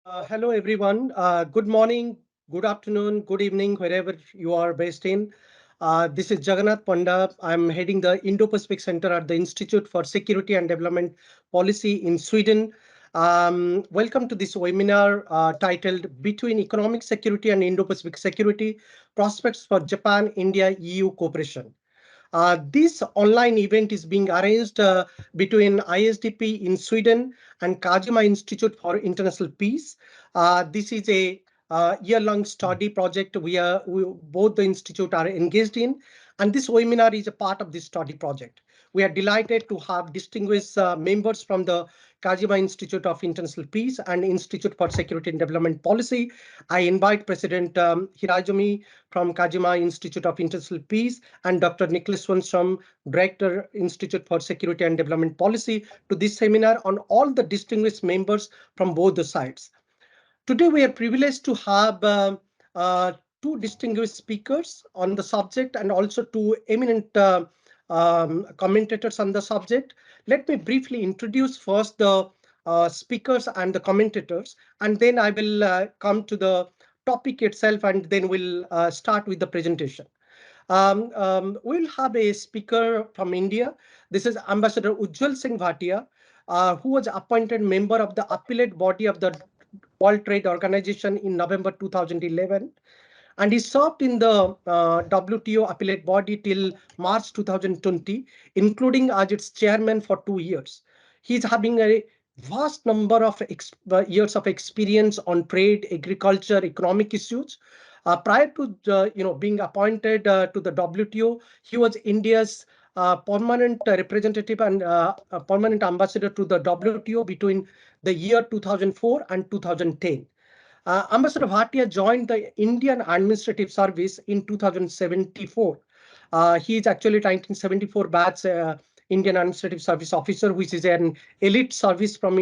Hello, everyone. Good morning, good afternoon, good evening, wherever you are based in. This is Jagannath Panda. I'm heading the Indo-Pacific Center at the Institute for Security and Development Policy in Sweden. Welcome to this webinar titled Between Economic Security and Indo-Pacific Security, Prospects for Japan, India, EU Cooperation. This online event is being arranged between ISDP in Sweden and Kajima Institute for International Peace. This is a year-long study project both the institute are engaged in, and this webinar is a part of this study project. We are delighted to have distinguished members from the Kajima Institute of International Peace and Institute for Security and Development Policy. I invite President Hirajumi from Kajima Institute of International Peace and Dr. Nicholas Swanstrom, Director, Institute for Security and Development Policy, to this seminar on all the distinguished members from both the sides. Today, we are privileged to have two distinguished speakers on the subject and also two eminent commentators on the subject. Let me briefly introduce first the speakers and the commentators, and then I will come to the topic itself, and then we'll start with the presentation. We'll have a speaker from India. This is Ambassador Ujal Singh Bhatia, who was appointed member of the Appellate Body of the World Trade Organization in November 2011. And he served in the WTO Appellate Body till March 2020, including as its chairman for 2 years. He's having a vast number of years of experience on trade, agriculture, economic issues. Prior to being appointed to the WTO, he was India's permanent representative and permanent ambassador to the WTO between the year 2004 and 2010. Ambassador Bhatia joined the Indian Administrative Service in 2074. He is actually 1974 batch Indian Administrative Service officer, which is an elite service from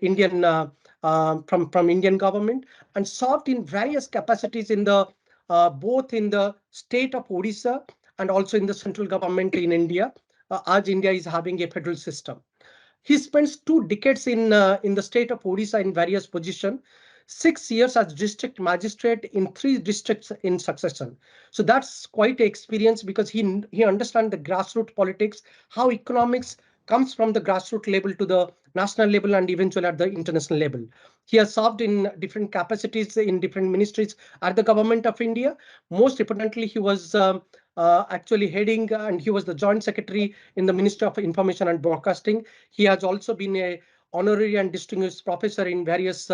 Indian government, and served in various capacities in the both in the state of Odisha and also in the central government in India, as India is having a federal system. He spends 2 decades in the state of Odisha in various positions, 6 years as district magistrate in 3 districts in succession. So that's quite an experience because he understands the grassroots politics, how economics comes from the grassroots level to the national level and eventually at the international level. He has served in different capacities in different ministries at the government of India. Most importantly, he was actually heading and he was the joint secretary in the Ministry of Information and Broadcasting. He has also been a honorary and distinguished professor in various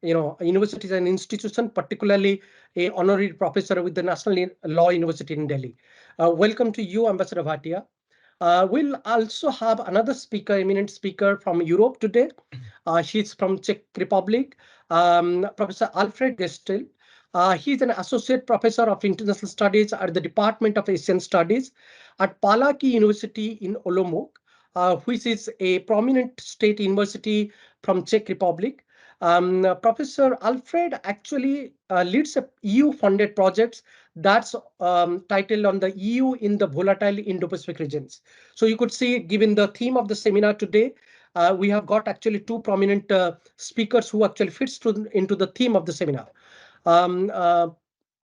universities and institutions, particularly a honorary professor with the National Law University in Delhi. Welcome to you, Ambassador Bhatia. We'll also have another speaker, eminent speaker from Europe today. She's from Czech Republic, Professor Alfred Gerstl. He's an associate professor of international studies at the Department of Asian Studies at Palacký University in Olomouc, which is a prominent state university from Czech Republic. Professor Alfred actually leads a EU-funded projects that's titled on the EU in the volatile Indo-Pacific regions. So you could see, given the theme of the seminar today, we have got actually 2 prominent speakers who actually fits into the theme of the seminar.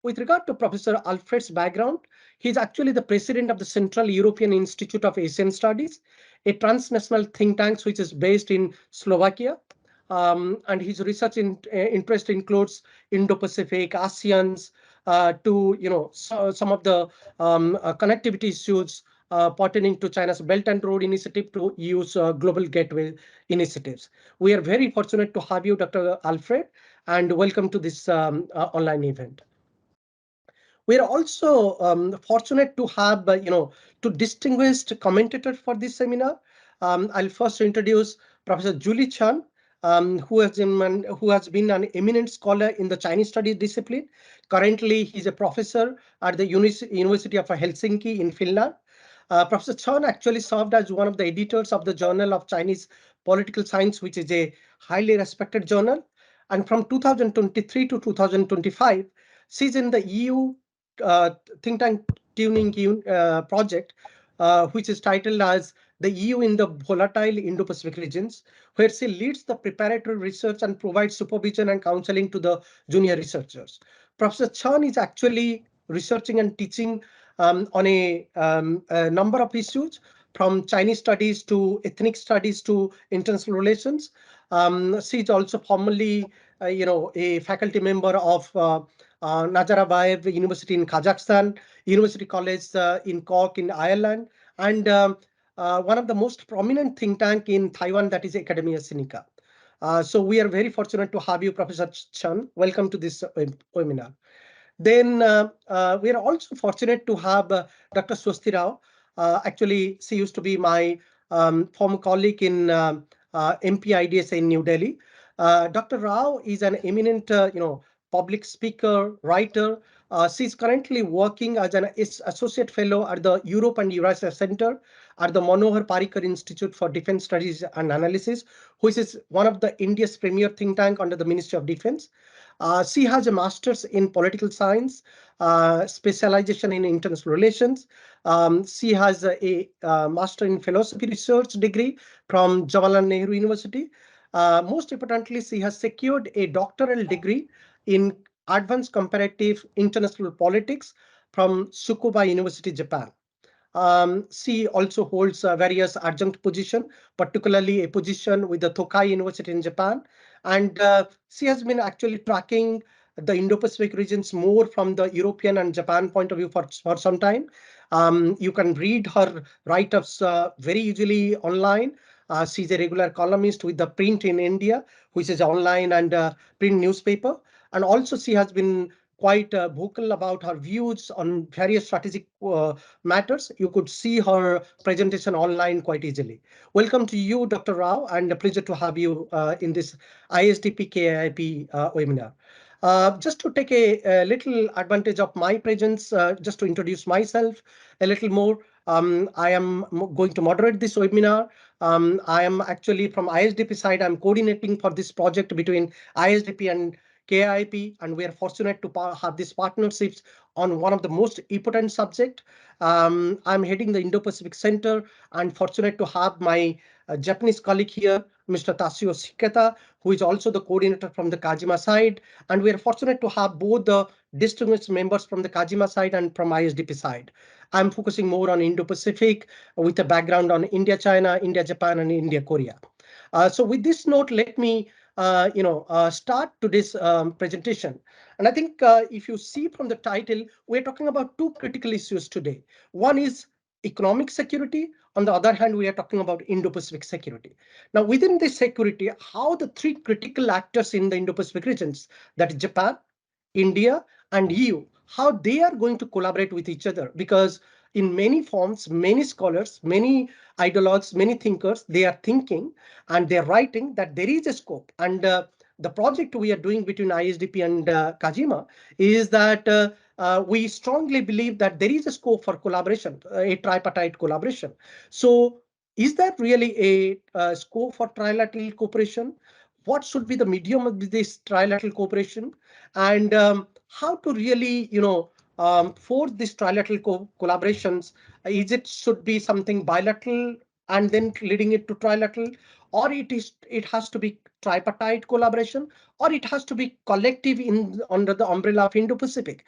With regard to Professor Alfred's background, he's actually the president of the Central European Institute of Asian Studies, a transnational think tank which is based in Slovakia. And his research interest includes Indo-Pacific, ASEANs, some of the connectivity issues pertaining to China's Belt and Road Initiative to EU's Global Gateway initiatives. We are very fortunate to have you, Dr. Alfred, and welcome to this online event. We are also fortunate to have, two distinguished commentators for this seminar. I'll first introduce Professor Julie Chan, who has been an eminent scholar in the Chinese studies discipline. Currently, he's a professor at the University of Helsinki in Finland. Professor Chan actually served as one of the editors of the Journal of Chinese Political Science, which is a highly respected journal. And from 2023 to 2025, she's in the EU think tank tuning project, which is titled as the EU in the volatile Indo-Pacific regions, where she leads the preparatory research and provides supervision and counseling to the junior researchers. Professor Chan is actually researching and teaching on a number of issues, from Chinese studies to ethnic studies to international relations. She is also formerly, a faculty member of Nazarbayev University in Kazakhstan, University College in Cork in Ireland, and one of the most prominent think tank in Taiwan, that is Academia Sinica. So we are very fortunate to have you, Professor Chan. Welcome to this webinar. Then we are also fortunate to have Dr. Swasti Rao. Actually, she used to be my former colleague in MPIDS in New Delhi. Dr. Rao is an eminent, public speaker, writer. She's currently working as an associate fellow at the Europe and Eurasia Center at the Manohar Parrikar Institute for Defense Studies and Analysis, which is one of the India's premier think tank under the Ministry of Defense. She has a master's in political science, specialization in international relations. She has a master in philosophy research degree from Jawaharlal Nehru University. Most importantly, she has secured a doctoral degree in advanced comparative international politics from Tsukuba University, Japan. She also holds various adjunct positions, particularly a position with the Tokai University in Japan. And she has been actually tracking the Indo-Pacific regions more from the European and Japan point of view for some time. You can read her write-ups very easily online. She's a regular columnist with the Print in India, which is online and print newspaper. And also she has been quite vocal about her views on various strategic matters. You could see her presentation online quite easily. Welcome to you, Dr. Rao, and a pleasure to have you in this ISDP KIIP webinar. Just to take a little advantage of my presence, just to introduce myself a little more, I am going to moderate this webinar. I am actually from ISDP side. I'm coordinating for this project between ISDP and KIIP, and we are fortunate to have these partnerships on one of the most important subject. I'm heading the Indo-Pacific Center and fortunate to have my Japanese colleague here, Mr. Tasuo Shiketa, who is also the coordinator from the Kajima side. And we are fortunate to have both the distinguished members from the Kajima side and from ISDP side. I'm focusing more on Indo-Pacific with a background on India, China, India, Japan, and India, Korea. So with this note, let me start today's presentation. And I think if you see from the title, we're talking about two critical issues today. One is economic security. On the other hand, we are talking about Indo-Pacific security. Now, within this security, how the three critical actors in the Indo-Pacific regions, that is Japan, India, and EU, how they are going to collaborate with each other. Because in many forms, many scholars, many ideologues, many thinkers, they are thinking and they're writing that there is a scope. And the project we are doing between ISDP and Kajima is that we strongly believe that there is a scope for collaboration, a tripartite collaboration. So is that really a scope for trilateral cooperation? What should be the medium of this trilateral cooperation? And how to really, force this trilateral collaborations? Is it should be something bilateral and then leading it to trilateral, or it has to be tripartite collaboration, or it has to be collective under the umbrella of Indo-Pacific?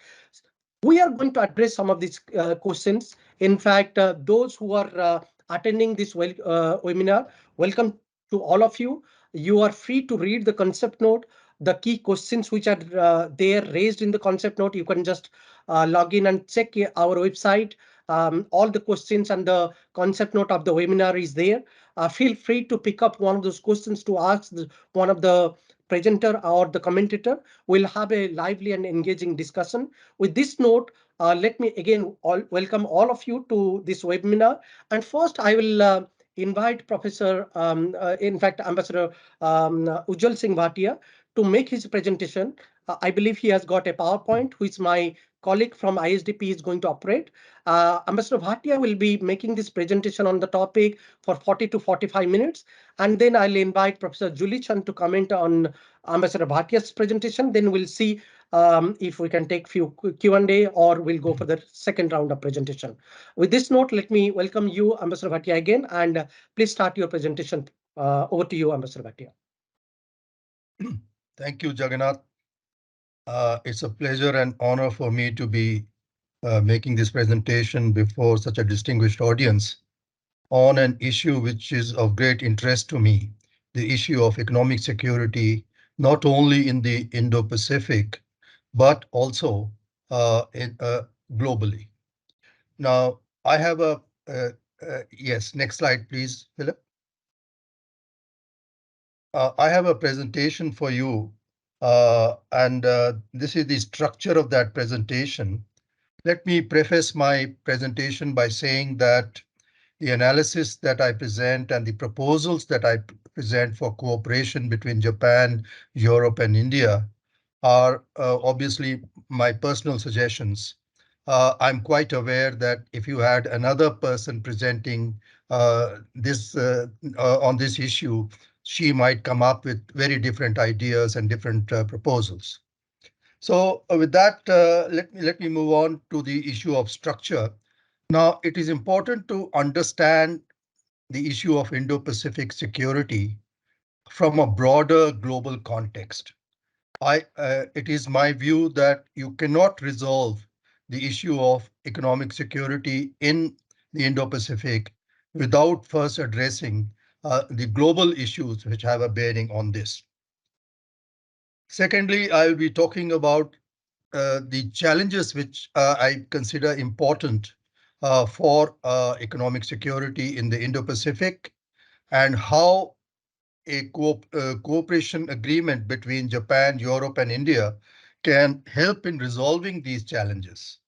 We are going to address some of these questions. In fact, those who are attending this webinar, welcome to all of you. You are free to read the concept note, the key questions which are there raised in the concept note. You can just log in and check our website. All the questions and the concept note of the webinar is there. Feel free to pick up one of those questions to ask one of the presenter or the commentator. We'll have a lively and engaging discussion. With this note, let me again welcome all of you to this webinar. And first, I will invite Professor, in fact, Ambassador Ujal Singh Bhatia to make his presentation. I believe he has got a PowerPoint, which my colleague from ISDP is going to operate. Ambassador Bhatia will be making this presentation on the topic for 40 to 45 minutes. And then I'll invite Professor Julie Chan to comment on Ambassador Bhatia's presentation. Then we'll see if we can take few Q&A, or we'll go for the second round of presentation. With this note, let me welcome you, Ambassador Bhatia, again, and please start your presentation. Over to you, Ambassador Bhatia. Thank you, Jagannath. It's a pleasure and honor for me to be making this presentation before such a distinguished audience on an issue which is of great interest to me, the issue of economic security, not only in the Indo-Pacific, but also globally. Now, I have yes, next slide, please, Philip. I have a presentation for you, and this is the structure of that presentation. Let me preface my presentation by saying that the analysis that I present and the proposals that I present for cooperation between Japan, Europe, and India are obviously my personal suggestions. I'm quite aware that if you had another person presenting this on this issue, she might come up with very different ideas and different proposals. So with that, let me move on to the issue of structure. Now, it is important to understand the issue of Indo-Pacific security from a broader global context. It is my view that you cannot resolve the issue of economic security in the Indo-Pacific without first addressing the global issues which have a bearing on this. Secondly, I will be talking about the challenges which I consider important for economic security in the Indo-Pacific, and how a cooperation agreement between Japan, Europe, and India can help in resolving these challenges.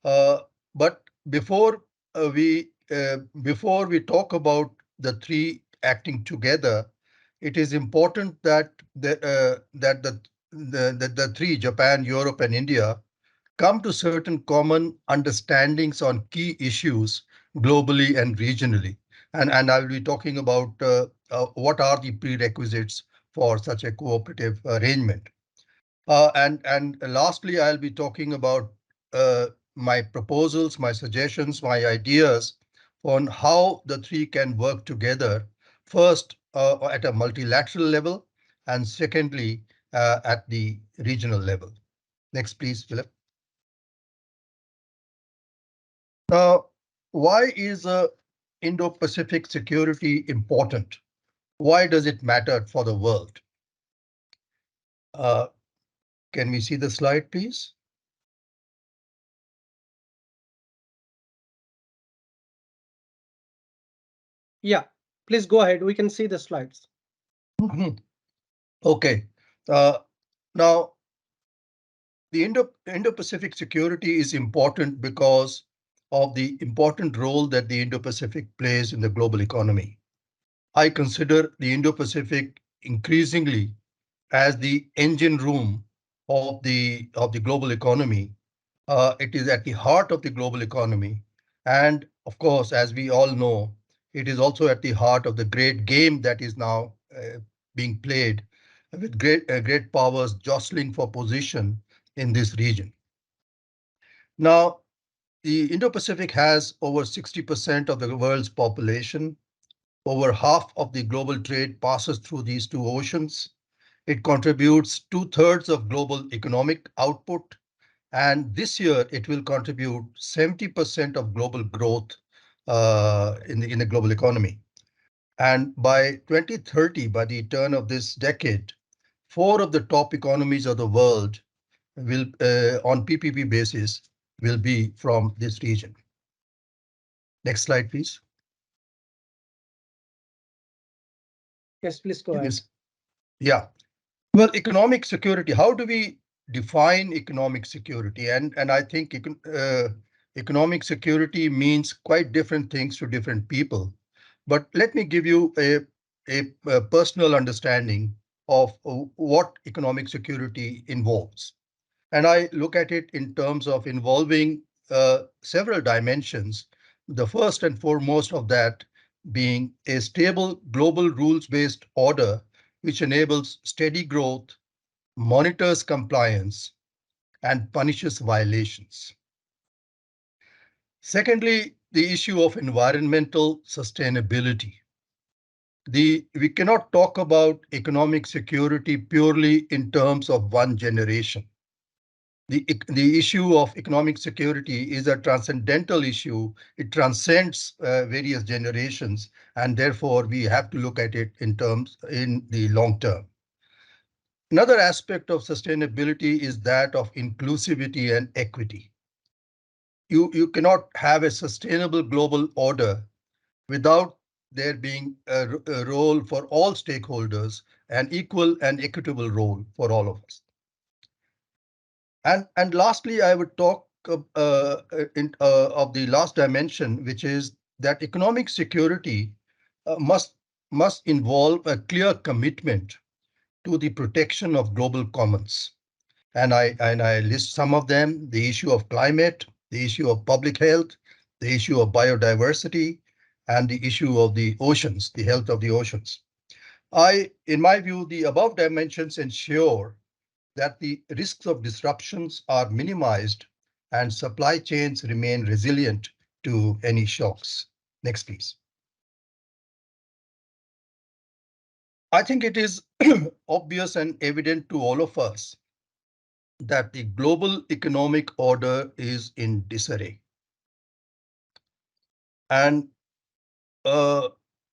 But before we talk about the three acting together, it is important that the three, Japan, Europe, and India, come to certain common understandings on key issues globally and regionally. And I will be talking about what are the prerequisites for such a cooperative arrangement. And lastly, I'll be talking about my proposals, my suggestions, my ideas on how the three can work together. First, at a multilateral level, and secondly, at the regional level. Next, please, Philip. Now, why is Indo-Pacific security important? Why does it matter for the world? Can we see the slide, please? Yeah, please go ahead. We can see the slides. Okay. Now, the Indo-Pacific security is important because of the important role that the Indo-Pacific plays in the global economy. I consider the Indo-Pacific increasingly as the engine room of the global economy. It is at the heart of the global economy. And of course, as we all know, it is also at the heart of the great game that is now being played with great powers jostling for position in this region. Now, the Indo-Pacific has over 60% of the world's population. Over half of the global trade passes through these two oceans. It contributes 2/3 of global economic output, and this year it will contribute 70% of global growth in the global economy. And by 2030, by the turn of this decade, 4 of the top economies of the world will, on PPP basis, will be from this region. Next slide, please. Yes, please go ahead. Yeah. Well, economic security, how do we define economic security? And I think economic security means quite different things to different people. But let me give you a personal understanding of what economic security involves. And I look at it in terms of involving several dimensions. The first and foremost of that being a stable global rules-based order which enables steady growth, monitors compliance, and punishes violations. Secondly, the issue of environmental sustainability. We cannot talk about economic security purely in terms of one generation. The issue of economic security is a transcendental issue. It transcends various generations, and therefore we have to look at it in the long term. Another aspect of sustainability is that of inclusivity and equity. You cannot have a sustainable global order without there being a role for all stakeholders, an equal and equitable role for all of us. And lastly, I would talk of the last dimension, which is that economic security must involve a clear commitment to the protection of global commons. And I list some of them: the issue of climate, the issue of public health, the issue of biodiversity, and the issue of the oceans, the health of the oceans. In my view, the above dimensions ensure that the risks of disruptions are minimized and supply chains remain resilient to any shocks. Next, please. I think it is obvious and evident to all of us that the global economic order is in disarray. And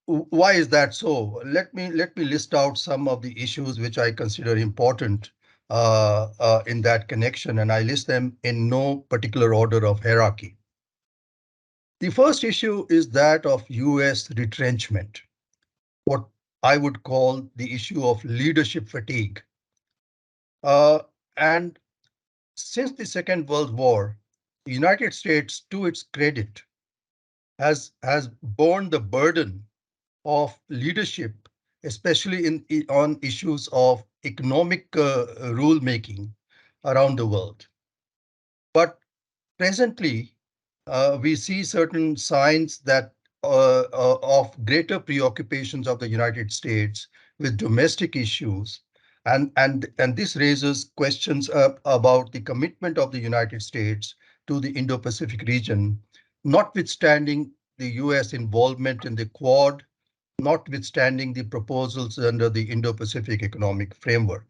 why is that so? Let me list out some of the issues which I consider important in that connection, and I list them in no particular order of hierarchy. The first issue is that of US retrenchment, what I would call the issue of leadership fatigue. And since the Second World War, the United States, to its credit, has borne the burden of leadership, especially on issues of economic rulemaking around the world. But presently, we see certain signs that of greater preoccupations of the United States with domestic issues, and this raises questions about the commitment of the United States to the Indo-Pacific region, notwithstanding the US involvement in the Quad, notwithstanding the proposals under the Indo-Pacific Economic Framework.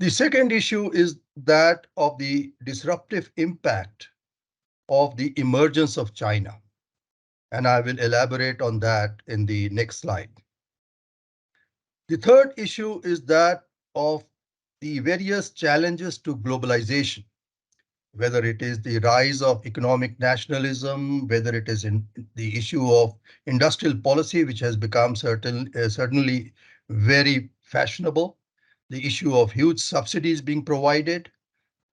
The second issue is that of the disruptive impact of the emergence of China, and I will elaborate on that in the next slide. The third issue is that of the various challenges to globalization, whether it is the rise of economic nationalism, whether it is in the issue of industrial policy, which has become certainly very fashionable, the issue of huge subsidies being provided,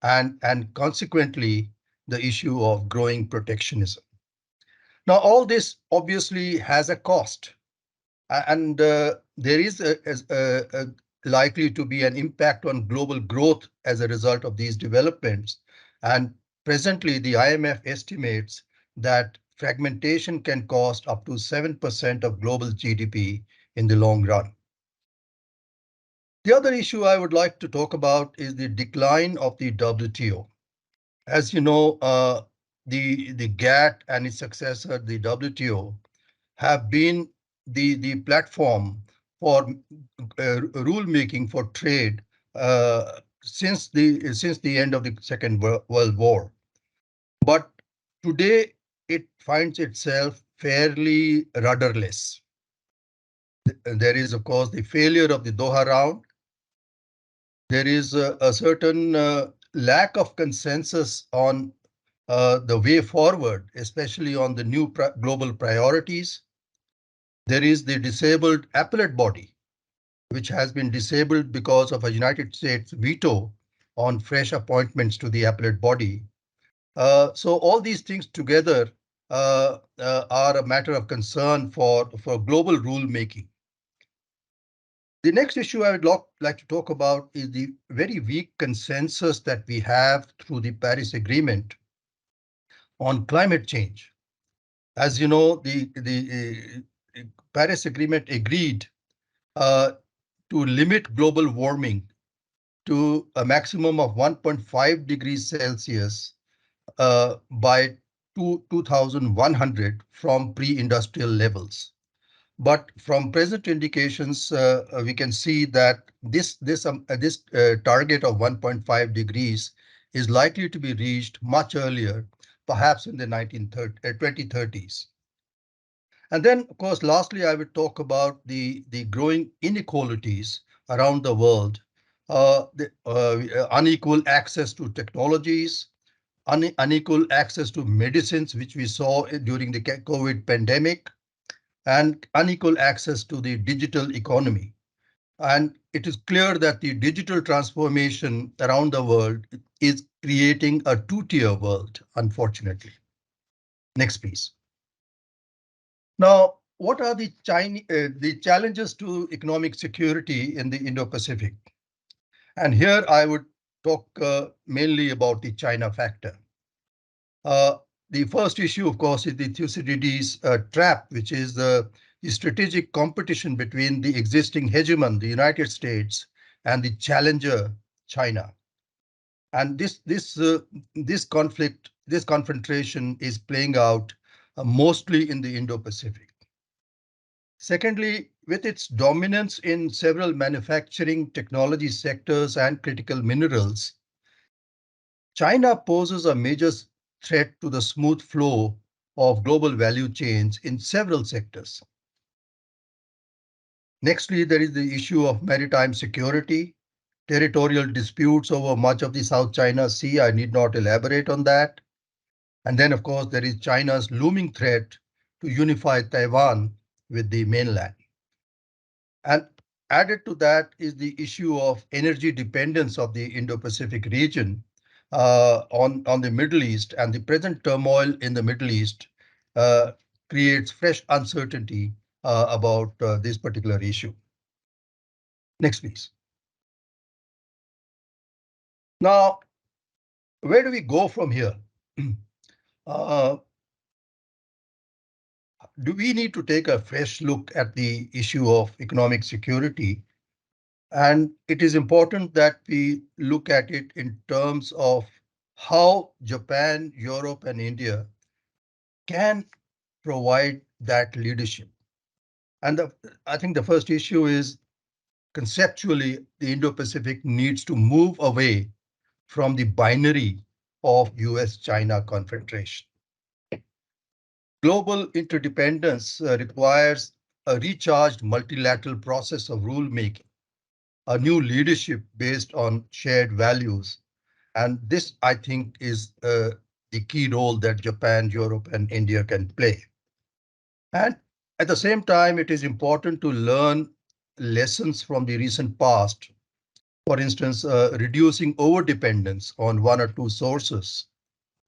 and consequently, the issue of growing protectionism. Now, all this obviously has a cost, and there is a likely to be an impact on global growth as a result of these developments. And presently, the IMF estimates that fragmentation can cost up to 7% of global GDP in the long run. The other issue I would like to talk about is the decline of the WTO. As you know, the GATT and its successor, the WTO, have been the platform for rulemaking for trade since the end of the Second World War. But today it finds itself fairly rudderless. There is, of course, the failure of the Doha round. There is a certain lack of consensus on the way forward, especially on the new global priorities. There is the disabled Appellate Body, which has been disabled because of a United States veto on fresh appointments to the Appellate Body. So all these things together are a matter of concern for global rulemaking. The next issue I would like to talk about is the very weak consensus that we have through the Paris Agreement on climate change. As you know, the Paris Agreement agreed to limit global warming to a maximum of 1.5 degrees Celsius by 2100 from pre-industrial levels. But from present indications, we can see that this target of 1.5 degrees is likely to be reached much earlier, perhaps in the 2030s. And then, of course, lastly, I would talk about the growing inequalities around the world, unequal access to technologies, unequal access to medicines, which we saw during the COVID pandemic, and unequal access to the digital economy. And it is clear that the digital transformation around the world is creating a two-tier world, unfortunately. Next, please. Now, what are the challenges to economic security in the Indo-Pacific? And here I would talk mainly about the China factor. The first issue, of course, is the Thucydides trap, which is the strategic competition between the existing hegemon, the United States, and the challenger, China. And this confrontation is playing out mostly in the Indo-Pacific. Secondly, with its dominance in several manufacturing technology sectors and critical minerals, China poses a major threat to the smooth flow of global value chains in several sectors. Nextly, there is the issue of maritime security, territorial disputes over much of the South China Sea. I need not elaborate on that. And then, of course, there is China's looming threat to unify Taiwan with the mainland. And added to that is the issue of energy dependence of the Indo-Pacific region on the Middle East, and the present turmoil in the Middle East creates fresh uncertainty about this particular issue. Next, please. Now, where do we go from here? Do we need to take a fresh look at the issue of economic security? And it is important that we look at it in terms of how Japan, Europe, and India can provide that leadership. And I think the first issue is conceptually, the Indo-Pacific needs to move away from the binary of US-China confrontation. Global interdependence requires a recharged multilateral process of rulemaking, a new leadership based on shared values. And this, I think, is the key role that Japan, Europe, and India can play. And at the same time, it is important to learn lessons from the recent past. For instance, reducing overdependence on one or two sources,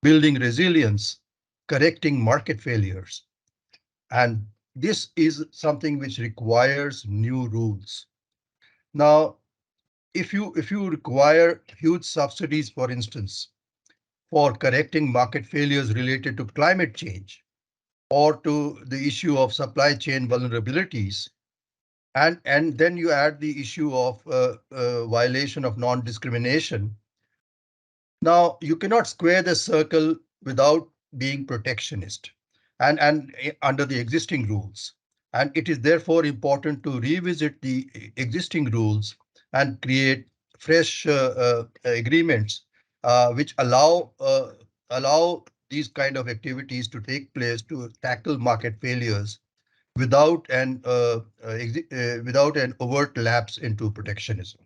building resilience, correcting market failures. And this is something which requires new rules. Now, if you require huge subsidies, for instance, for correcting market failures related to climate change or to the issue of supply chain vulnerabilities, and then you add the issue of violation of non-discrimination. Now, you cannot square the circle without being protectionist and under the existing rules. And it is therefore important to revisit the existing rules and create fresh agreements which allow these kind of activities to take place to tackle market failures without without an overt lapse into protectionism.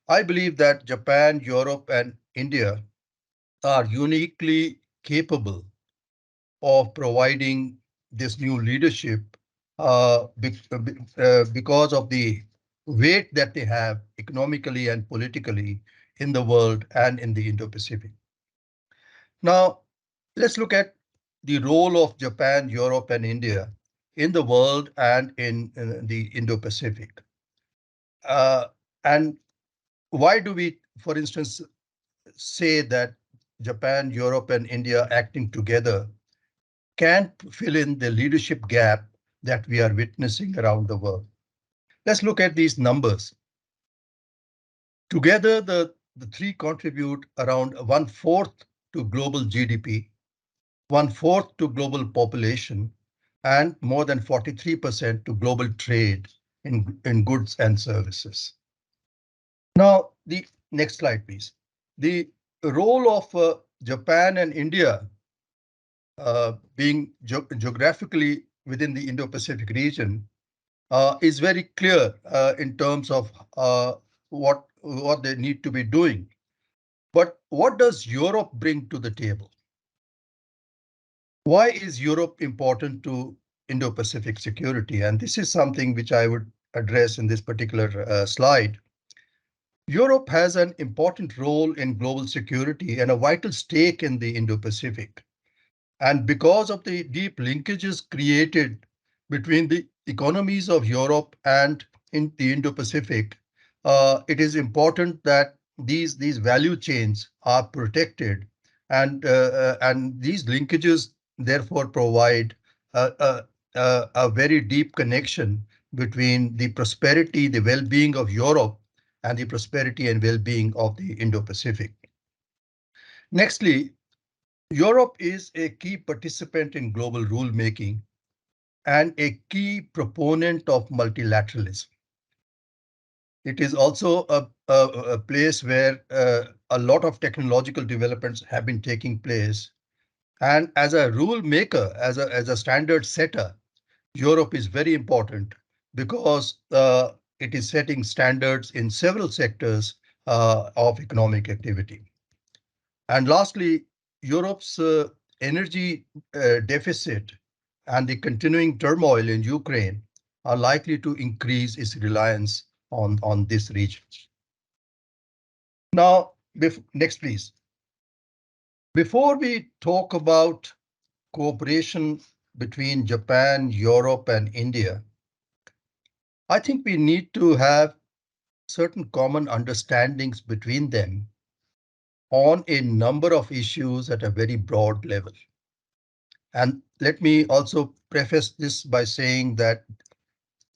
I believe that Japan, Europe, and India are uniquely capable of providing this new leadership because of the weight that they have economically and politically in the world and in the Indo-Pacific. Now, let's look at the role of Japan, Europe, and India in the world and in the Indo-Pacific. And why do we, for instance, say that Japan, Europe, and India acting together can fill in the leadership gap that we are witnessing around the world? Let's look at these numbers. Together, the three contribute around 1/4 to global GDP, 1/4 to global population, and more than 43% to global trade in goods and services. Now, the next slide, please. The role of Japan and India being geographically within the Indo-Pacific region is very clear in terms of what they need to be doing. But what does Europe bring to the table? Why is Europe important to Indo-Pacific security? And this is something which I would address in this particular slide. Europe has an important role in global security and a vital stake in the Indo-Pacific. And because of the deep linkages created between the economies of Europe and in the Indo-Pacific, it is important that these value chains are protected, and these linkages therefore provide a very deep connection between the prosperity, the well-being of Europe, and the prosperity and well-being of the Indo-Pacific. Nextly, Europe is a key participant in global rulemaking and a key proponent of multilateralism. It is also a place where a lot of technological developments have been taking place. And as a rule maker, as a standard setter, Europe is very important because it is setting standards in several sectors of economic activity. And lastly, Europe's energy deficit and the continuing turmoil in Ukraine are likely to increase its reliance on this region. Now, next, please. Before we talk about cooperation between Japan, Europe, and India, I think we need to have certain common understandings between them on a number of issues at a very broad level. And let me also preface this by saying that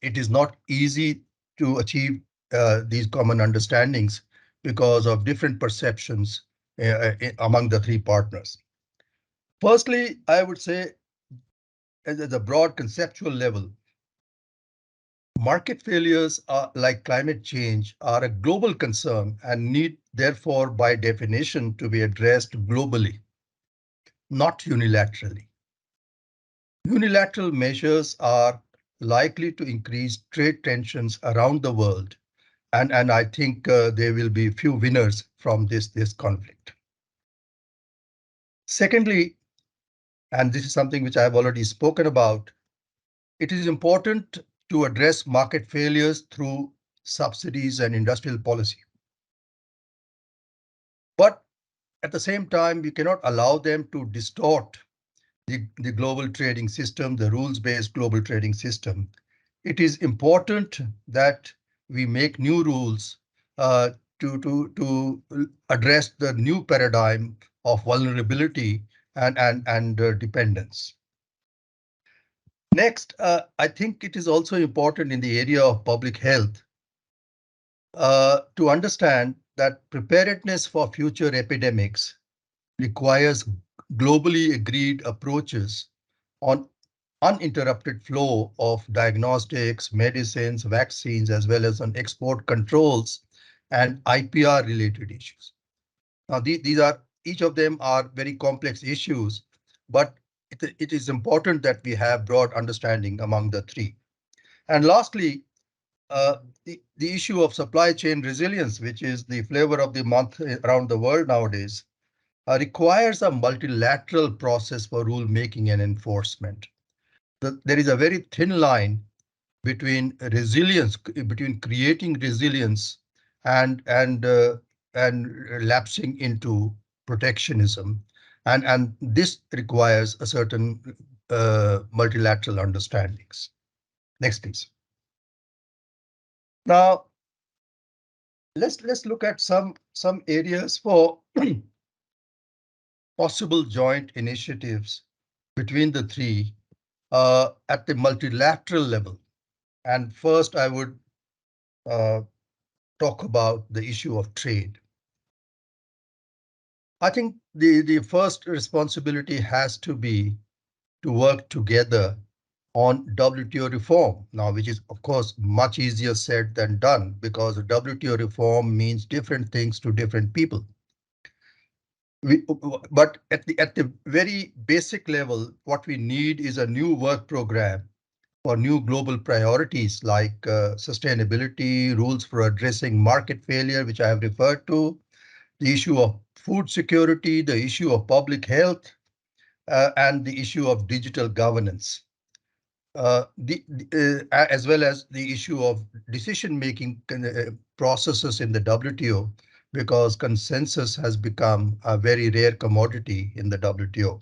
it is not easy to achieve these common understandings because of different perceptions among the three partners. Firstly, I would say at the broad conceptual level, market failures like climate change are a global concern and need, therefore, by definition, to be addressed globally, not unilaterally. Unilateral measures are likely to increase trade tensions around the world, and I think there will be few winners from this conflict. Secondly, and this is something which I have already spoken about, it is important to address market failures through subsidies and industrial policy. But at the same time, we cannot allow them to distort the global trading system, the rules-based global trading system. It is important that we make new rules to address the new paradigm of vulnerability and dependence. Next, I think it is also important in the area of public health to understand that preparedness for future epidemics requires globally agreed approaches on uninterrupted flow of diagnostics, medicines, vaccines, as well as on export controls and IPR related issues. Now, these are, each of them are very complex issues, but it is important that we have broad understanding among the three. And lastly, the issue of supply chain resilience, which is the flavor of the month around the world nowadays, requires a multilateral process for rule making and enforcement. There is a very thin line between resilience, between creating resilience and lapsing into protectionism, and this requires a certain multilateral understandings. Next, please. Now, let's look at some areas for possible joint initiatives between the three at the multilateral level. And first, I would talk about the issue of trade. I think the first responsibility has to be to work together on WTO reform now, which is of course much easier said than done because WTO reform means different things to different people. But at the very basic level, what we need is a new work program for new global priorities like sustainability, rules for addressing market failure, which I have referred to, the issue of food security, the issue of public health, and the issue of digital governance. As well as the issue of decision-making processes in the WTO, because consensus has become a very rare commodity in the WTO.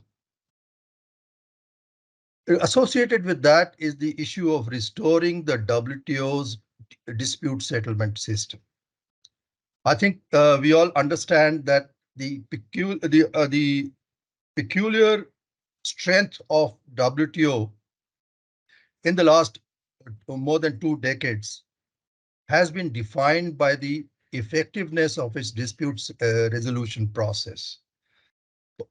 Associated with that is the issue of restoring the WTO's dispute settlement system. I think we all understand that the peculiar strength of WTO in the last more than 2 decades has been defined by the effectiveness of its disputes resolution process.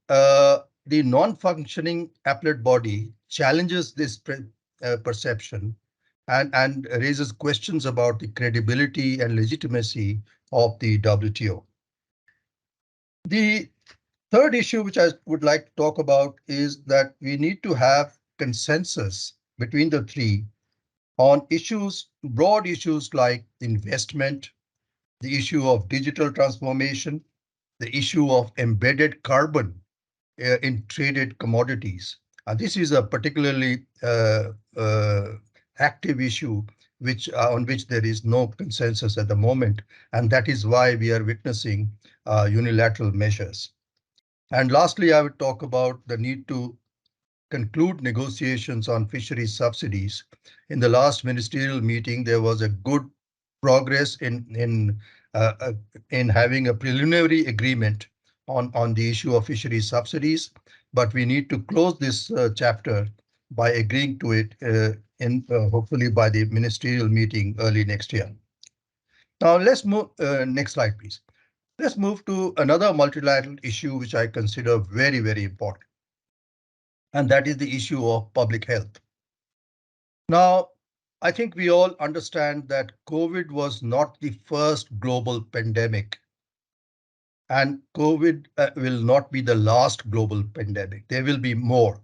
The non-functioning appellate body challenges this perception and raises questions about the credibility and legitimacy of the WTO. The third issue which I would like to talk about is that we need to have consensus between the three on issues, broad issues like investment, the issue of digital transformation, the issue of embedded carbon in traded commodities. And this is a particularly active issue on which there is no consensus at the moment, and that is why we are witnessing unilateral measures. And lastly, I would talk about the need to conclude negotiations on fisheries subsidies. In the last ministerial meeting, there was a good progress in having a preliminary agreement on the issue of fisheries subsidies, but we need to close this chapter by agreeing to it hopefully by the ministerial meeting early next year. Now let's move, next slide please. Let's move to another multilateral issue which I consider very, very important, and that is the issue of public health. Now, I think we all understand that COVID was not the first global pandemic, and COVID will not be the last global pandemic. There will be more.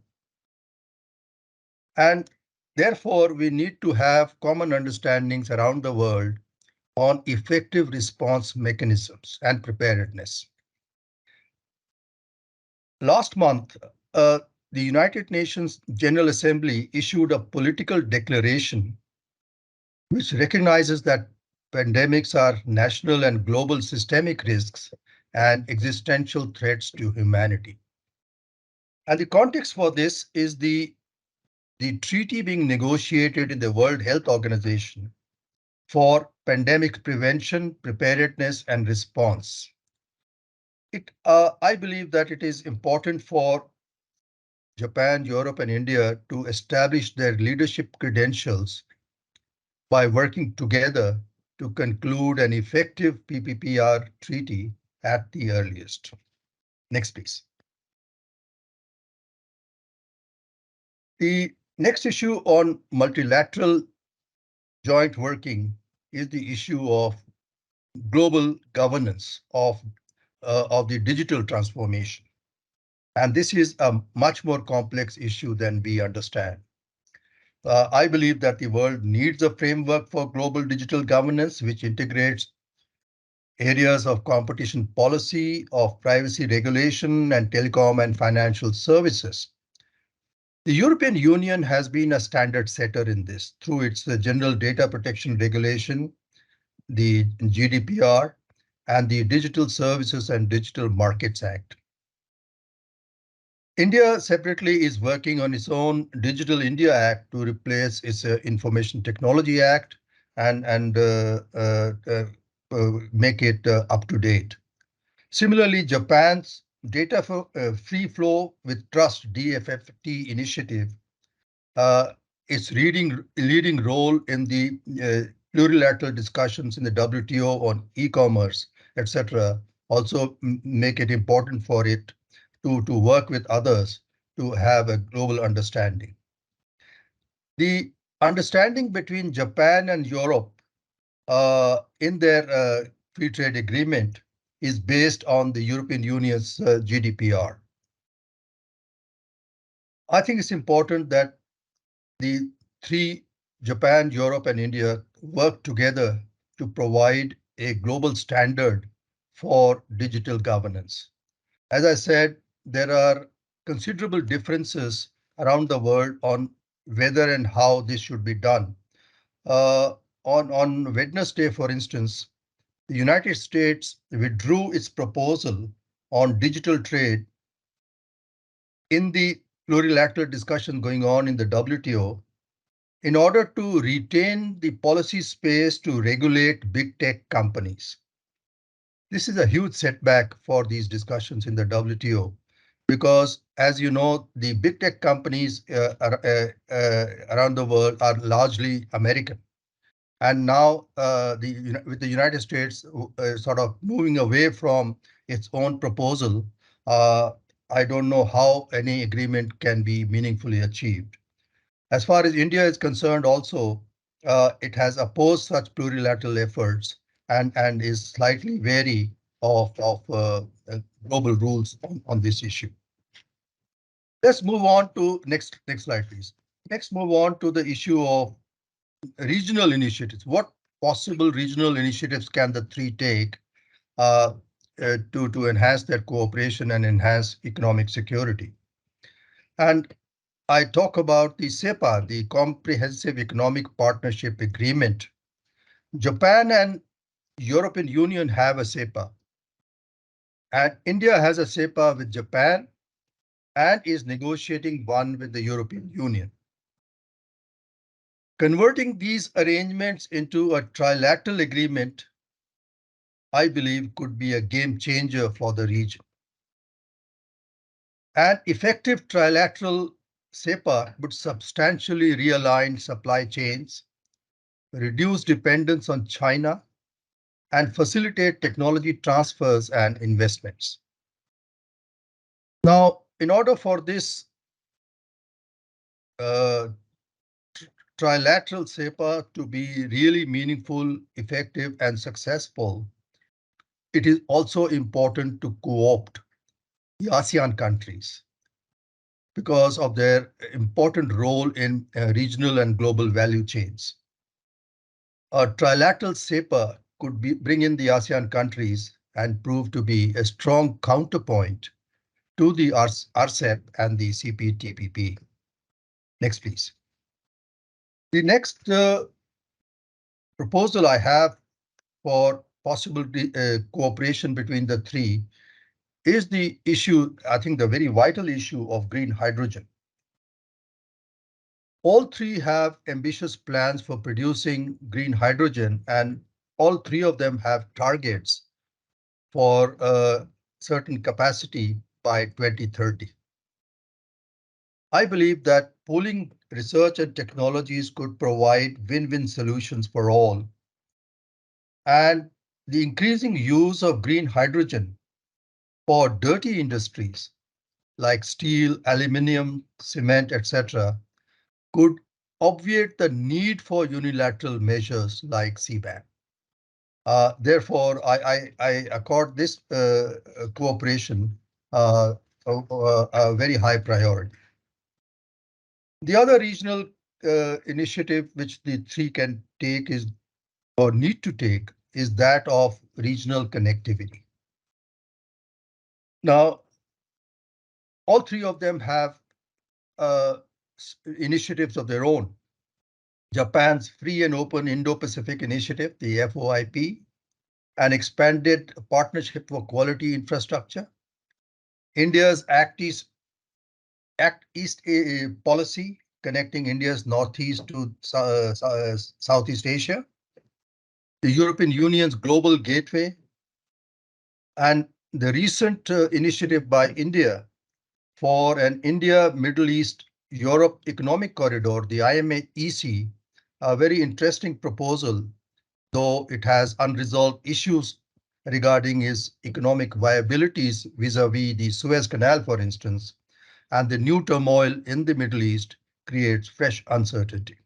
And therefore, we need to have common understandings around the world on effective response mechanisms and preparedness. Last month, the United Nations General Assembly issued a political declaration which recognizes that pandemics are national and global systemic risks and existential threats to humanity. And the context for this is the treaty being negotiated in the World Health Organization for pandemic prevention, preparedness, and response. I believe that it is important for Japan, Europe, and India to establish their leadership credentials by working together to conclude an effective PPPR treaty at the earliest. Next, please. The next issue on multilateral joint working is the issue of global governance of the digital transformation. And this is a much more complex issue than we understand. I believe that the world needs a framework for global digital governance, which integrates areas of competition policy, of privacy regulation, and telecom and financial services. The European Union has been a standard setter in this through its General Data Protection Regulation, the GDPR, and the Digital Services and Digital Markets Act. India separately is working on its own Digital India Act to replace its Information Technology Act and make it up to date. Similarly, Japan's Data Free Flow with Trust DFFT initiative its leading role in the plurilateral discussions in the WTO on e-commerce, etc., also make it important for it to work with others to have a global understanding. The understanding between Japan and Europe in their free trade agreement is based on the European Union's GDPR. I think it's important that the three, Japan, Europe, and India, work together to provide a global standard for digital governance. As I said, there are considerable differences around the world on whether and how this should be done. On Wednesday, for instance, the United States withdrew its proposal on digital trade in the plurilateral discussion going on in the WTO in order to retain the policy space to regulate big tech companies. This is a huge setback for these discussions in the WTO because, as you know, the big tech companies around the world are largely American. And now with the United States sort of moving away from its own proposal, I don't know how any agreement can be meaningfully achieved. As far as India is concerned also, it has opposed such plurilateral efforts and is slightly wary of global rules on this issue. Let's move on to next slide, please. Next, move on to the issue of regional initiatives. What possible regional initiatives can the three take to enhance their cooperation and enhance economic security? And I talk about the CEPA, the Comprehensive Economic Partnership Agreement. Japan and European Union have a CEPA, and India has a CEPA with Japan and is negotiating one with the European Union. Converting these arrangements into a trilateral agreement, I believe, could be a game changer for the region. An effective trilateral CEPA would substantially realign supply chains, reduce dependence on China, and facilitate technology transfers and investments. Now, in order for this trilateral CEPA to be really meaningful, effective, and successful, it is also important to co-opt the ASEAN countries because of their important role in regional and global value chains. A trilateral CEPA could bring in the ASEAN countries and prove to be a strong counterpoint to the RCEP and the CPTPP. Next, please. The next proposal I have for possible cooperation between the three is the issue, I think the very vital issue of green hydrogen. All three have ambitious plans for producing green hydrogen, and all three of them have targets for a certain capacity by 2030. I believe that pooling research and technologies could provide win-win solutions for all. And the increasing use of green hydrogen for dirty industries like steel, aluminium, cement, etc., could obviate the need for unilateral measures like CBAM. Therefore, I accord this cooperation a very high priority. The other regional initiative which the three can take is, or need to take, is that of regional connectivity. Now, all three of them have initiatives of their own. Japan's Free and Open Indo-Pacific Initiative, the FOIP, an expanded partnership for quality infrastructure. India's Act East policy, connecting India's Northeast to Southeast Asia. The European Union's Global Gateway, and the recent initiative by India for an India, Middle East, Europe Economic Corridor, the IMEC, a very interesting proposal though it has unresolved issues regarding its economic viabilities vis-a-vis the Suez Canal, for instance, and the new turmoil in the Middle East creates fresh uncertainty.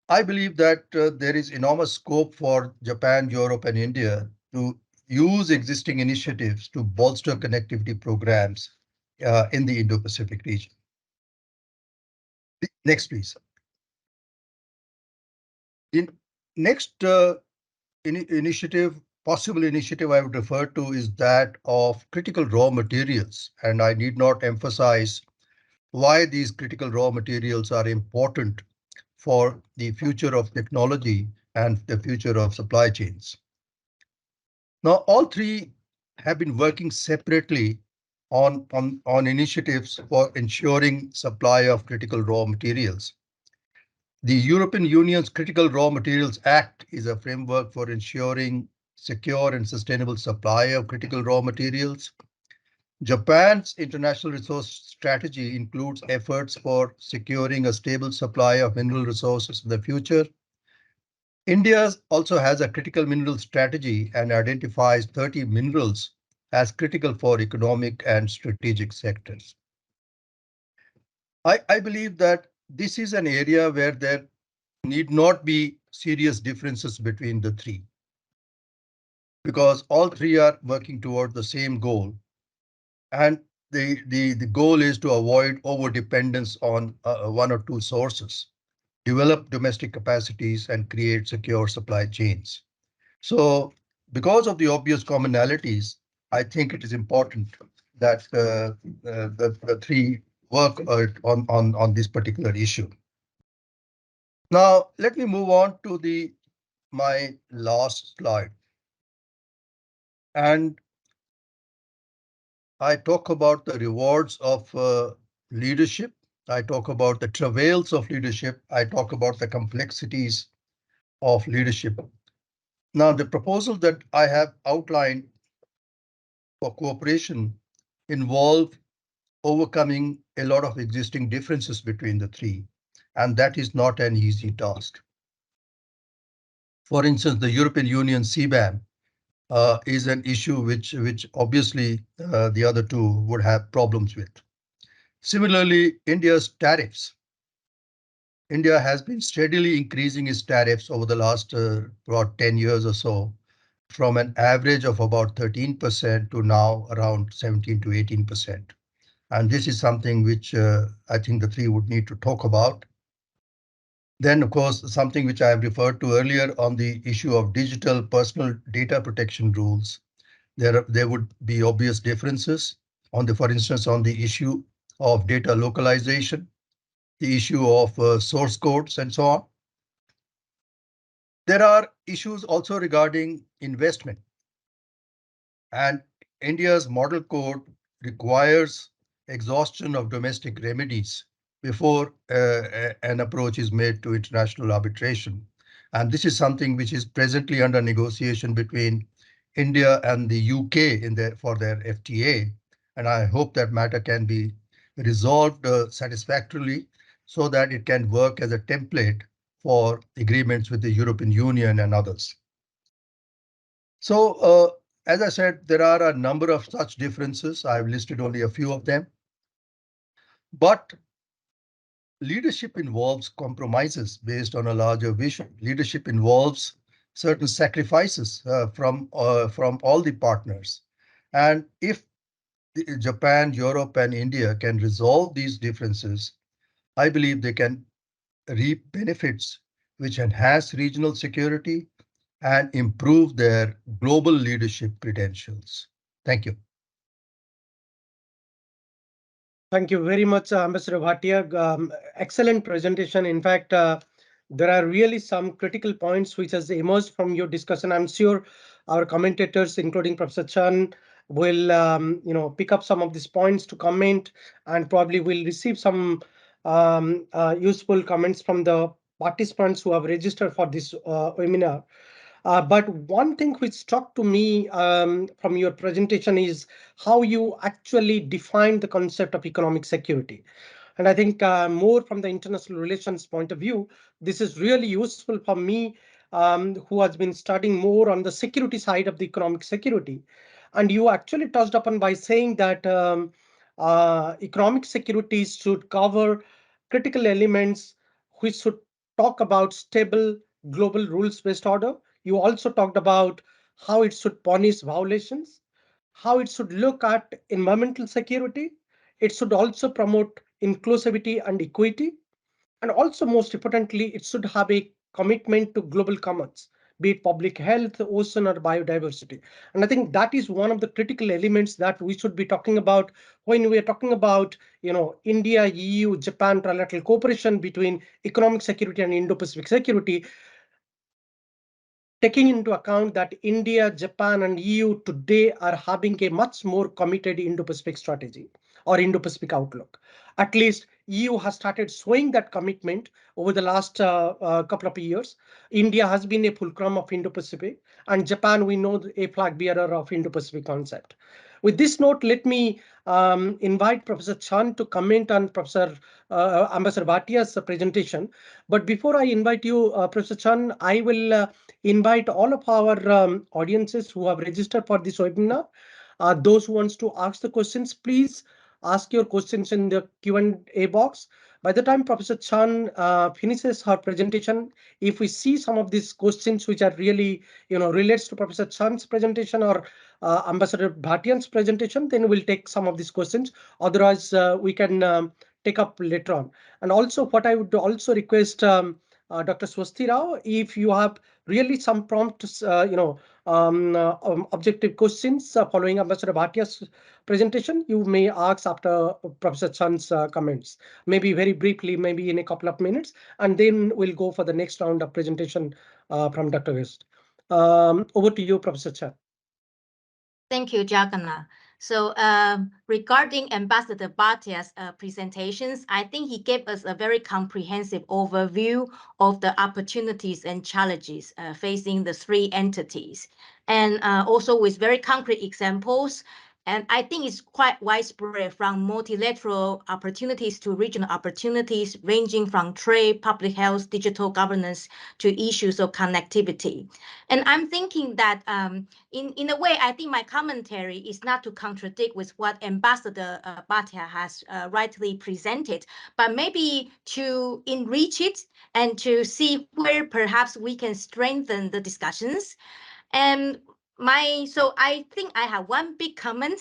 I believe that there is enormous scope for Japan, Europe, and India to use existing initiatives to bolster connectivity programs in the Indo-Pacific region. Next, please. In next possible initiative I would refer to is that of critical raw materials, and I need not emphasize why these critical raw materials are important for the future of technology and the future of supply chains. Now, all three have been working separately on initiatives for ensuring supply of critical raw materials. The European Union's Critical Raw Materials Act is a framework for ensuring secure and sustainable supply of critical raw materials. Japan's international resource strategy includes efforts for securing a stable supply of mineral resources in the future. India also has a critical mineral strategy and identifies 30 minerals as critical for economic and strategic sectors. I believe that this is an area where there need not be serious differences between the three, because all three are working toward the same goal. And the goal is to avoid over-dependence on one or two sources, develop domestic capacities, and create secure supply chains. So because of the obvious commonalities, I think it is important that the three work on this particular issue. Now, let me move on to my last slide. And I talk about the rewards of leadership. I talk about the travails of leadership. I talk about the complexities of leadership. Now, the proposal that I have outlined for cooperation involve overcoming a lot of existing differences between the three, and that is not an easy task. For instance, the European Union CBAM is an issue which obviously the other two would have problems with. Similarly, India's tariffs. India has been steadily increasing its tariffs over the last about 10 years or so, from an average of about 13% to now around 17 to 18%. And this is something which I think the three would need to talk about. Then, of course, something which I have referred to earlier on the issue of digital personal data protection rules. There would be obvious differences for instance, on the issue of data localization, the issue of source codes, and so on. There are issues also regarding investment. And India's model code requires exhaustion of domestic remedies before an approach is made to international arbitration. And this is something which is presently under negotiation between India and the UK for their FTA. And I hope that matter can be resolved satisfactorily so that it can work as a template for agreements with the European Union and others. So, as I said, there are a number of such differences. I've listed only a few of them. But leadership involves compromises based on a larger vision. Leadership involves certain sacrifices from all the partners. And if Japan, Europe, and India can resolve these differences, I believe they can reap benefits which enhance regional security and improve their global leadership credentials. Thank you. Thank you very much, Ambassador Bhatia. Excellent presentation. In fact, there are really some critical points which has emerged from your discussion. I'm sure our commentators, including Professor Chan, will pick up some of these points to comment, and probably will receive some useful comments from the participants who have registered for this webinar. But one thing which struck to me from your presentation is how you actually define the concept of economic security. And I think more from the international relations point of view, this is really useful for me who has been studying more on the security side of the economic security. And you actually touched upon by saying that economic security should cover critical elements which should talk about stable global rules-based order. You also talked about how it should punish violations, how it should look at environmental security. It should also promote inclusivity and equity. And also, most importantly, it should have a commitment to global commons, be it public health, ocean, or biodiversity. And I think that is one of the critical elements that we should be talking about when we are talking about, India, EU, Japan, trilateral cooperation between economic security and Indo-Pacific security, taking into account that India, Japan, and EU today are having a much more committed Indo-Pacific strategy or Indo-Pacific outlook. At least EU has started showing that commitment over the last couple of years. India has been a fulcrum of Indo-Pacific, and Japan, we know, a flag bearer of Indo-Pacific concept. With this note, let me invite Professor Chan to comment on Ambassador Bhatia's presentation. But before I invite you, Professor Chan, I will invite all of our audiences who have registered for this webinar. Those who wants to ask the questions, please ask your questions in the Q&A box. By the time Professor Chan finishes her presentation, if we see some of these questions which are really, relates to Professor Chan's presentation or Ambassador Bhatian's presentation, then we'll take some of these questions. Otherwise, we can take up later on. And also, what I would also request Dr. Swasti Rao, if you have really some prompts, objective questions following Ambassador Bhatia's presentation, you may ask after Professor Chan's comments, maybe very briefly, maybe in a couple of minutes, and then we'll go for the next round of presentation from Dr. Gerstl. Over to you, Professor Chan. Thank you, Jagannath. So regarding Ambassador Bhatia's presentations, I think he gave us a very comprehensive overview of the opportunities and challenges facing the three entities, and also with very concrete examples. And I think it's quite widespread, from multilateral opportunities to regional opportunities, ranging from trade, public health, digital governance, to issues of connectivity. And I'm thinking that in a way, I think my commentary is not to contradict with what Ambassador Bhatia has rightly presented, but maybe to enrich it and to see where perhaps we can strengthen the discussions. And so I think I have one big comment,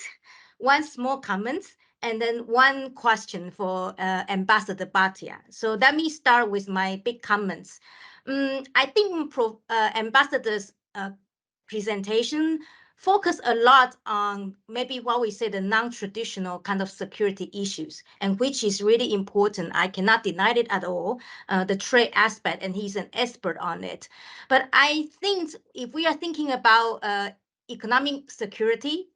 one small comment, and then one question for Ambassador Bhatia. So let me start with my big comments. I think Ambassador's presentation focus a lot on maybe what we say the non-traditional kind of security issues, and which is really important. I cannot deny it at all, the trade aspect, and he's an expert on it. But I think if we are thinking about economic security,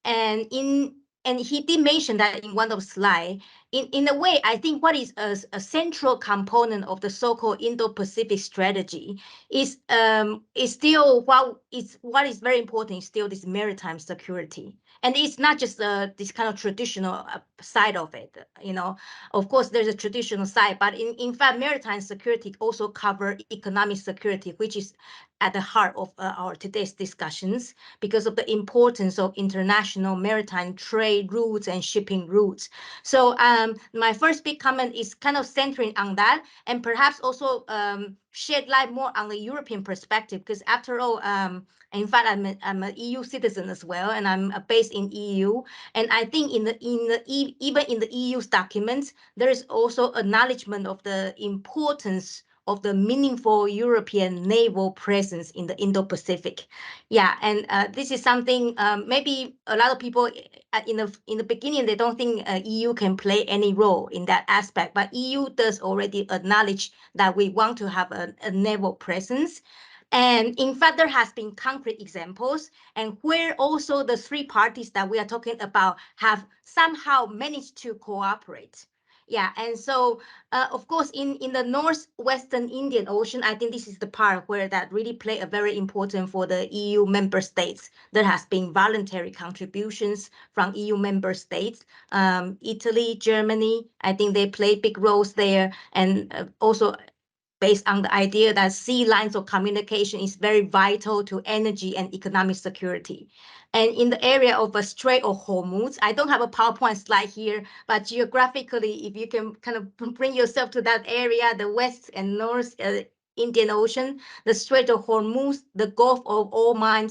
and he did mention that in one of the slides. In a way, I think what is a central component of the so-called Indo-Pacific strategy is still what is very important is still this maritime security. And it's not just this kind of traditional side of it. Of course, there's a traditional side, but in fact, maritime security also covers economic security, which is at the heart of our today's discussions, because of the importance of international maritime trade routes and shipping routes. So my first big comment is kind of centering on that, and perhaps also shed light more on the European perspective, because after all, in fact, I'm an EU citizen as well, and I'm based in EU. And I think even in the EU's documents, there is also acknowledgement of the importance of the meaningful European naval presence in the Indo-Pacific. Yeah, and this is something maybe a lot of people in the beginning, they don't think EU can play any role in that aspect, but EU does already acknowledge that we want to have a naval presence. And in fact, there has been concrete examples, and where also the three parties that we are talking about have somehow managed to cooperate. Yeah, and so of course, in the northwestern Indian Ocean, I think this is the part where that really play a very important for the EU member states. There has been voluntary contributions from EU member states, Italy, Germany. I think they play big roles there, and also based on the idea that sea lines of communication is very vital to energy and economic security. And in the area of a Strait of Hormuz, I don't have a PowerPoint slide here, but geographically, if you can kind of bring yourself to that area, the West and North Indian Ocean, the Strait of Hormuz, the Gulf of Oman,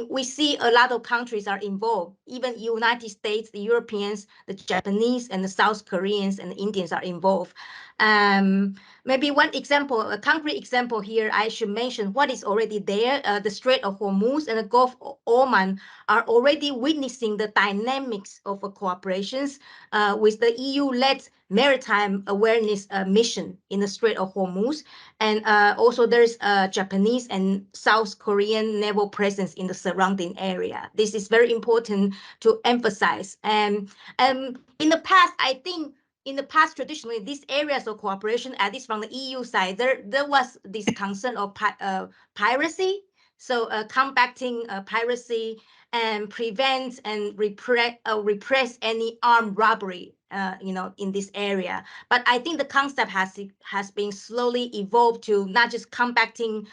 we see a lot of countries are involved. Even United States, the Europeans, the Japanese, and the South Koreans and the Indians are involved. Maybe one example, a concrete example here, I should mention what is already there. The Strait of Hormuz and the Gulf of Oman are already witnessing the dynamics of cooperations with the EU-led maritime awareness mission in the Strait of Hormuz. And also there's a Japanese and South Korean naval presence in the surrounding area. This is very important to emphasize. And in the past, I think, traditionally, these areas of cooperation, at least from the EU side, there was this concern of piracy. So combating piracy and prevent and repress any armed robbery, in this area. But I think the concept has been slowly evolved to not just combating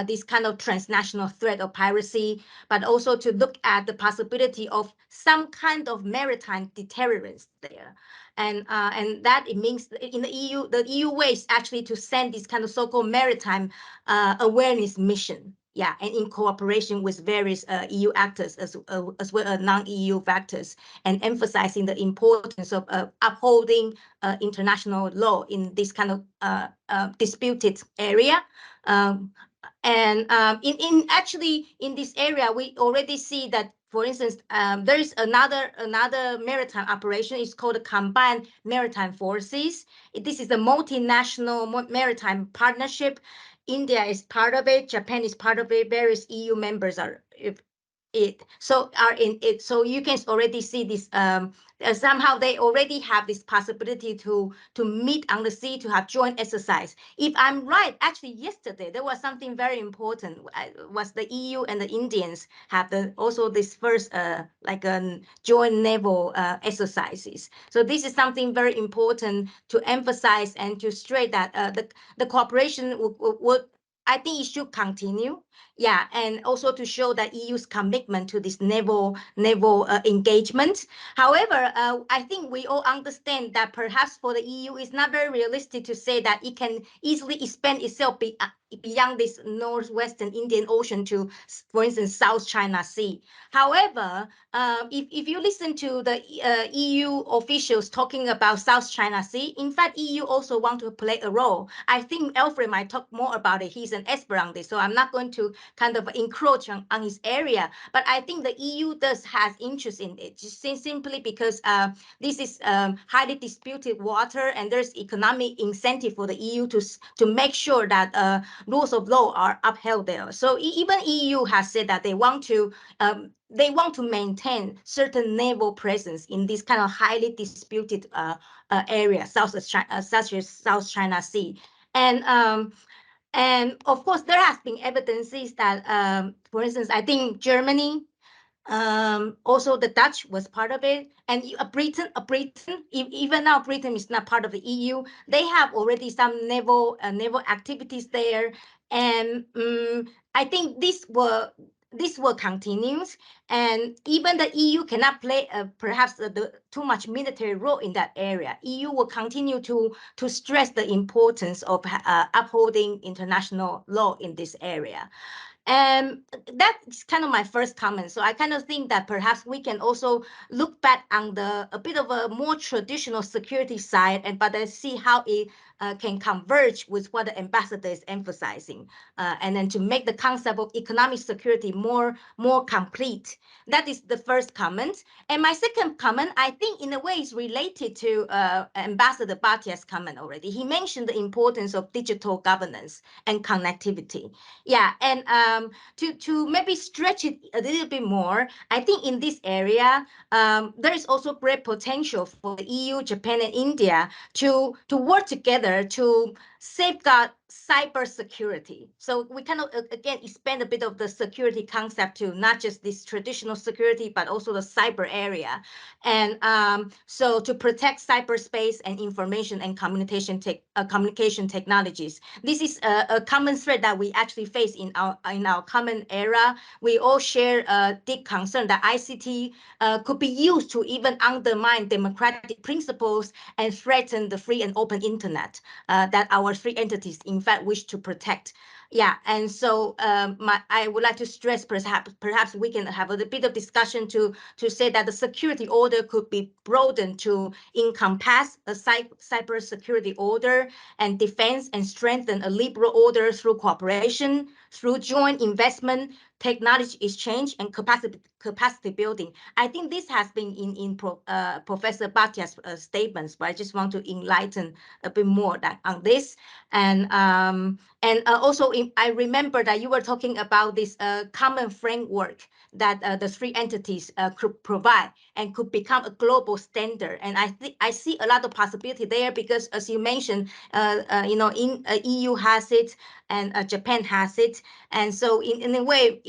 this kind of transnational threat of piracy, but also to look at the possibility of some kind of maritime deterrence there. And that it means in the EU way is actually to send this kind of so-called maritime awareness mission. Yeah, and in cooperation with various EU actors as well as non-EU factors, and emphasizing the importance of upholding international law in this kind of disputed area. Actually in this area, we already see that, for instance, there is another maritime operation. It's called the Combined Maritime Forces. This is a multinational maritime partnership. India is part of it. Japan is part of it. Various EU members are in it. So you can already see this. Somehow they already have this possibility to meet on the sea, to have joint exercise. If I'm right, actually yesterday there was something very important. Was the EU and the Indians have also this first joint naval exercises. So this is something very important to emphasize and to stress that the cooperation would, I think it should continue. Yeah, and also to show that EU's commitment to this naval engagement. However, I think we all understand that perhaps for the EU, it's not very realistic to say that it can easily expand itself beyond this northwestern Indian Ocean to, for instance, South China Sea. However, if you listen to the EU officials talking about South China Sea, in fact, EU also want to play a role. I think Alfred might talk more about it. He's an expert on this, so I'm not going to kind of encroach on his area. But I think the EU does have interest in it, just simply because this is highly disputed water, and there's economic incentive for the EU to make sure that rules of law are upheld there. So even EU has said that they want to maintain certain naval presence in this kind of highly disputed area, such as South China Sea. And of course, there has been evidences that, for instance, I think Germany, also the Dutch was part of it, and Britain, even now Britain is not part of the EU. They have already some naval activities there, and I think this will continue, and even the EU cannot play perhaps too much military role in that area. EU will continue to stress the importance of upholding international law in this area. And that's kind of my first comment. So I kind of think that perhaps we can also look back on a bit of a more traditional security side, but then see how it can converge with what the ambassador is emphasizing, and then to make the concept of economic security more complete. That is the first comment. And my second comment, I think in a way is related to Ambassador Bhatia's comment already. He mentioned the importance of digital governance and connectivity. Yeah, and to maybe stretch it a little bit more, I think in this area, there is also great potential for the EU, Japan, and India to work together to safeguard cybersecurity. So we kind of, again, expand a bit of the security concept to not just this traditional security, but also the cyber area. And so to protect cyberspace and information and communication technologies. This is a common threat that we actually face in our common era. We all share a deep concern that ICT could be used to even undermine democratic principles and threaten the free and open internet that our three entities, in fact, wish to protect. Yeah, and so I would like to stress perhaps we can have a bit of discussion to say that the security order could be broadened to encompass a cyber security order and defense and strengthen a liberal order through cooperation, through joint investment, technology exchange, and capacity building. I think this has been in Professor Bhatia's statements, but I just want to enlighten a bit more on this. And also, I remember that you were talking about this common framework that the three entities could provide and could become a global standard. And I see a lot of possibility there because, as you mentioned, EU has it and Japan has it, and so in a way,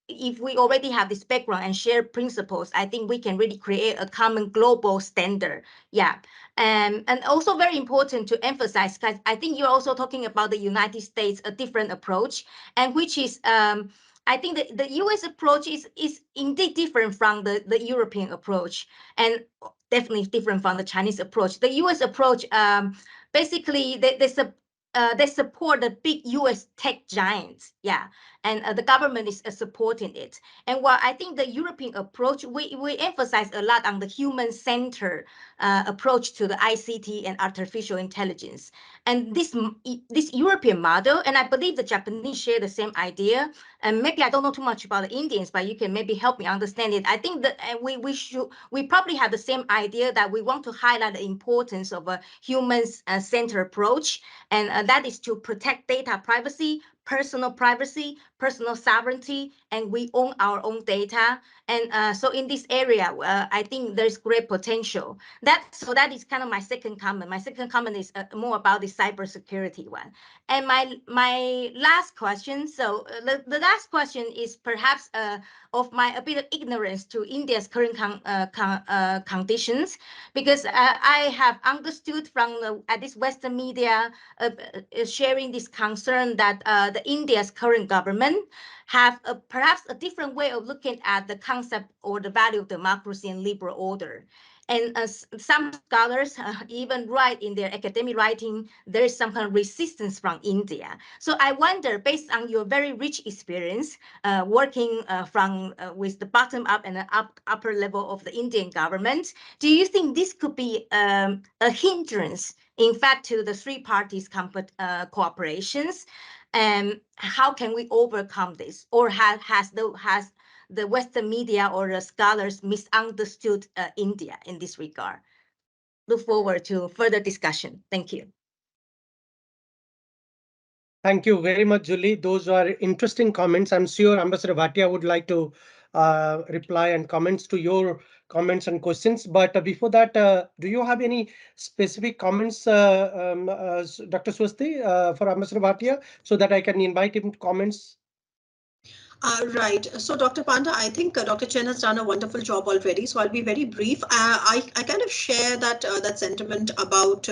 if we already have this background and shared principles, I think we can really create a common global standard. Yeah. And also very important to emphasize, because I think you're also talking about the United States, a different approach, and which is, I think the US approach is indeed different from the European approach, and definitely different from the Chinese approach. The US approach, basically, they support the big US tech giants, yeah, and the government is supporting it. And while I think the European approach, we emphasize a lot on the human-centered approach to the ICT and artificial intelligence. And this European model, and I believe the Japanese share the same idea, and maybe I don't know too much about the Indians, but you can maybe help me understand it. I think that we probably have the same idea that we want to highlight the importance of a human-centered approach, and that is to protect data privacy, personal sovereignty, and we own our own data. And so in this area, I think there's great potential. So that is kind of my second comment. My second comment is more about the cybersecurity one. And my last question. So the last question is perhaps of a bit of ignorance to India's current conditions, because I have understood from this Western media sharing this concern that the India's current government have perhaps a different way of looking at the concept or the value of democracy and liberal order. And some scholars even write in their academic writing, there is some kind of resistance from India. So I wonder, based on your very rich experience working with the bottom up and the upper level of the Indian government, do you think this could be a hindrance, in fact, to the three parties' cooperations? And how can we overcome this? Or has the Western media or the scholars misunderstood India in this regard? Look forward to further discussion. Thank you. Thank you very much, Julie. Those are interesting comments. I'm sure Ambassador Bhatia would like to reply and comments to your comments and questions. But before that, do you have any specific comments, Dr. Swasti, for Ambassador Bhatia, so that I can invite him to comments? Right. So, Dr. Panda, I think Dr. Chen has done a wonderful job already. So I'll be very brief. I kind of share that sentiment about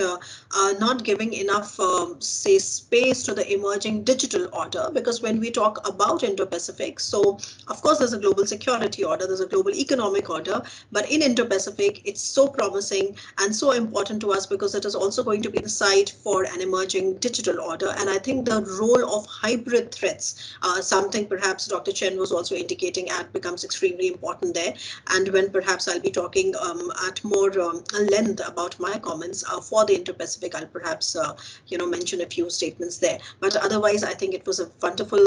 not giving enough, say, space to the emerging digital order, because when we talk about Indo-Pacific, so of course there's a global security order, there's a global economic order, but in Indo-Pacific, it's so promising and so important to us because it is also going to be the site for an emerging digital order. And I think the role of hybrid threats, something perhaps Dr. Chen was also indicating at, becomes extremely important there. And when perhaps I'll be talking at more length about my comments for the Indo-Pacific, I'll perhaps mention a few statements there. But otherwise, I think it was a wonderful,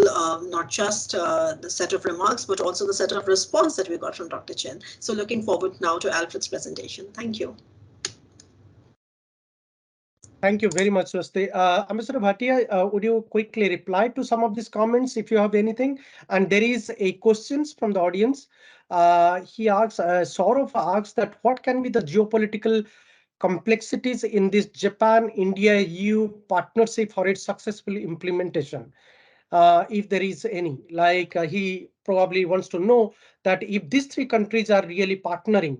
not just the set of remarks, but also the set of response that we got from Dr. Chen. So looking forward now to Alfred's presentation. Thank you. Thank you very much, Swasti. Ambassador Bhatia, would you quickly reply to some of these comments if you have anything? And there is a questions from the audience. He asks, Saurav asks that what can be the geopolitical complexities in this Japan-India-EU partnership for its successful implementation? If there is any, like he probably wants to know that if these three countries are really partnering,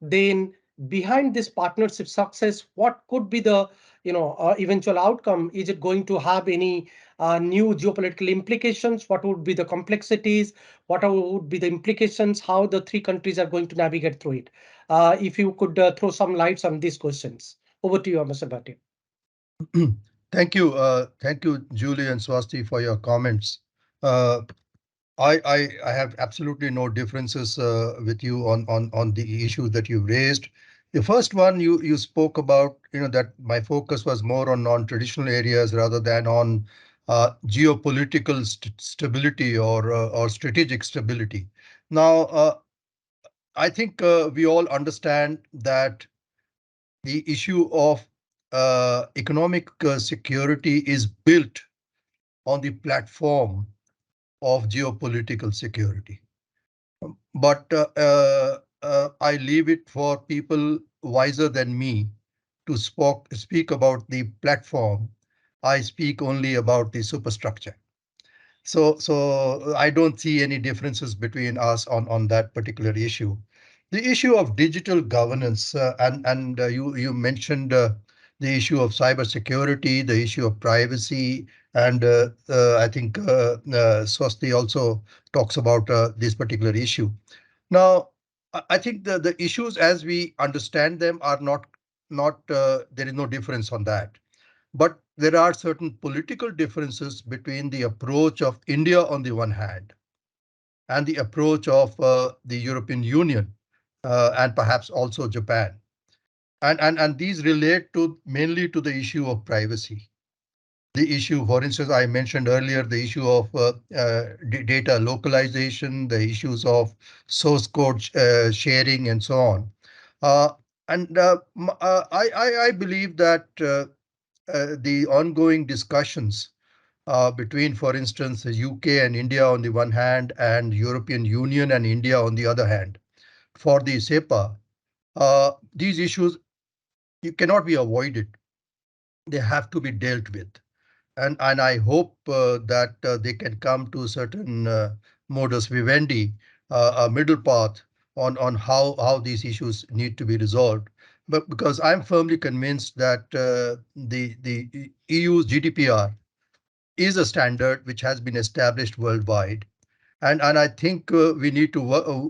then behind this partnership success, what could be the eventual outcome? Is it going to have any new geopolitical implications? What would be the complexities? What would be the implications? How the three countries are going to navigate through it? If you could throw some lights on these questions. Over to you, Mr. Bhatia. Thank you, Julie and Swasti, for your comments. I have absolutely no differences with you on the issue that you raised. The first one you spoke about, that my focus was more on non-traditional areas rather than on geopolitical stability or strategic stability. Now, I think we all understand that the issue of economic security is built on the platform of geopolitical security. But I leave it for people wiser than me to speak about the platform. I speak only about the superstructure. So I don't see any differences between us on that particular issue. The issue of digital governance, and you mentioned the issue of cybersecurity, the issue of privacy, and I think Swasti also talks about this particular issue. Now, I think the issues as we understand them are not there is no difference on that. But there are certain political differences between the approach of India on the one hand and the approach of the European Union and perhaps also Japan. And these relate to mainly to the issue of privacy. The issue, for instance, I mentioned earlier, the issue of data localization, the issues of source code sharing, and so on. I believe that the ongoing discussions between, for instance, the UK and India on the one hand, and European Union and India on the other hand, for the CEPA, these issues cannot be avoided. They have to be dealt with. And I hope that they can come to a certain modus vivendi, a middle path on how these issues need to be resolved. But because I'm firmly convinced that the EU's GDPR is a standard which has been established worldwide, and I think we need to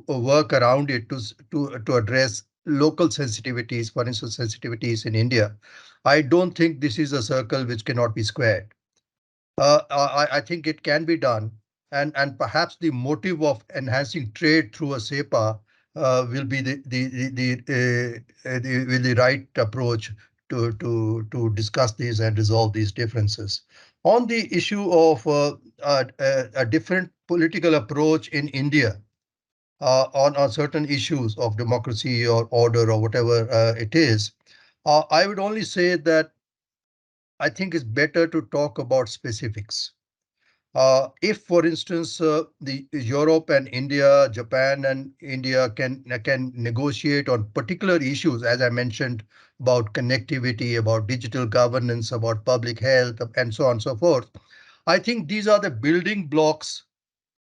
work around it to address local sensitivities, for instance, sensitivities in India. I don't think this is a circle which cannot be squared. I think it can be done, and perhaps the motive of enhancing trade through a CEPA will be the right approach to discuss these and resolve these differences. On the issue of a different political approach in India on certain issues of democracy or order or whatever it is, I would only say that I think it's better to talk about specifics. If, for instance, the Europe and India, Japan and India can negotiate on particular issues, as I mentioned, about connectivity, about digital governance, about public health, and so on and so forth, I think these are the building blocks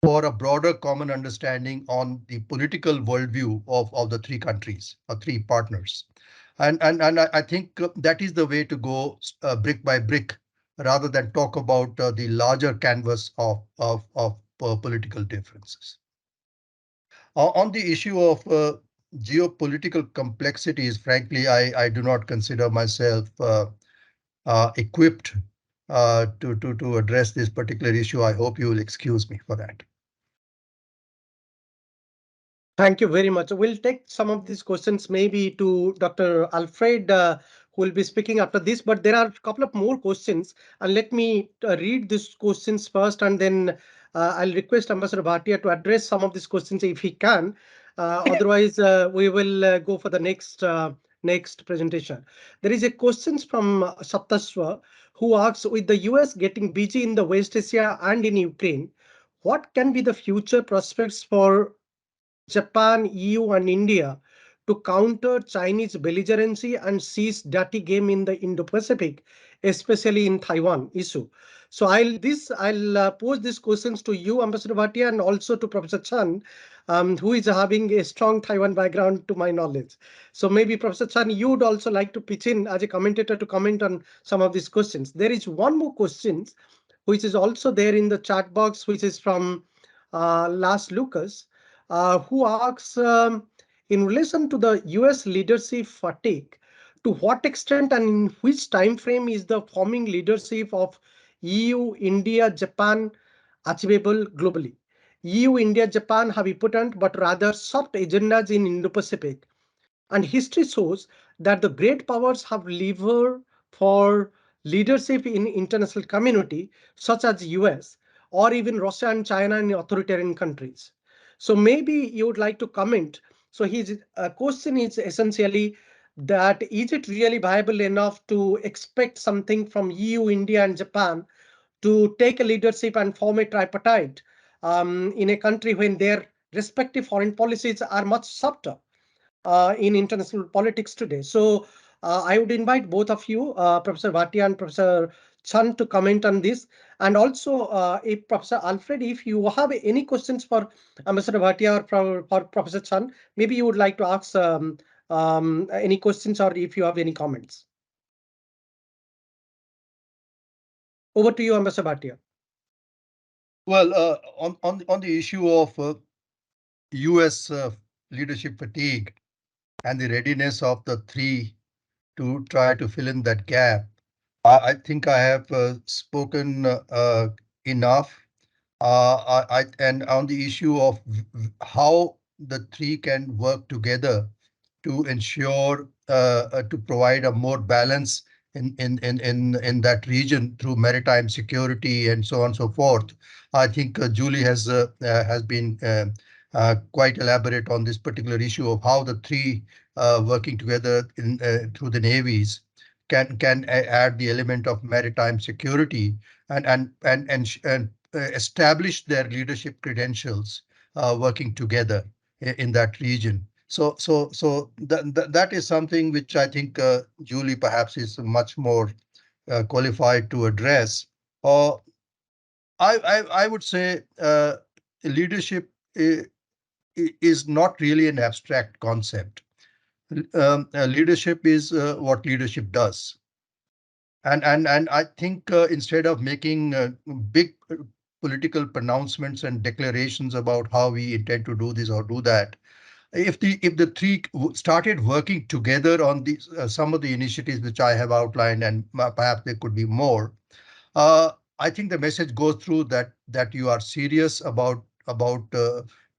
for a broader common understanding on the political worldview of the three countries, or three partners. And I think that is the way to go brick by brick, rather than talk about the larger canvas of political differences. On the issue of geopolitical complexities, frankly, I do not consider myself equipped to address this particular issue. I hope you will excuse me for that. Thank you very much. We'll take some of these questions maybe to Dr. Alfred, who will be speaking after this, but there are a couple of more questions. And let me read these questions first, and then I'll request Ambassador Bhatia to address some of these questions if he can. Otherwise, we will go for the next presentation. There is a question from Saptaswa, who asks, with the US getting busy in the West Asia and in Ukraine, what can be the future prospects for Japan, EU, and India to counter Chinese belligerency and seize dirty game in the Indo-Pacific, especially in Taiwan issue. So I'll pose these questions to you, Ambassador Bhatia, and also to Professor Chan, who is having a strong Taiwan background to my knowledge. So maybe Professor Chan, you would also like to pitch in as a commentator to comment on some of these questions. There is one more question which is also there in the chat box, which is from Lars Lucas, who asks, in relation to the US leadership fatigue, to what extent and in which time frame is the forming leadership of EU, India, Japan achievable globally? EU, India, Japan have important but rather soft agendas in Indo-Pacific. And history shows that the great powers have lever for leadership in international community, such as US or even Russia and China in authoritarian countries. So maybe you would like to comment. So his question is essentially that is it really viable enough to expect something from EU, India, and Japan to take a leadership and form a tripartite in a country when their respective foreign policies are much softer in international politics today? So I would invite both of you, Professor Bhatia and Professor Chan, to comment on this. And also, if Professor Alfred, if you have any questions for Ambassador Bhatia or for Professor Chan, maybe you would like to ask any questions or if you have any comments. Over to you, Ambassador Bhatia. Well, on the issue of US leadership fatigue and the readiness of the three to try to fill in that gap, I think I have spoken enough. And on the issue of how the three can work together to ensure to provide a more balance in that region through maritime security and so on and so forth. I think Julie has been quite elaborate on this particular issue of how the three working together through the navies can add the element of maritime security and establish their leadership credentials working together in that region. So that is something which I think Julie perhaps is much more qualified to address. Or I would say leadership is not really an abstract concept. Leadership is what leadership does. And I think instead of making big political pronouncements and declarations about how we intend to do this or do that, if the three started working together on these some of the initiatives which I have outlined, and perhaps there could be more, I think the message goes through that you are serious about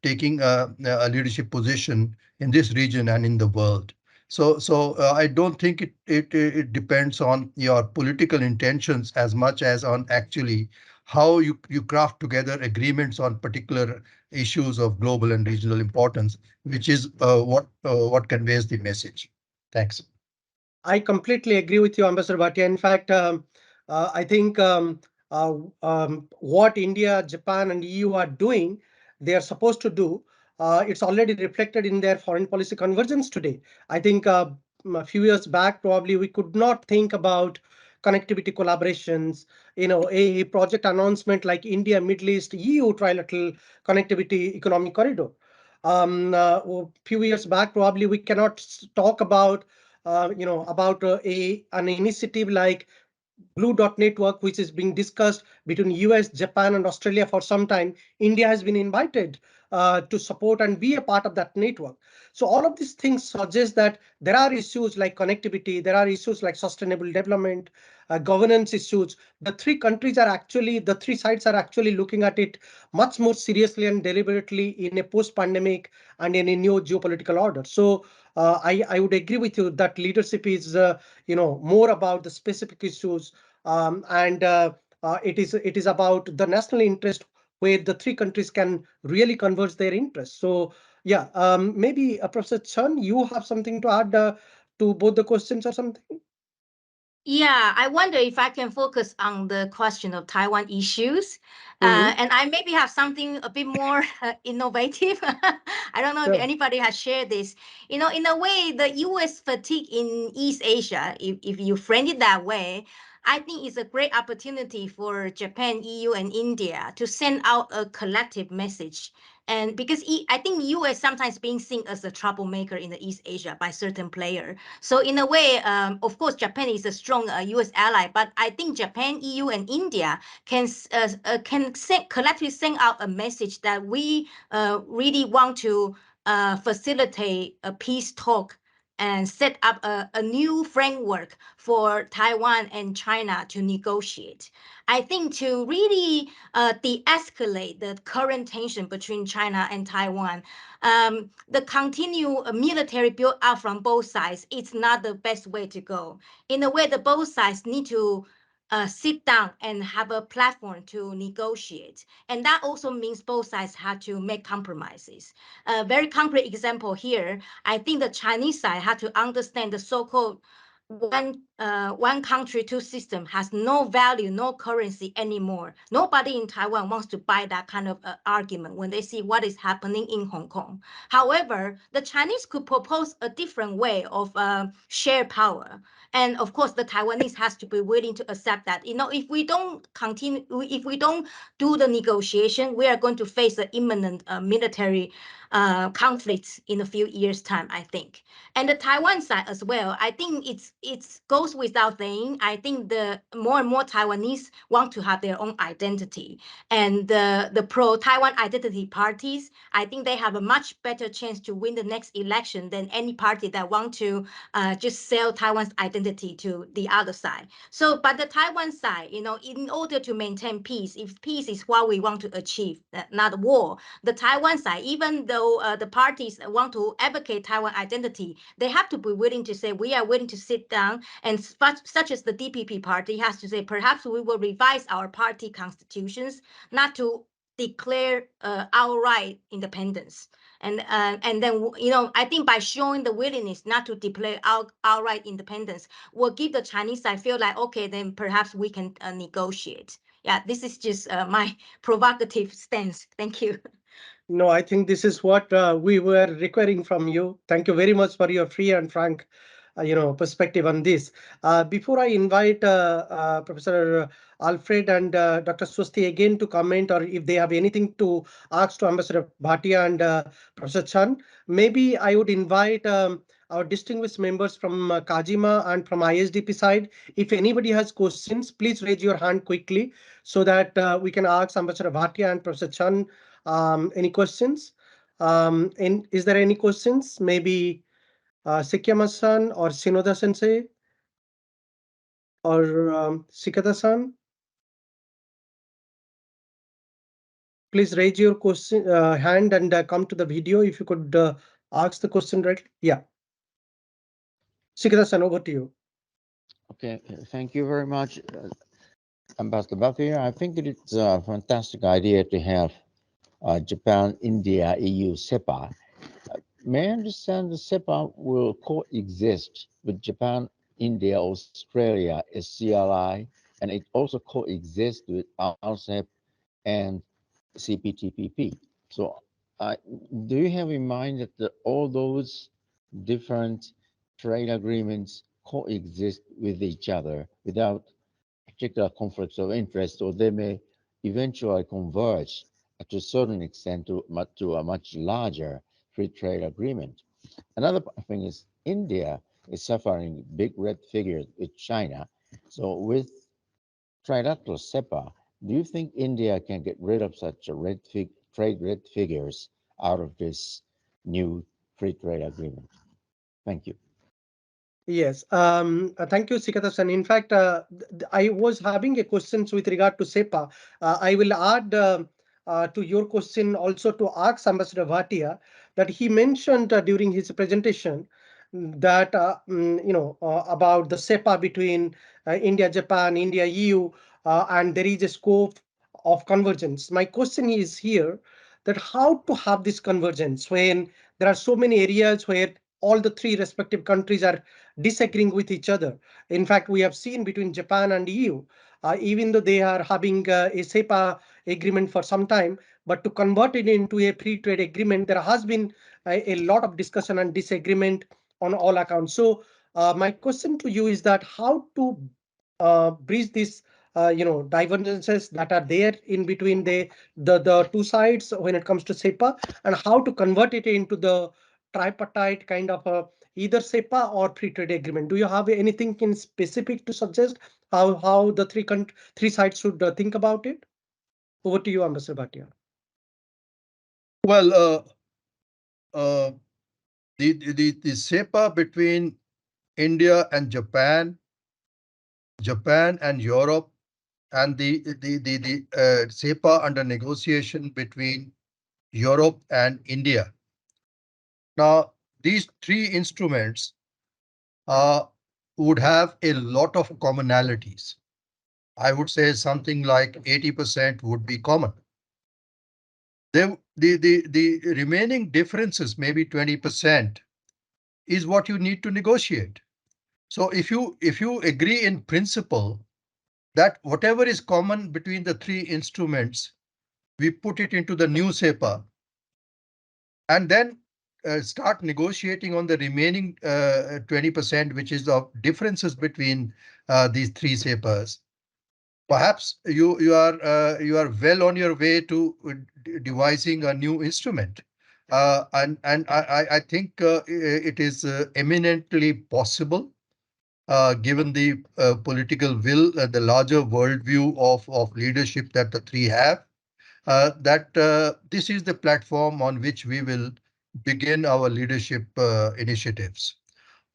taking a leadership position in this region and in the world. So I don't think it depends on your political intentions as much as on actually how you craft together agreements on particular issues of global and regional importance, which is what conveys the message. Thanks. I completely agree with you, Ambassador Bhatia. In fact, I think what India, Japan, and EU are doing, they are supposed to do. It's already reflected in their foreign policy convergence today. I think a few years back, probably we could not think about connectivity collaborations, a project announcement like India, Middle East, EU trilateral connectivity economic corridor. A few years back, probably we cannot talk about about an initiative like Blue Dot Network, which is being discussed between US, Japan, and Australia for some time. India has been invited to support and be a part of that network. So all of these things suggest that there are issues like connectivity, there are issues like sustainable development, governance issues. The three sides are actually looking at it much more seriously and deliberately in a post-pandemic and in a new geopolitical order. So I would agree with you that leadership is more about the specific issues, and it is about the national interest where the three countries can really converge their interests. So yeah, maybe Professor Chan, you have something to add to both the questions or something? Yeah, I wonder if I can focus on the question of Taiwan issues. And I maybe have something a bit more innovative. I don't know if anybody has shared this. You know, in a way, the US fatigue in East Asia, if you frame it that way, I think it's a great opportunity for Japan, EU, and India to send out a collective message. And because I think the US sometimes being seen as a troublemaker in the East Asia by certain player. So in a way, of course, Japan is a strong US ally, but I think Japan, EU, and India can collectively send out a message that we really want to facilitate a peace talk and set up a new framework for Taiwan and China to negotiate. I think to really de-escalate the current tension between China and Taiwan, the continued military build up from both sides, it's not the best way to go. In a way, the both sides need to sit down and have a platform to negotiate. And that also means both sides have to make compromises. A very concrete example here, I think the Chinese side had to understand the so-called one country, two system has no value, no currency anymore. Nobody in Taiwan wants to buy that kind of argument when they see what is happening in Hong Kong. However, the Chinese could propose a different way of share power. And of course, the Taiwanese has to be willing to accept that. You know, if we don't continue, if we don't do the negotiation, we are going to face an imminent military conflicts in a few years' time, I think. And the Taiwan side as well, I think it goes without saying. I think the more and more Taiwanese want to have their own identity, and the pro-Taiwan identity parties, I think they have a much better chance to win the next election than any party that want to just sell Taiwan's identity to the other side. So, but the Taiwan side, you know, in order to maintain peace, if peace is what we want to achieve, not war, the Taiwan side, even though the parties want to advocate Taiwan identity, they have to be willing to say, we are willing to sit down, and such as the DPP party has to say, perhaps we will revise our party constitutions not to declare outright independence. And then, you know, I think by showing the willingness not to declare outright independence will give the Chinese side feel like, okay, then perhaps we can negotiate. Yeah, this is just my provocative stance. Thank you. No, I think this is what we were requiring from you. Thank you very much for your free and frank, perspective on this. Before I invite Professor Alfred and Dr. Swasti again to comment, or if they have anything to ask to Ambassador Bhatia and Professor Chan, maybe I would invite our distinguished members from Kajima and from ISDP side. If anybody has questions, please raise your hand quickly so that we can ask Ambassador Bhatia and Professor Chan any questions. And is there any questions? Maybe Sikyama-san or Shinoda-sensei or Sikata-san? Please raise your question hand and come to the video if you could ask the question right. Yeah. Sikata-san, over to you. Okay, thank you very much, Ambassador Bhatia. I think it's a fantastic idea to have Japan, India, EU, CEPA. May I understand the CEPA will coexist with Japan, India, Australia, SCLI, and it also coexists with RCEP and CPTPP. So do you have in mind that all those different trade agreements coexist with each other without particular conflicts of interest, or they may eventually converge to a certain extent to a much larger free trade agreement? Another thing is India is suffering big red figures with China. So with trilateral CEPA, do you think India can get rid of such a red figures out of this new free trade agreement? Thank you. Yes, thank you, Sikata-san. In fact, I was having a question with regard to CEPA. I will add to your question also to ask Ambassador Bhatia that he mentioned during his presentation that about the CEPA between India, Japan, India, EU, and there is a scope of convergence. My question is here that how to have this convergence when there are so many areas where all the three respective countries are disagreeing with each other. In fact, we have seen between Japan and EU, even though they are having a SEPA agreement for some time, but to convert it into a free trade agreement, there has been a lot of discussion and disagreement on all accounts. So my question to you is that how to bridge these divergences that are there in between the two sides when it comes to SEPA, and how to convert it into the tripartite kind of either SEPA or free trade agreement. Do you have anything in specific to suggest how the three sides should think about it? Over to you, Ambassador Bhatia. Well, the SEPA between India and Japan and Europe, and the SEPA under negotiation between Europe and India. Now, these three instruments would have a lot of commonalities. I would say something like 80% would be common. The remaining differences, maybe 20%, is what you need to negotiate. So if you agree in principle that whatever is common between the three instruments, we put it into the new SEPA, and then start negotiating on the remaining 20%, which is the differences between these three SEPAs. Perhaps you are well on your way to devising a new instrument, and I think it is eminently possible, given the political will, the larger worldview of leadership that the three have, that this is the platform on which we will begin our leadership initiatives.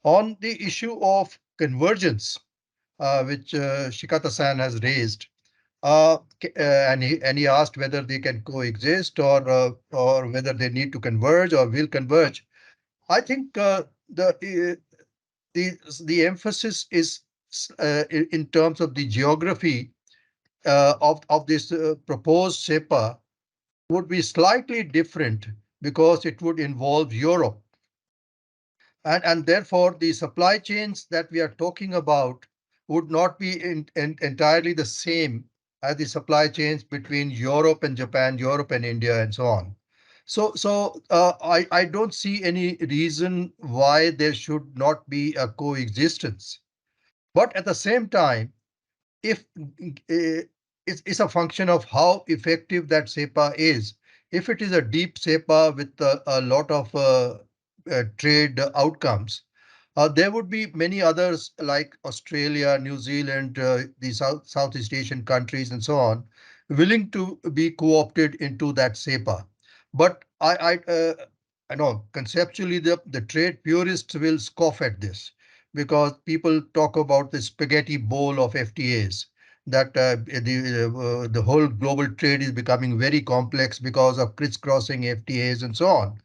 On the issue of convergence, which Shikata-san has raised, and he asked whether they can coexist or whether they need to converge or will converge. I think the emphasis is in terms of the geography of this proposed SEPA would be slightly different because it would involve Europe. And therefore, the supply chains that we are talking about would not be entirely the same as the supply chains between Europe and Japan, Europe and India, and so on. So I don't see any reason why there should not be a coexistence. But at the same time, if it's a function of how effective that SEPA is. If it is a deep SEPA with a lot of trade outcomes, there would be many others like Australia, New Zealand, the Southeast Asian countries, and so on, willing to be co-opted into that SEPA. But I know conceptually the trade purists will scoff at this, because people talk about the spaghetti bowl of FTAs, that the whole global trade is becoming very complex because of crisscrossing FTAs and so on.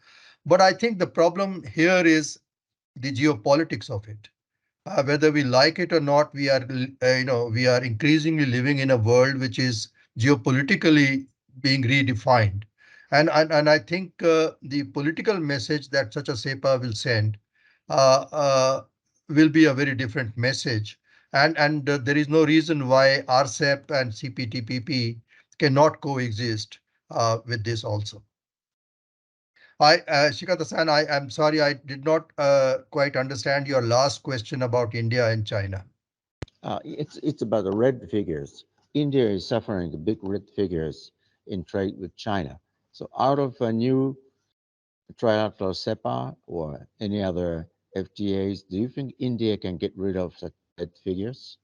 But I think the problem here is the geopolitics of it. Whether we like it or not, we are increasingly living in a world which is geopolitically being redefined. And I think the political message that such a SEPA will send uh, uh, will be a very different message. And there is no reason why RCEP and CPTPP cannot coexist with this also. Shikata-san, I'm sorry, I did not quite understand your last question about India and China. It's about the red figures. India is suffering the big red figures in trade with China. So out of a new trilateral SEPA or any other FTAs, do you think India can get rid of such red figures?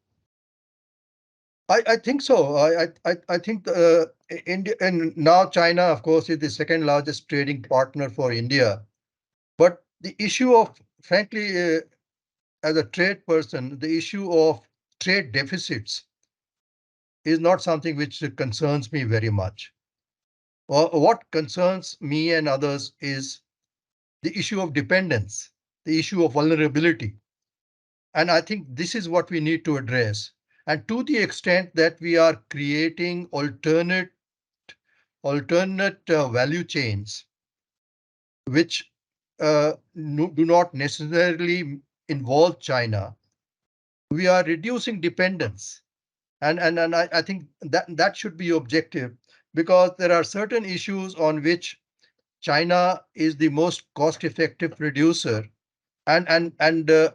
I think so. I think India, and now China, of course, is the second largest trading partner for India. But the issue of, frankly, as a trade person, the issue of trade deficits is not something which concerns me very much. What concerns me and others is the issue of dependence, the issue of vulnerability. And I think this is what we need to address. And to the extent that we are creating alternate value chains, which do not necessarily involve China, we are reducing dependence. And I think that should be objective, because there are certain issues on which China is the most cost-effective producer. And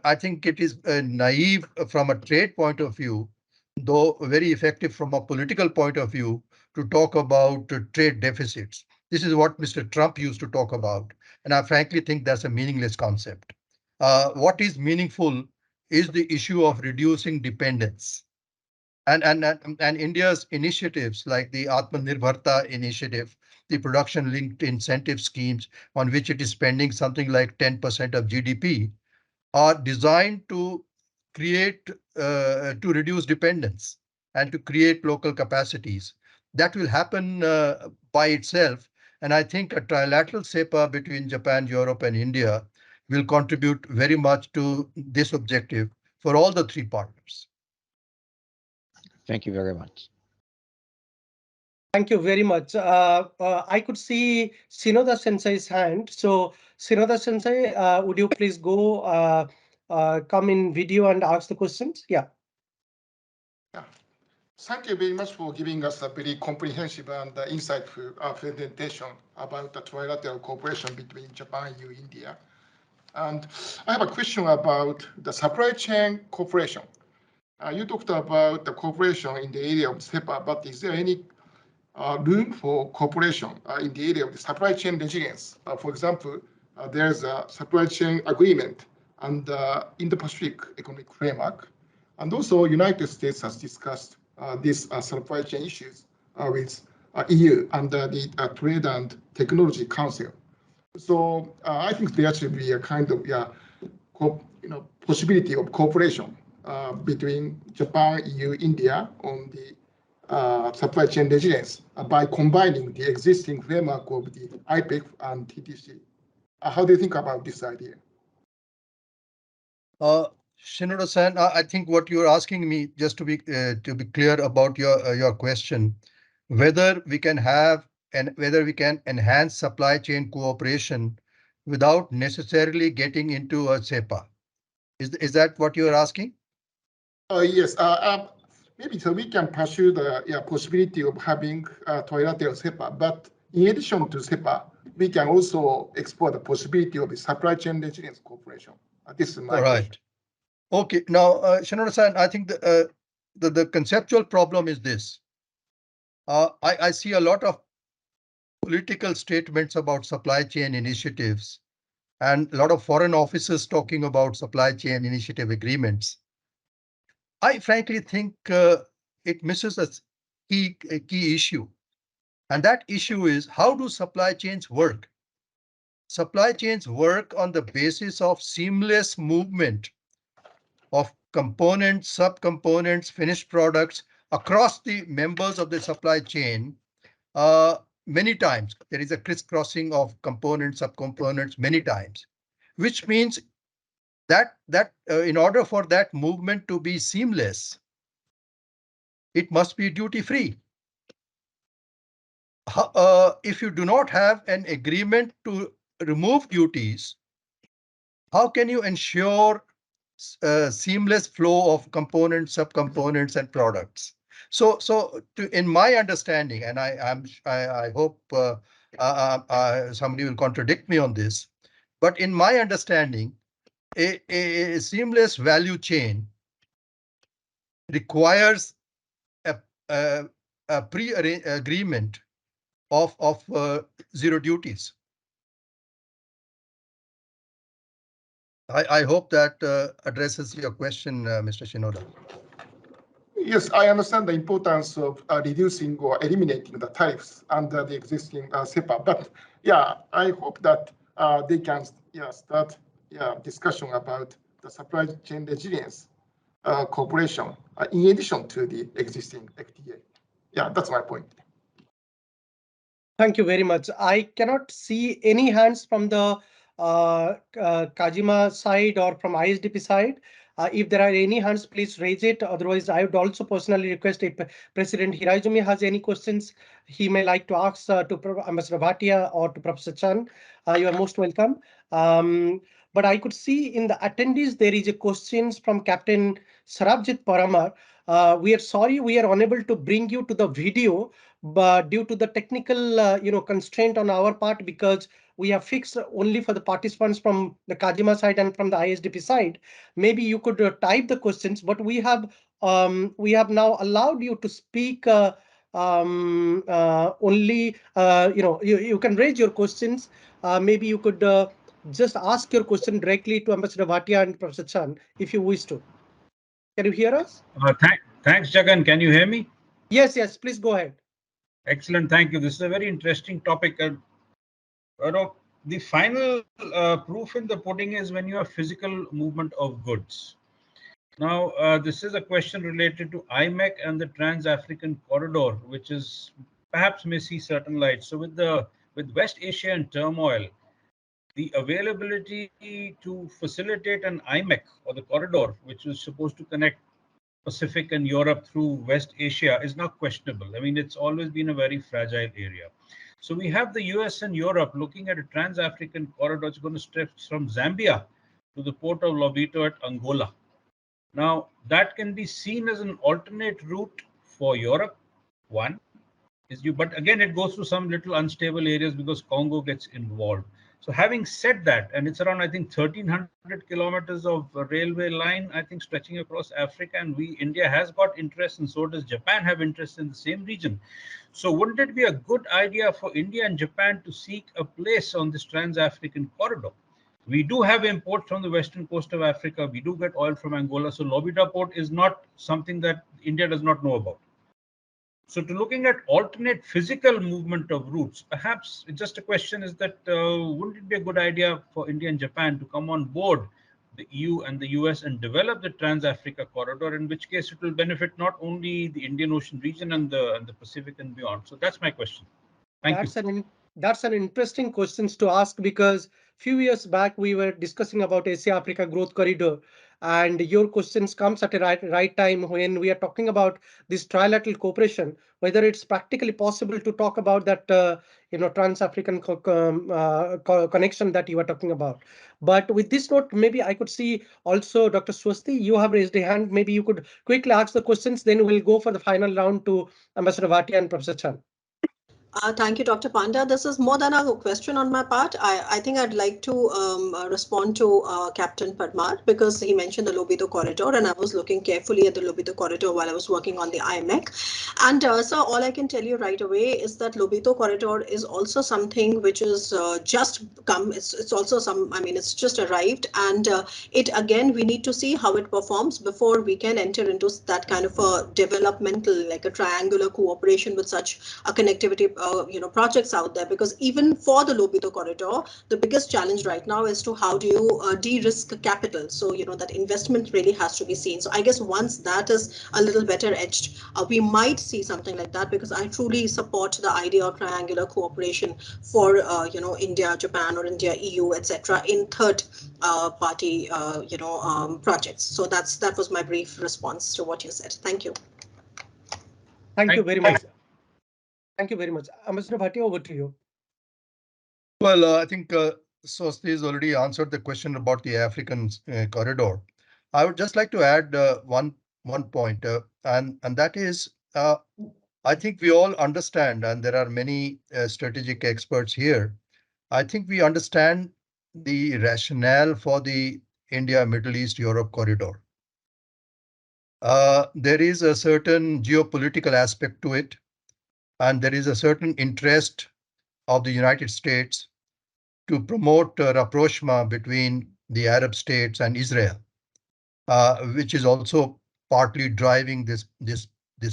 I think it is naive from a trade point of view, though very effective from a political point of view, to talk about trade deficits. This is what Mr. Trump used to talk about, and I frankly think that's a meaningless concept. What is meaningful is the issue of reducing dependence. And India's initiatives like the Atmanirbharta initiative, the production-linked incentive schemes on which it is spending something like 10% of GDP, are designed to create, to reduce dependence and to create local capacities. That will happen by itself. And I think a trilateral CEPA between Japan, Europe, and India will contribute very much to this objective for all the three partners. Thank you very much. Thank you very much. I could see Shinoda Sensei's hand. So Shinoda Sensei, would you please go come in video and ask the questions? Yeah. Yeah. Thank you very much for giving us a very comprehensive and insightful presentation about the trilateral cooperation between Japan, EU, India. And I have a question about the supply chain cooperation. You talked about the cooperation in the area of CEPA, but is there any room for cooperation in the area of the supply chain resilience? For example, there's a supply chain agreement and Indo-Pacific economic framework. And also, United States has discussed these supply chain issues with EU under the Trade and Technology Council. So I think there should be a kind of possibility of cooperation between Japan, EU, India on the supply chain resilience by combining the existing framework of the IPEC and TTC. How do you think about this idea? Shinoda-san, I think what you're asking me, just to be clear about your question, whether we can have and whether we can enhance supply chain cooperation without necessarily getting into a CEPA. Is that what you're asking? Yes. Maybe so we can pursue the possibility of having trilateral CEPA, but in addition to CEPA, we can also explore the possibility of the supply chain resilience cooperation. This is my question. Okay. Now, Shinoda-san, I think the conceptual problem is this. I see a lot of political statements about supply chain initiatives and a lot of foreign officers talking about supply chain initiative agreements. I frankly think it misses a key issue. And that issue is, how do supply chains work? Supply chains work on the basis of seamless movement of components, subcomponents, finished products across the members of the supply chain. Many times there is a crisscrossing of components, subcomponents many times, which means that in order for that movement to be seamless, it must be duty-free. If you do not have an agreement to remove duties, how can you ensure seamless flow of components, subcomponents, and products? So in my understanding, and I hope somebody will contradict me on this, but in my understanding, a seamless value chain requires a pre-agreement of zero duties. I hope that addresses your question, Mr. Shinoda. Yes, I understand the importance of reducing or eliminating the tariffs under the existing CEPA. But yeah, I hope that they can start discussion about the supply chain resilience cooperation in addition to the existing FTA. Yeah, that's my point. Thank you very much. I cannot see any hands from the Kajima side or from ISDP side. If there are any hands, please raise it. Otherwise, I would also personally request if President Hiraizumi has any questions he may like to ask to Ambassador Bhatia or to Professor Chan. You are most welcome. but I could see in the attendees there is a questions from Captain Sarabjit Paramar. We are sorry we are unable to bring you to the video, but due to the technical constraint on our part, because we have fixed only for the participants from the Kajima side and from the ISDP side. Maybe you could type the questions, but we have now allowed you to speak only. You can raise your questions. Maybe you could just ask your question directly to Ambassador Bhatia and Professor Chan if you wish to. Can you hear us? Thanks, Jagan. Can you hear me? Yes, please go ahead. Excellent, thank you. This is a very interesting topic. The final proof in the pudding is when you have physical movement of goods. Now, this is a question related to IMEC and the Trans-African Corridor, which is perhaps may see certain light. So with West Asia in turmoil, the availability to facilitate an IMEC or the corridor, which was supposed to connect Pacific and Europe through West Asia, is not questionable. I mean, it's always been a very fragile area. So we have the US and Europe looking at a trans-African corridor. It's going to stretch from Zambia to the port of Lobito at Angola. Now, that can be seen as an alternate route for Europe. But again, it goes through some little unstable areas because Congo gets involved. So having said that, and it's around, I think, 1,300 kilometers of railway line, I think, stretching across Africa, and India has got interest, and so does Japan have interest in the same region. So wouldn't it be a good idea for India and Japan to seek a place on this trans-African corridor? We do have imports from the western coast of Africa. We do get oil from Angola. So Lobito port is not something that India does not know about. So to looking at alternate physical movement of routes, perhaps just a question is that wouldn't it be a good idea for India and Japan to come on board the EU and the US and develop the Trans-Africa corridor, in which case it will benefit not only the Indian Ocean region and the Pacific and beyond. So that's my question. Thank you. That's an interesting question to ask, because few years back we were discussing about Asia-Africa growth corridor, and your questions comes at a right time when we are talking about this trilateral cooperation, whether it's practically possible to talk about that trans-African connection that you are talking about. But with this note, maybe I could see also Dr. Swasti, you have raised a hand. Maybe you could quickly ask the questions, then we'll go for the final round to Ambassador Bhatia and Professor Chan. Thank you, Dr. Panda. This is more than a question on my part. I think I'd like to respond to Captain Padmar, because he mentioned the Lobito corridor, and I was looking carefully at the Lobito corridor while I was working on the IMEC. And so all I can tell you right away is that Lobito corridor is also something which is just come. It's also it's just arrived, and it again, we need to see how it performs before we can enter into that kind of a developmental, like a triangular cooperation with such a connectivity projects out there, because even for the Lobito corridor, the biggest challenge right now is to how do you de-risk capital. So that investment really has to be seen. So I guess once that is a little better edged, we might see something like that, because I truly support the idea of triangular cooperation for India, Japan, or India, EU, etc. in third party projects. So that was my brief response to what you said. Thank you. Thank you very much. Thank you very much. Ambassador Bhatia, over to you. Well, I think Swasti has already answered the question about the African corridor. I would just like to add one point, and that is, I think we all understand, and there are many strategic experts here. I think we understand the rationale for the India, Middle East, Europe corridor. There is a certain geopolitical aspect to it, and there is a certain interest of the United States to promote rapprochement between the Arab states and Israel, which is also partly driving this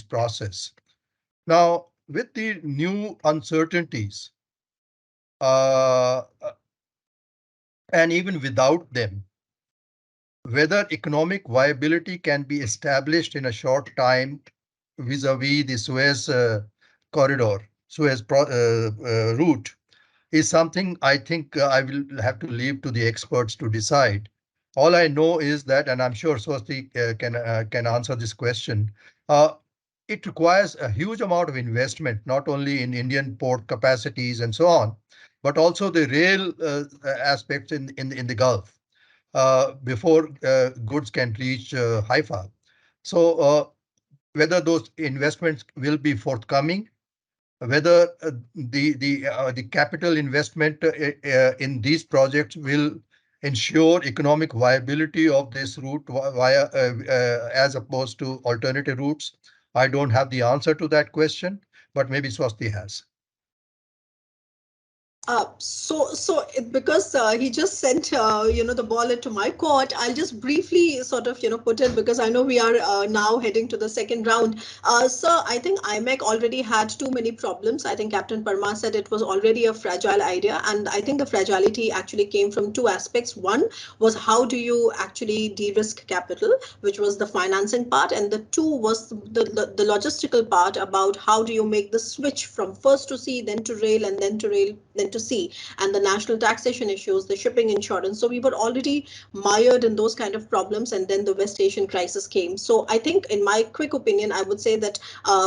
process. Now, with the new uncertainties, and even without them, whether economic viability can be established in a short time vis-a-vis the Suez corridor, Suez route, is something I think I will have to leave to the experts to decide. All I know is that, and I'm sure Swasti can answer this question, it requires a huge amount of investment, not only in Indian port capacities and so on, but also the rail aspects in the Gulf. before goods can reach Haifa. So whether those investments will be forthcoming, whether the capital investment in these projects will ensure economic viability of this route via as opposed to alternative routes. I don't have the answer to that question, but maybe Swasti has. Because he just sent the ball into my court, I'll just briefly sort of put it, because I know we are now heading to the second round. So I think IMEC already had too many problems. I think Captain Parmar said it was already a fragile idea, and I think the fragility actually came from two aspects. One was, how do you actually de-risk capital, which was the financing part, and the two was the logistical part about how do you make the switch from first to sea, then to rail, and then to rail, then to sea, and the national taxation issues, the shipping insurance. So we were already mired in those kind of problems, and then the West Asian crisis came. So I think, in my quick opinion, I would say that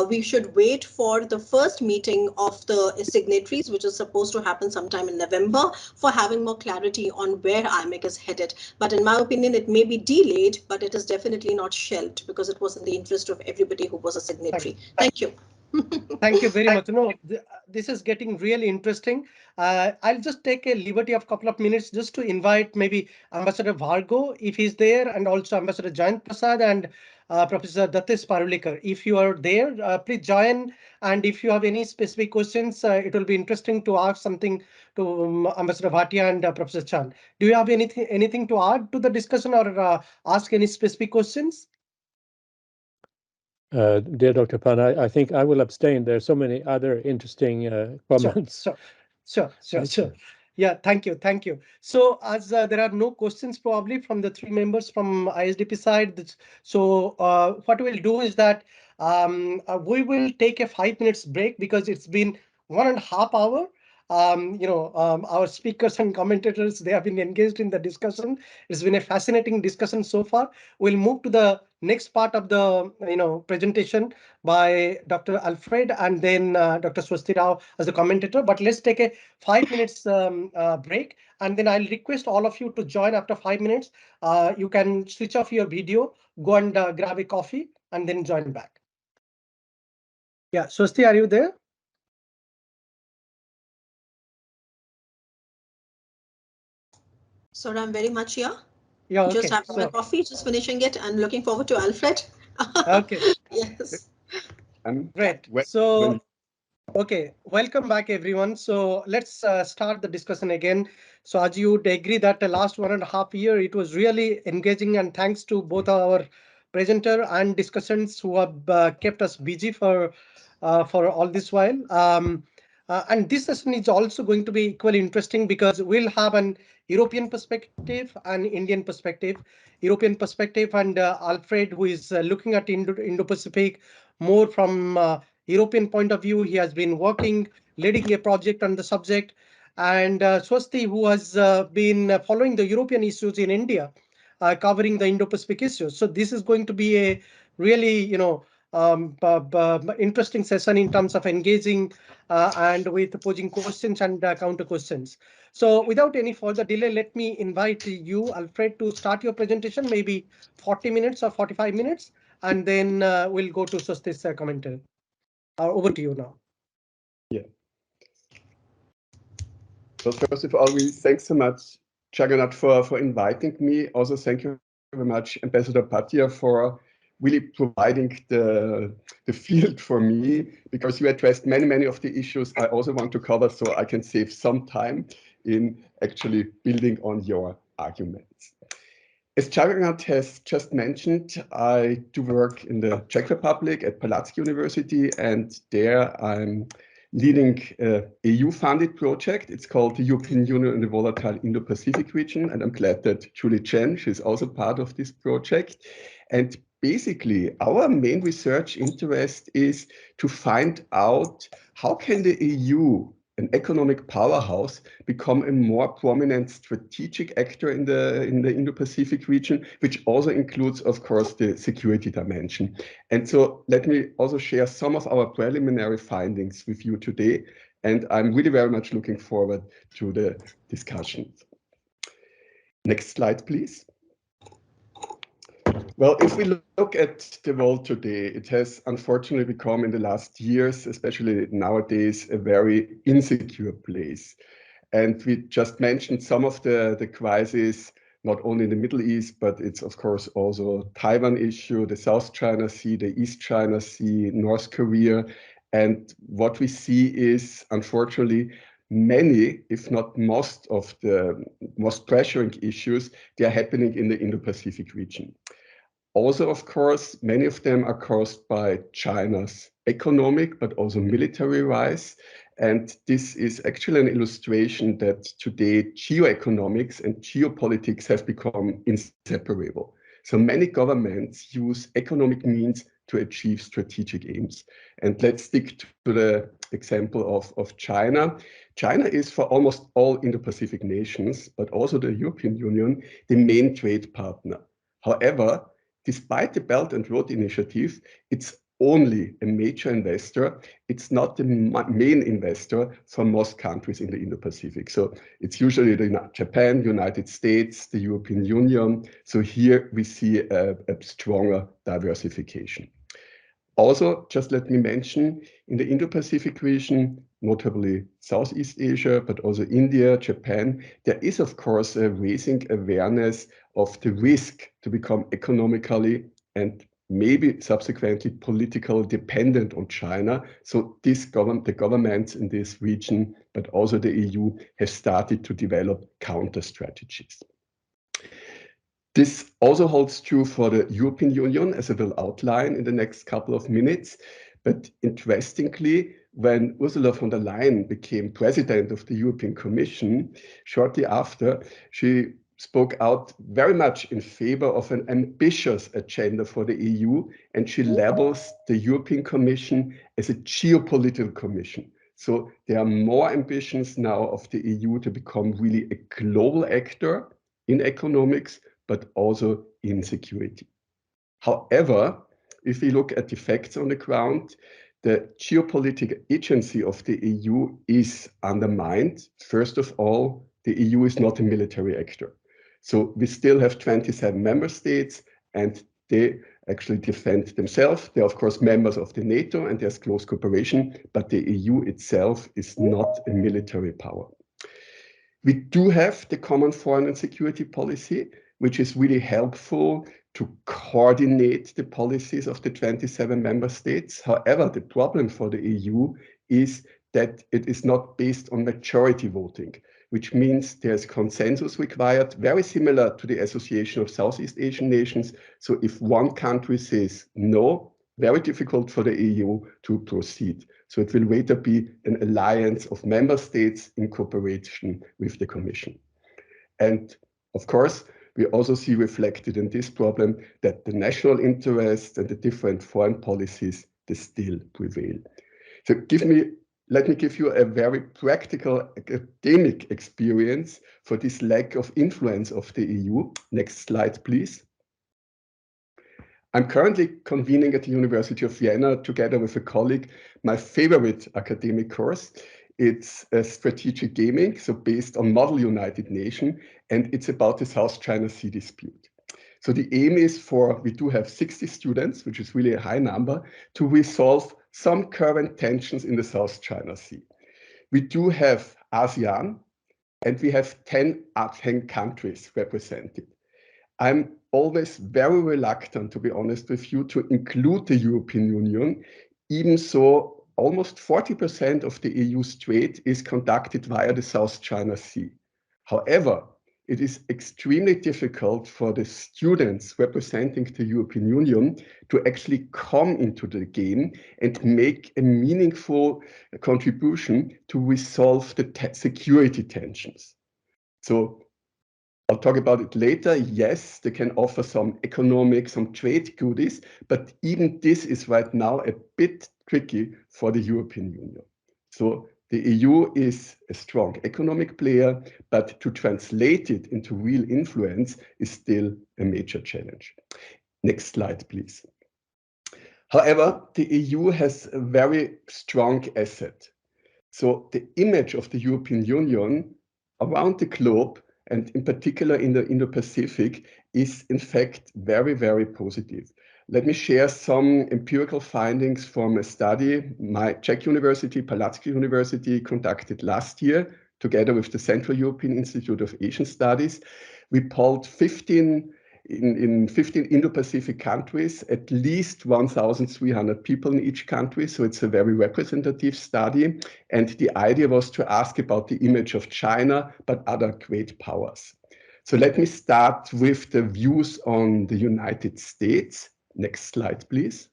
we should wait for the first meeting of the signatories, which is supposed to happen sometime in November, for having more clarity on where IMEC is headed. But in my opinion, it may be delayed, but it is definitely not shelved, because it was in the interest of everybody who was a signatory. Thank you. Thank you very much. No, this is getting really interesting. I'll just take a liberty of a couple of minutes just to invite maybe Ambassador Vargo, if he's there, and also Ambassador Jayant Prasad and Professor Datis Parulekar. If you are there, please join. And if you have any specific questions, it will be interesting to ask something to Ambassador Bhatia and Professor Chan. Do you have anything to add to the discussion, or ask any specific questions? Dear Dr. Pan, I think I will abstain. There are so many other interesting comments. Sure. Yeah, thank you. So as there are no questions probably from the three members from ISDP side, so what we'll do is that we will take a 5 minutes break, because it's been 1.5 hours. Our speakers and commentators, they have been engaged in the discussion. It's been a fascinating discussion so far. We'll move to the next part of the presentation by Dr. Alfred, and then Dr. Swasti Rao as the commentator. But let's take a 5 minutes break, and then I'll request all of you to join after 5 minutes. You can switch off your video, go and grab a coffee, and then join back. Yeah, Swasti, are you there? So I'm very much here. Yeah, okay. Just having my coffee, just finishing it, and looking forward to Alfred. Okay. Yes. Great. So, okay, welcome back, everyone. So let's start the discussion again. So as you would agree that the last 1.5 years, it was really engaging, and thanks to both our presenter and discussants who have kept us busy for all this while. And this session is also going to be equally interesting, because we'll have an European perspective and Indian perspective. European perspective, and Alfred, who is looking at Indo-Pacific more from European point of view. He has been leading a project on the subject, and Swasti, who has been following the European issues in India, covering the Indo-Pacific issues. So this is going to be a really, interesting session in terms of engaging and with posing questions and counter questions. So without any further delay, let me invite you, Alfred, to start your presentation, maybe 40 minutes or 45 minutes, and then we'll go to Swasti's commentary. Over to you now. Yeah. So first of all, thanks so much, Jagannath, for inviting me. Also, thank you very much, Ambassador Bhatia, for really providing the field for me, because you addressed many of the issues I also want to cover, so I can save some time in actually building on your arguments. As Jagannath has just mentioned, I do work in the Czech Republic at Palacký University, and there I'm leading an EU-funded project. It's called the European Union in the Volatile Indo-Pacific region, and I'm glad that Julie Chen, she's also part of this project. And basically, our main research interest is to find out how can the EU, an economic powerhouse, become a more prominent strategic actor in the Indo-Pacific region, which also includes, of course, the security dimension. And so let me also share some of our preliminary findings with you today. And I'm really very much looking forward to the discussions. Next slide, please. Well, if we look at the world today, it has unfortunately become in the last years, especially nowadays, a very insecure place. And we just mentioned some of the crises, not only in the Middle East, but it's of course also Taiwan issue, the South China Sea, the East China Sea, North Korea. And what we see is, unfortunately, many, if not most of the most pressuring issues, they are happening in the Indo-Pacific region. Also, of course, many of them are caused by China's economic, but also military rise. And this is actually an illustration that today geoeconomics and geopolitics have become inseparable. So many governments use economic means to achieve strategic aims. And let's stick to the example of China. China is for almost all Indo-Pacific nations, but also the European Union, the main trade partner. However, despite the Belt and Road Initiative, it's only a major investor. It's not the main investor for most countries in the Indo-Pacific. So it's usually Japan, United States, the European Union. So here we see a stronger diversification. Also, just let me mention, in the Indo-Pacific region, notably Southeast Asia, but also India, Japan, there is, of course, a raising awareness of the risk to become economically and maybe subsequently politically dependent on China. So the governments in this region, but also the EU, have started to develop counter strategies. This also holds true for the European Union, as I will outline in the next couple of minutes. But interestingly, when Ursula von der Leyen became president of the European Commission, shortly after, she spoke out very much in favor of an ambitious agenda for the EU, and she labels the European Commission as a geopolitical commission. So there are more ambitions now of the EU to become really a global actor in economics, but also in security. However, if we look at the facts on the ground, the geopolitical agency of the EU is undermined. First of all, the EU is not a military actor. So we still have 27 member states, and they actually defend themselves. They're, of course, members of the NATO, and there's close cooperation, but the EU itself is not a military power. We do have the common foreign and security policy, which is really helpful to coordinate the policies of the 27 member states. However, the problem for the EU is that it is not based on majority voting, which means there's consensus required, very similar to the Association of Southeast Asian Nations. So if one country says no, very difficult for the EU to proceed. So it will later be an alliance of member states in cooperation with the Commission. And of course, we also see reflected in this problem that the national interests and the different foreign policies, they still prevail. So let me give you a very practical academic experience for this lack of influence of the EU. Next slide, please. I'm currently convening at the University of Vienna, together with a colleague, my favorite academic course. It's a strategic gaming, so based on Model United Nations, and it's about the South China Sea dispute. So the aim is we do have 60 students, which is really a high number, to resolve some current tensions in the South China Sea. We do have ASEAN, and we have 10 countries represented. I'm always very reluctant, to be honest with you, to include the European Union, even so almost 40% of the EU's trade is conducted via the South China Sea. However, it is extremely difficult for the students representing the European Union to actually come into the game and make a meaningful contribution to resolve the security tensions. So I'll talk about it later. Yes, they can offer some economic, some trade goodies, but even this is right now a bit tricky for the European Union. So the EU is a strong economic player, but to translate it into real influence is still a major challenge. Next slide, please. However, the EU has a very strong asset. So the image of the European Union around the globe and in particular in the Indo-Pacific, is in fact very, very positive. Let me share some empirical findings from a study my Czech University, Palacký University, conducted last year together with the Central European Institute of Asian Studies. We polled 15 Indo-Pacific countries, at least 1,300 people in each country. So it's a very representative study. And the idea was to ask about the image of China, but other great powers. So let me start with the views on the United States. Next slide, please.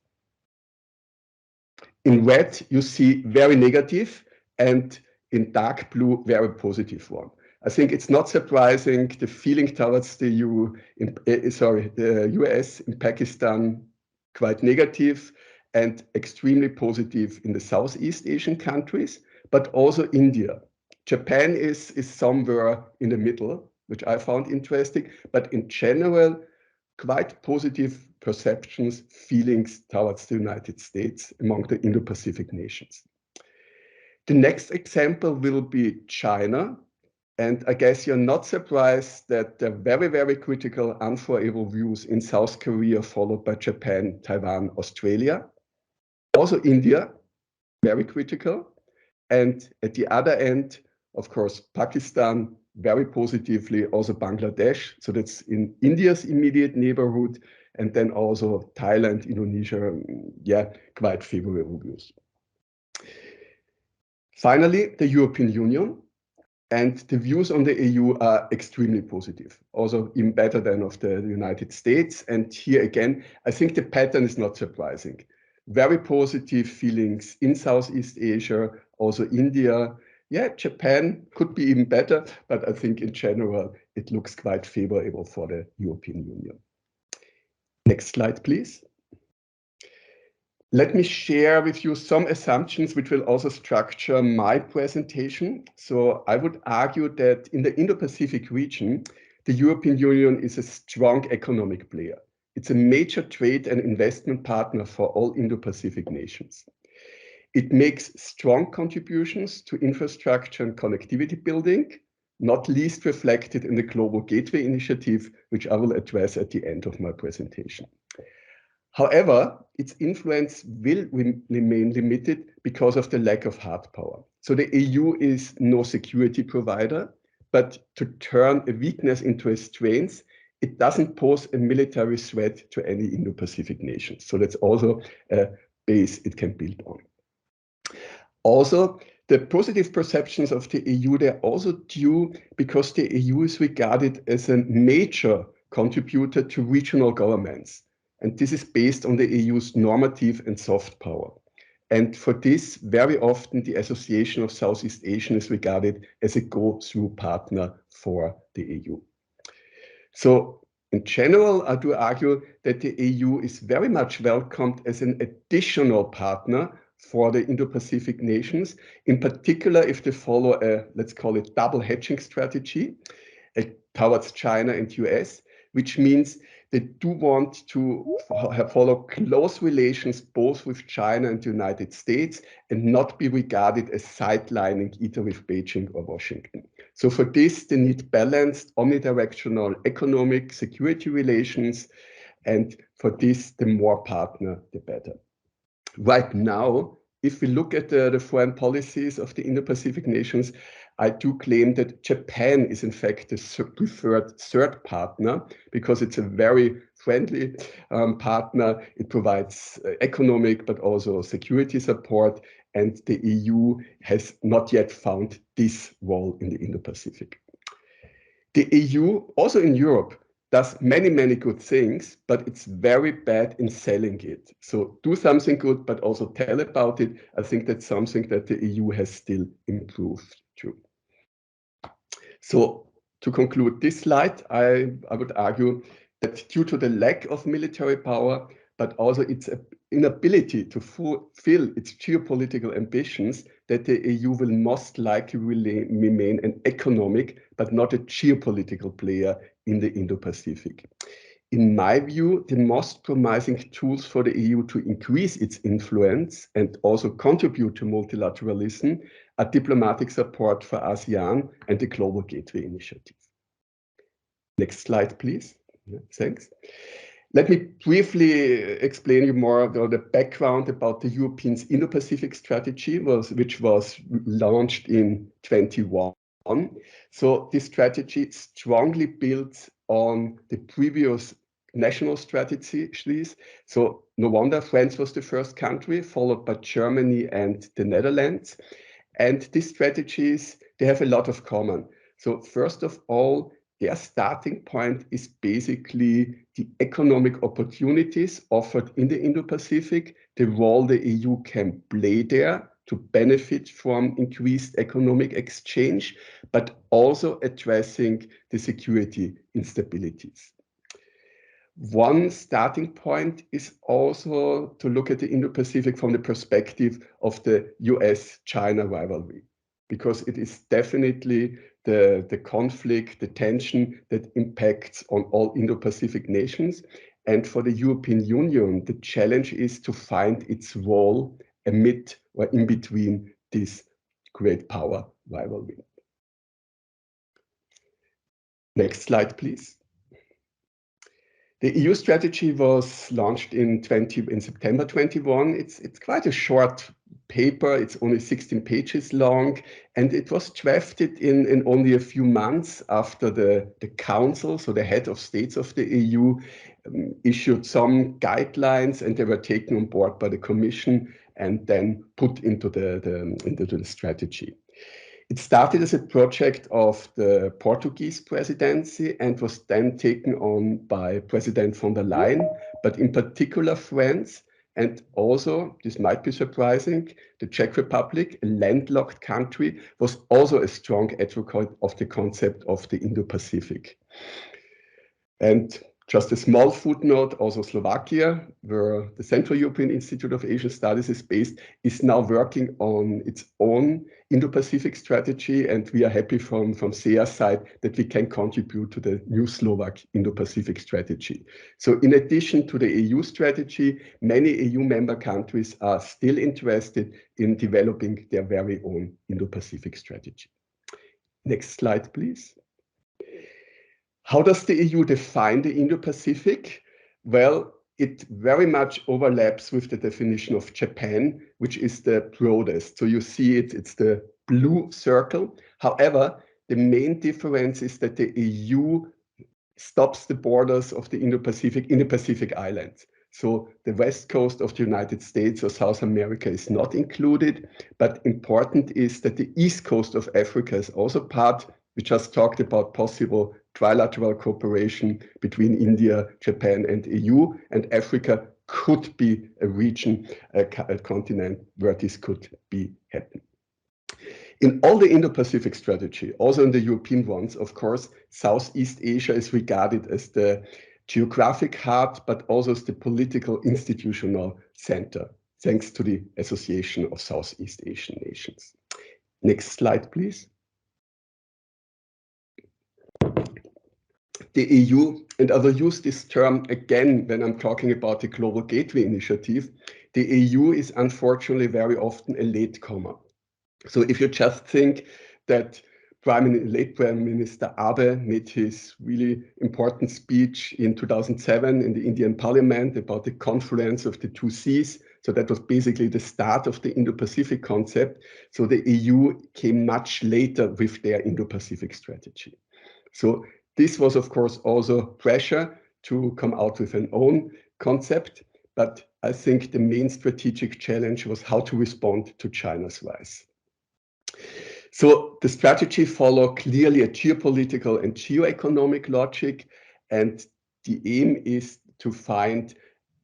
In red, you see very negative, and in dark blue, very positive one. I think it's not surprising the feeling towards the US in Pakistan quite negative and extremely positive in the Southeast Asian countries, but also India. Japan is somewhere in the middle, which I found interesting, but in general, quite positive perceptions, feelings towards the United States among the Indo-Pacific nations. The next example will be China. And I guess you're not surprised that the very, very critical, unfavorable views in South Korea, followed by Japan, Taiwan, Australia. Also India, very critical. And at the other end, of course, Pakistan, very positively, also Bangladesh. So that's in India's immediate neighborhood. And then also Thailand, Indonesia, yeah, quite favorable views. Finally, the European Union. And the views on the EU are extremely positive, also even better than of the United States. And here again, I think the pattern is not surprising. Very positive feelings in Southeast Asia, also India. Yeah, Japan could be even better, but I think in general, it looks quite favorable for the European Union. Next slide, please. Let me share with you some assumptions which will also structure my presentation. So I would argue that in the Indo-Pacific region, the European Union is a strong economic player. It's a major trade and investment partner for all Indo-Pacific nations. It makes strong contributions to infrastructure and connectivity building, not least reflected in the Global Gateway Initiative, which I will address at the end of my presentation. However, its influence will remain limited because of the lack of hard power. So the EU is no security provider, but to turn a weakness into a strength, it doesn't pose a military threat to any Indo-Pacific nation. So that's also a base it can build on. Also, the positive perceptions of the EU, they're also due because the EU is regarded as a major contributor to regional governments. And this is based on the EU's normative and soft power. And for this, very often the Association of Southeast Asian is regarded as a go-through partner for the EU. So in general, I do argue that the EU is very much welcomed as an additional partner for the Indo-Pacific nations, in particular if they follow a, let's call it, double hedging strategy towards China and US, which means they do want to follow close relations both with China and the United States and not be regarded as sidelining either with Beijing or Washington. So for this, they need balanced omnidirectional economic security relations. And for this, the more partner, the better. Right now, if we look at the foreign policies of the Indo-Pacific nations, I do claim that Japan is in fact the preferred third partner because it's a very friendly partner. It provides economic but also security support, and the EU has not yet found this role in the Indo-Pacific. The EU, also in Europe, does many, many good things, but it's very bad in selling it. So do something good, but also tell about it. I think that's something that the EU has still improved too. So to conclude this slide, I would argue that due to the lack of military power, but also its inability to fulfill its geopolitical ambitions, that the EU will most likely remain an economic, but not a geopolitical player in the Indo-Pacific. In my view, the most promising tools for the EU to increase its influence and also contribute to multilateralism are diplomatic support for ASEAN and the Global Gateway Initiative. Next slide, please. Yeah, thanks. Let me briefly explain you more the background about the Europeans Indo-Pacific strategy, which was launched in 2021. So this strategy strongly builds on the previous national strategies. So no wonder France was the first country, followed by Germany and the Netherlands. And these strategies, they have a lot of common. So first of all, their starting point is basically the economic opportunities offered in the Indo-Pacific, the role the EU can play there to benefit from increased economic exchange, but also addressing the security instabilities. One starting point is also to look at the Indo-Pacific from the perspective of the US-China rivalry, because it is definitely the conflict, the tension that impacts on all Indo-Pacific nations. And for the European Union, the challenge is to find its role amid or in between this great power rivalry. Next slide, please. The EU strategy was launched in September 21. It's quite a short paper. It's only 16 pages long, and it was drafted in only a few months after the Council, so the head of states of the EU, issued some guidelines, and they were taken on board by the Commission and then put into the strategy. It started as a project of the Portuguese presidency and was then taken on by President von der Leyen, but in particular France, and also, this might be surprising, the Czech Republic, a landlocked country, was also a strong advocate of the concept of the Indo-Pacific. And just a small footnote, also Slovakia, where the Central European Institute of Asian Studies is based, is now working on its own Indo-Pacific strategy, and we are happy from CEIAS side that we can contribute to the new Slovak Indo-Pacific strategy. So in addition to the EU strategy, many EU member countries are still interested in developing their very own Indo-Pacific strategy. Next slide, please. How does the EU define the Indo-Pacific? Well, it very much overlaps with the definition of Japan, which is the broadest. So you see it's the blue circle. However, the main difference is that the EU stops the borders of the Indo-Pacific in the Pacific Islands. So the west coast of the United States or South America is not included, but important is that the east coast of Africa is also part. We just talked about possible trilateral cooperation between India, Japan, and EU, and Africa could be a region, a continent where this could be happen. In all the Indo-Pacific strategy, also in the European ones, of course, Southeast Asia is regarded as the geographic heart, but also as the political institutional center, thanks to the Association of Southeast Asian Nations. Next slide, please. The EU, and I will use this term again when I'm talking about the Global Gateway Initiative, the EU is unfortunately very often a latecomer. So if you just think that late Prime Minister Abe made his really important speech in 2007 in the Indian Parliament about the confluence of the two seas, so that was basically the start of the Indo-Pacific concept. So the EU came much later with their Indo-Pacific strategy. So this was, of course, also pressure to come out with an own concept, but I think the main strategic challenge was how to respond to China's rise. So the strategy followed clearly a geopolitical and geoeconomic logic, and the aim is to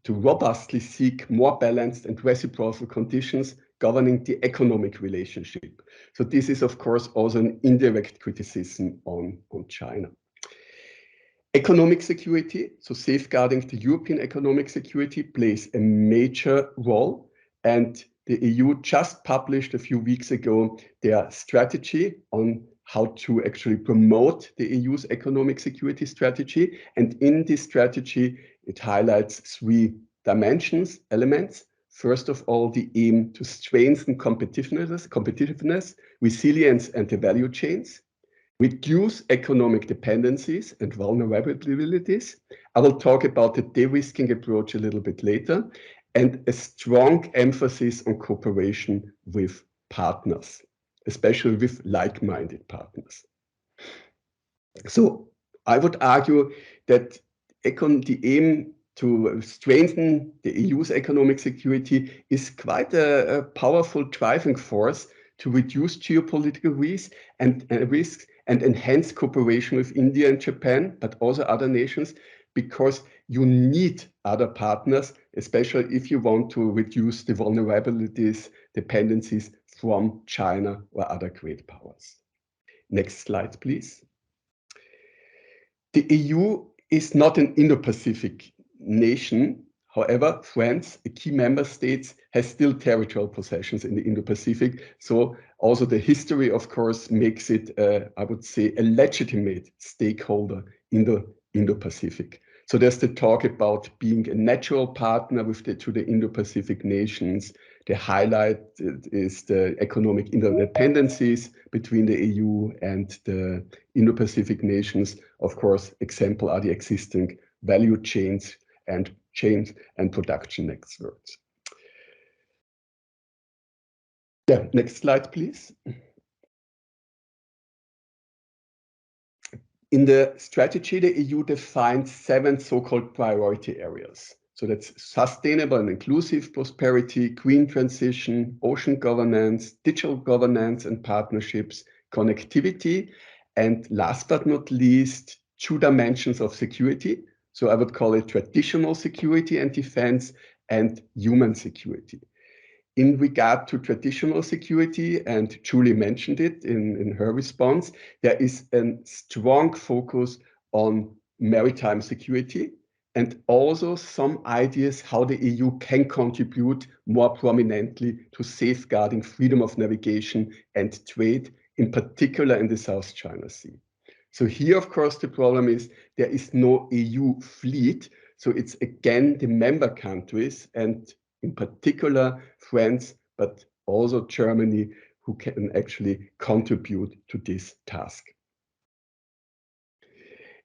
robustly seek more balanced and reciprocal conditions governing the economic relationship. So this is, of course, also an indirect criticism on China. Economic security, so safeguarding the European economic security, plays a major role, and the EU just published a few weeks ago their strategy on how to actually promote the EU's economic security strategy. And in this strategy, it highlights three elements. First of all, the aim to strengthen competitiveness, resilience, and the value chains. reduce economic dependencies and vulnerabilities. I will talk about the de-risking approach a little bit later, and a strong emphasis on cooperation with partners, especially with like-minded partners. So I would argue that the aim to strengthen the EU's economic security is quite a powerful driving force to reduce geopolitical risks and enhance cooperation with India and Japan, but also other nations, because you need other partners, especially if you want to reduce the vulnerabilities, dependencies from China or other great powers. Next slide, please. The EU is not an Indo-Pacific nation. However, France, a key member state, has still territorial possessions in the Indo-Pacific. So also the history, of course, makes it, I would say, a legitimate stakeholder in the Indo-Pacific. So there's the talk about being a natural partner to the Indo-Pacific nations. The highlight is the economic interdependencies between the EU and the Indo-Pacific nations. Of course, example are the existing value chains and production networks. Yeah, next slide, please. In the strategy, the EU defined 7 so-called priority areas. So that's sustainable and inclusive prosperity, green transition, ocean governance, digital governance and partnerships, connectivity, and last but not least, 2 dimensions of security. So I would call it traditional security and defense and human security. In regard to traditional security, and Julie mentioned it in her response, there is a strong focus on maritime security and also some ideas how the EU can contribute more prominently to safeguarding freedom of navigation and trade, in particular in the South China Sea. So here, of course, the problem is there is no EU fleet. So it's again the member countries, and in particular France, but also Germany, who can actually contribute to this task.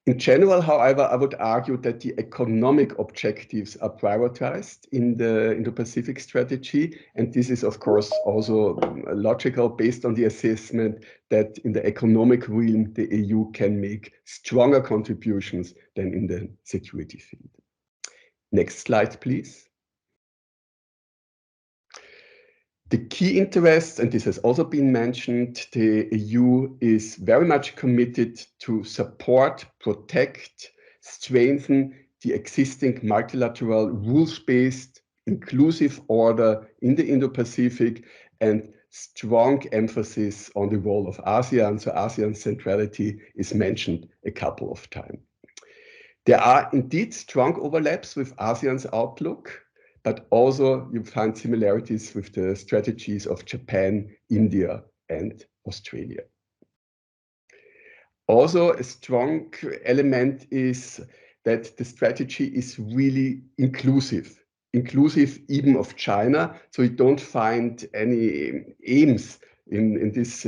In general, however, I would argue that the economic objectives are prioritized in the Indo-Pacific strategy. And this is, of course, also logical based on the assessment that in the economic realm, the EU can make stronger contributions than in the security field. Next slide, please. The key interests, and this has also been mentioned, the EU is very much committed to support, protect, strengthen the existing multilateral rules-based inclusive order in the Indo-Pacific, and strong emphasis on the role of ASEAN. So ASEAN centrality is mentioned a couple of times. There are indeed strong overlaps with ASEAN's outlook, but also you find similarities with the strategies of Japan, India, and Australia. Also, a strong element is that the strategy is really inclusive even of China. So you don't find any aims in this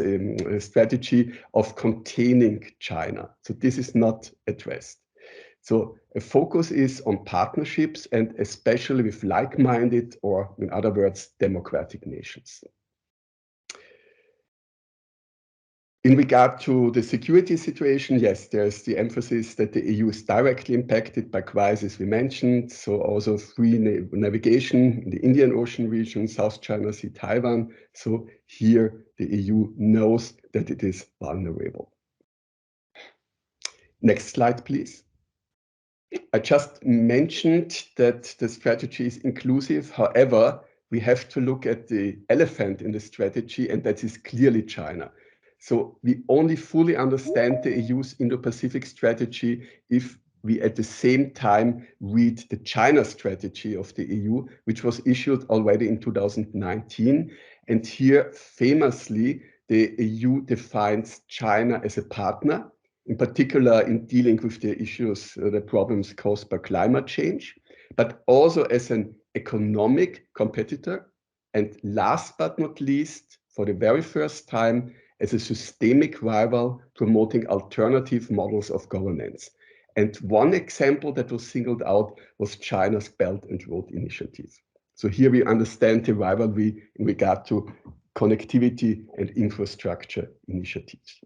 strategy of containing China. So this is not addressed. So a focus is on partnerships, and especially with like-minded, or in other words, democratic nations. In regard to the security situation, yes, there's the emphasis that the EU is directly impacted by crisis we mentioned. So also free navigation in the Indian Ocean region, South China Sea, Taiwan. So here the EU knows that it is vulnerable. Next slide, please. I just mentioned that the strategy is inclusive. However, we have to look at the elephant in the strategy, and that is clearly China. So we only fully understand the EU's Indo-Pacific strategy if we at the same time read the China strategy of the EU, which was issued already in 2019. And here, famously, the EU defines China as a partner, in particular in dealing with the issues, the problems caused by climate change, but also as an economic competitor. And last but not least, for the very first time, as a systemic rival promoting alternative models of governance. And one example that was singled out was China's Belt and Road Initiative. So here we understand the rivalry in regard to connectivity and infrastructure initiatives.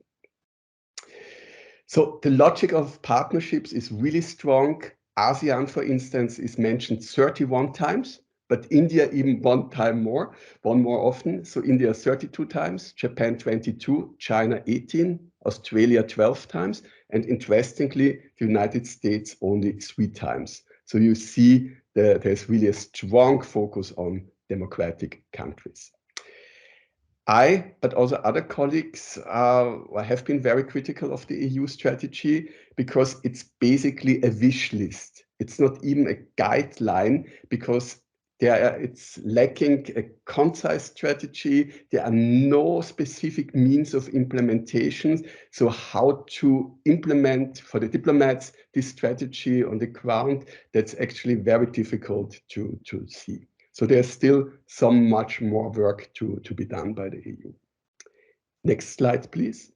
So the logic of partnerships is really strong. ASEAN, for instance, is mentioned 31 times, but India even one more often. So India 32 times, Japan 22, China 18, Australia 12 times, and interestingly, the United States only 3 times. So you see that there's really a strong focus on democratic countries. But also other colleagues have been very critical of the EU strategy because it's basically a wish list. It's not even a guideline because it's lacking a concise strategy. There are no specific means of implementation. So how to implement for the diplomats this strategy on the ground, that's actually very difficult to see. So there's still much more work to be done by the EU. Next slide, please.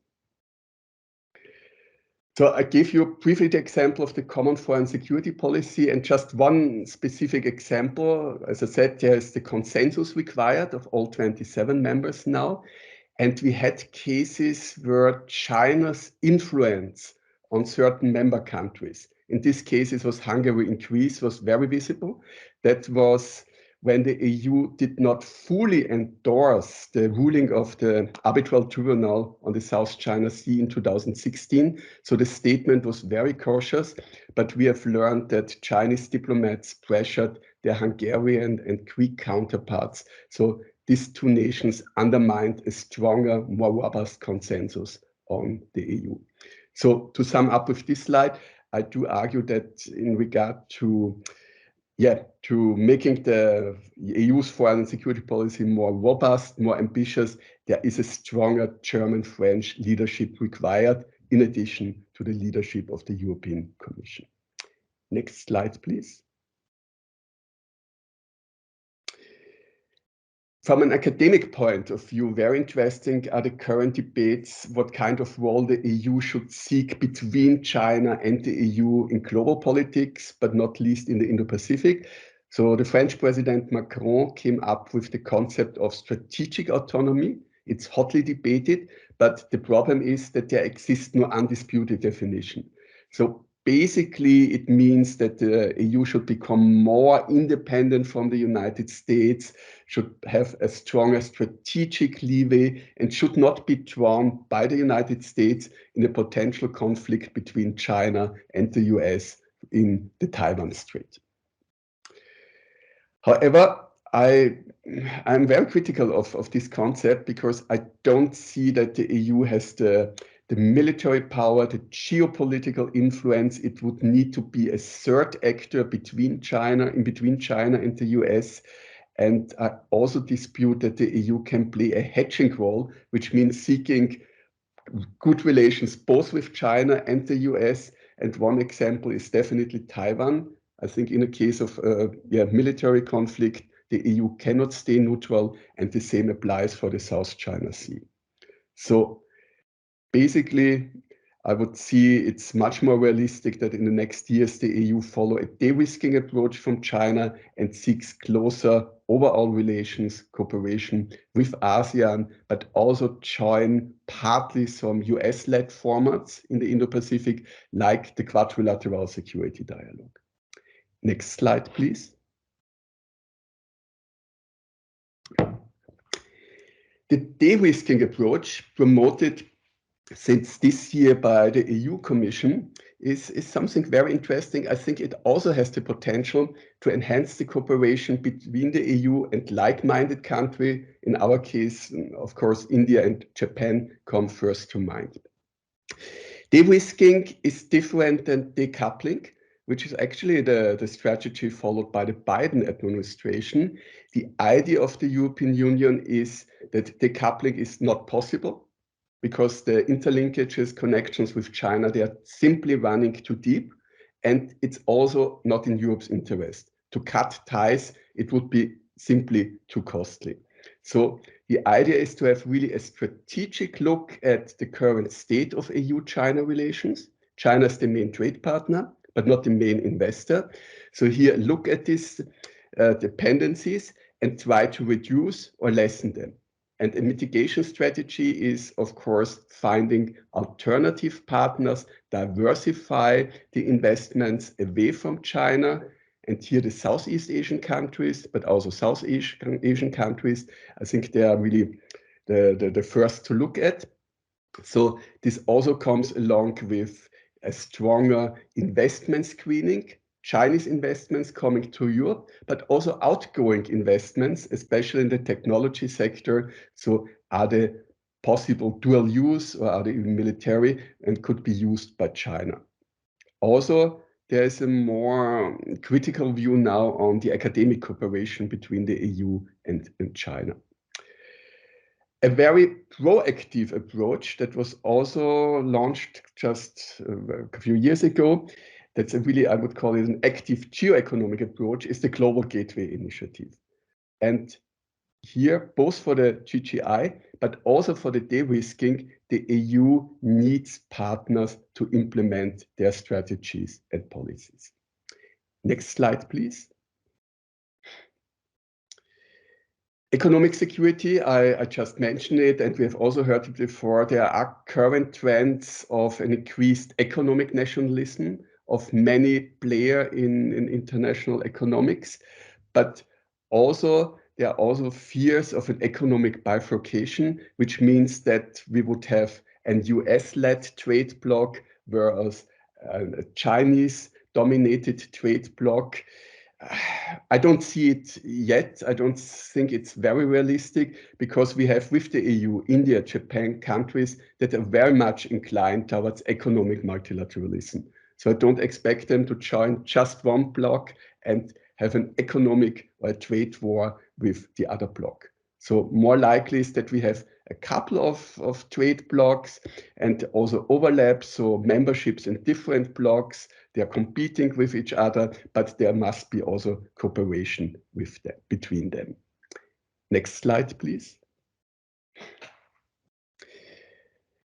So I gave you briefly the example of the common foreign security policy, and just one specific example. As I said, there is the consensus required of all 27 members now. And we had cases where China's influence on certain member countries, in this case it was Hungary and Greece, was very visible. That was when the EU did not fully endorse the ruling of the arbitral tribunal on the South China Sea in 2016. So the statement was very cautious, but we have learned that Chinese diplomats pressured their Hungarian and Greek counterparts. So these two nations undermined a stronger, more robust consensus on the EU. So to sum up with this slide, I do argue that in regard to making the EU's foreign and security policy more robust, more ambitious, there is a stronger German-French leadership required, in addition to the leadership of the European Commission. Next slide, please. From an academic point of view, very interesting are the current debates, what kind of role the EU should seek between China and the EU in global politics, but not least in the Indo-Pacific. So the French President Macron came up with the concept of strategic autonomy. It's hotly debated, but the problem is that there exists no undisputed definition. So basically, it means that the EU should become more independent from the United States, should have a stronger strategic leeway, and should not be drawn by the United States in a potential conflict between China and the US in the Taiwan Strait. However, I'm very critical of this concept because I don't see that the EU has the military power, the geopolitical influence. It would need to be a third actor between China and the US. And I also dispute that the EU can play a hedging role, which means seeking good relations both with China and the US. And one example is definitely Taiwan. I think in a case of military conflict, the EU cannot stay neutral, and the same applies for the South China Sea. So basically, I would see it's much more realistic that in the next years, the EU follow a de-risking approach from China and seeks closer overall relations, cooperation with ASEAN, but also join partly some US-led formats in the Indo-Pacific, like the quadrilateral security dialogue. Next slide, please. The de-risking approach promoted since this year by the EU Commission is something very interesting. I think it also has the potential to enhance the cooperation between the EU and like-minded countries. In our case, of course, India and Japan come first to mind. De-risking is different than decoupling, which is actually the strategy followed by the Biden administration. The idea of the European Union is that decoupling is not possible because the interlinkages, connections with China, they are simply running too deep. And it's also not in Europe's interest. To cut ties, it would be simply too costly. So The idea is to have really a strategic look at the current state of EU-China relations. China is the main trade partner, but not the main investor. So here, look at these dependencies and try to reduce or lessen them. And a mitigation strategy is, of course, finding alternative partners, diversify the investments away from China, and here the Southeast Asian countries, but also South Asian countries, I think they are really the first to look at. So this also comes along with a stronger investment screening, Chinese investments coming to Europe, but also outgoing investments, especially in the technology sector. So are they possible dual use, or are they even military and could be used by China? Also, there is a more critical view now on the academic cooperation between the EU and China. A very proactive approach that was also launched just a few years ago, that's a really, I would call it an active geoeconomic approach, is the Global Gateway Initiative. And here, both for the GGI, but also for the de-risking, the EU needs partners to implement their strategies and policies. Next slide, please. Economic security, I just mentioned it, and we have also heard it before. There are current trends of an increased economic nationalism of many players in international economics, but also there are also fears of an economic bifurcation, which means that we would have an US-led trade bloc, whereas a Chinese-dominated trade bloc. I don't see it yet. I don't think it's very realistic, because we have with the EU, India, Japan, countries that are very much inclined towards economic multilateralism. So I don't expect them to join just one bloc and have an economic or a trade war with the other bloc. So more likely is that we have a couple of trade blocs and also overlaps, so memberships in different blocs. They are competing with each other, but there must be also cooperation with them, between them. Next slide, please.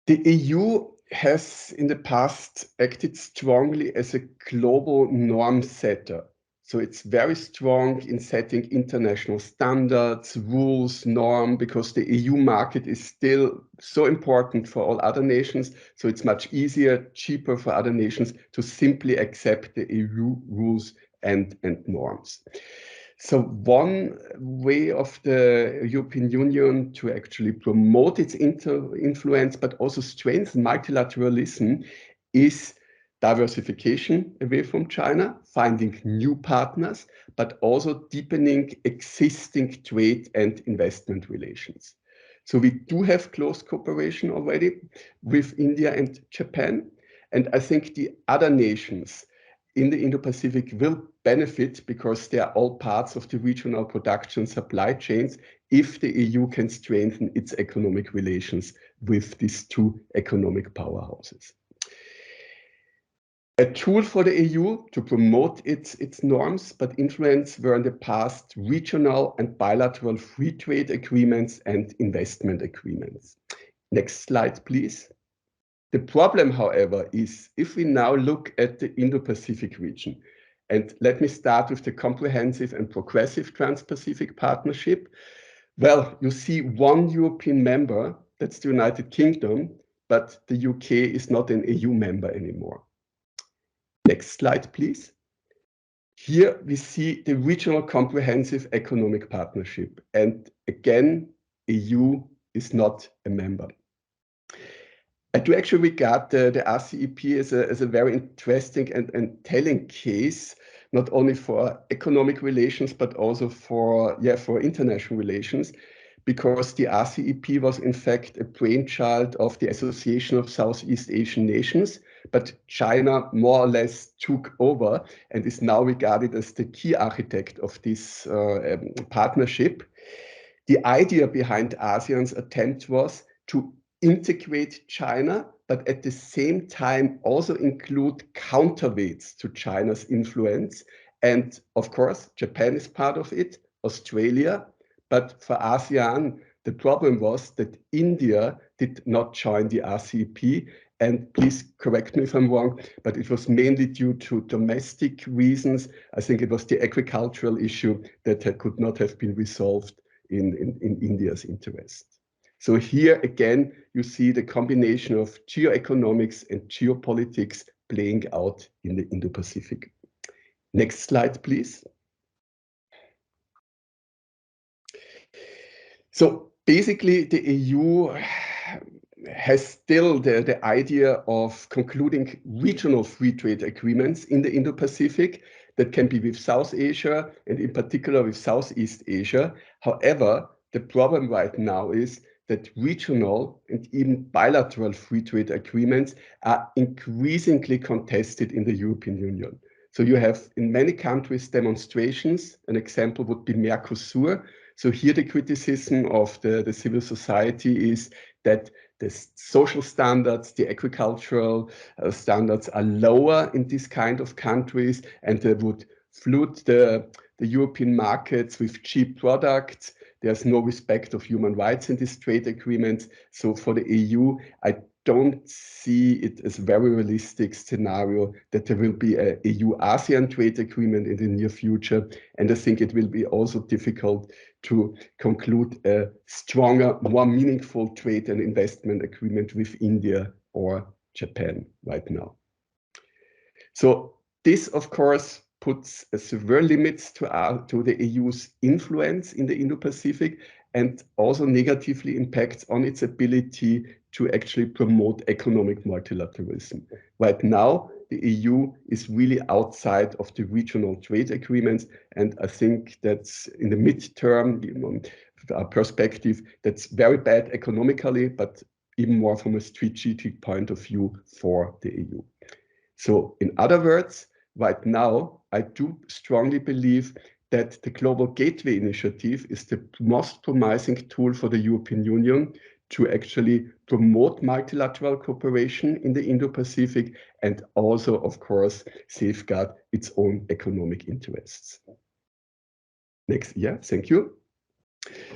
The EU has in the past acted strongly as a global norm setter. So it's very strong in setting international standards, rules, norm, because the EU market is still so important for all other nations. So it's much easier, cheaper for other nations to simply accept the EU rules and norms. So one way of the European Union to actually promote its influence, but also strengthen multilateralism, is diversification away from China, finding new partners, but also deepening existing trade and investment relations. So we do have close cooperation already with India and Japan. And I think the other nations in the Indo-Pacific will benefit, because they are all parts of the regional production supply chains, if the EU can strengthen its economic relations with these two economic powerhouses. A tool for the EU to promote its norms but influence were in the past regional and bilateral free trade agreements and investment agreements. Next slide, please. The problem, however, is if we now look at the Indo-Pacific region, and let me start with the comprehensive and progressive Trans-Pacific Partnership. Well, you see one European member, that's the United Kingdom, but the UK is not an EU member anymore. Next slide, please. Here we see the regional comprehensive economic partnership. And again, EU is not a member. I do actually regard the RCEP as a very interesting and telling case, not only for economic relations, but also for international relations, because the RCEP was in fact a brainchild of the Association of Southeast Asian Nations, but China more or less took over and is now regarded as the key architect of this partnership. The idea behind ASEAN's attempt was to integrate China, but at the same time also include counterweights to China's influence. And of course, Japan is part of it, Australia, but for ASEAN, The problem was that India did not join the RCEP, and please correct me if I'm wrong, but it was mainly due to domestic reasons. I think it was the agricultural issue that could not have been resolved in India's interest. So here again, you see the combination of geoeconomics and geopolitics playing out in the Indo-Pacific. Next slide, please. So basically, the EU has still the idea of concluding regional free trade agreements in the Indo-Pacific that can be with South Asia and in particular with Southeast Asia. However, the problem right now is that regional and even bilateral free trade agreements are increasingly contested in the European Union. So you have in many countries demonstrations. An example would be Mercosur. So here the criticism of the civil society is that the social standards, the agricultural standards are lower in this kind of countries, and they would flood the European markets with cheap products. There's no respect of human rights in these trade agreements. So for the EU, I don't see it as a very realistic scenario that there will be a EU-ASEAN trade agreement in the near future. And I think it will be also difficult to conclude a stronger, more meaningful trade and investment agreement with India or Japan right now. So this, of course, puts severe limits to the EU's influence in the Indo-Pacific and also negatively impacts on its ability to actually promote economic multilateralism. Right now, the EU is really outside of the regional trade agreements, and I think that's in the midterm perspective, that's very bad economically, but even more from a strategic point of view for the EU. So in other words, right now, I do strongly believe that the Global Gateway Initiative is the most promising tool for the European Union to actually promote multilateral cooperation in the Indo-Pacific and also, of course, safeguard its own economic interests. Next, yeah, thank you.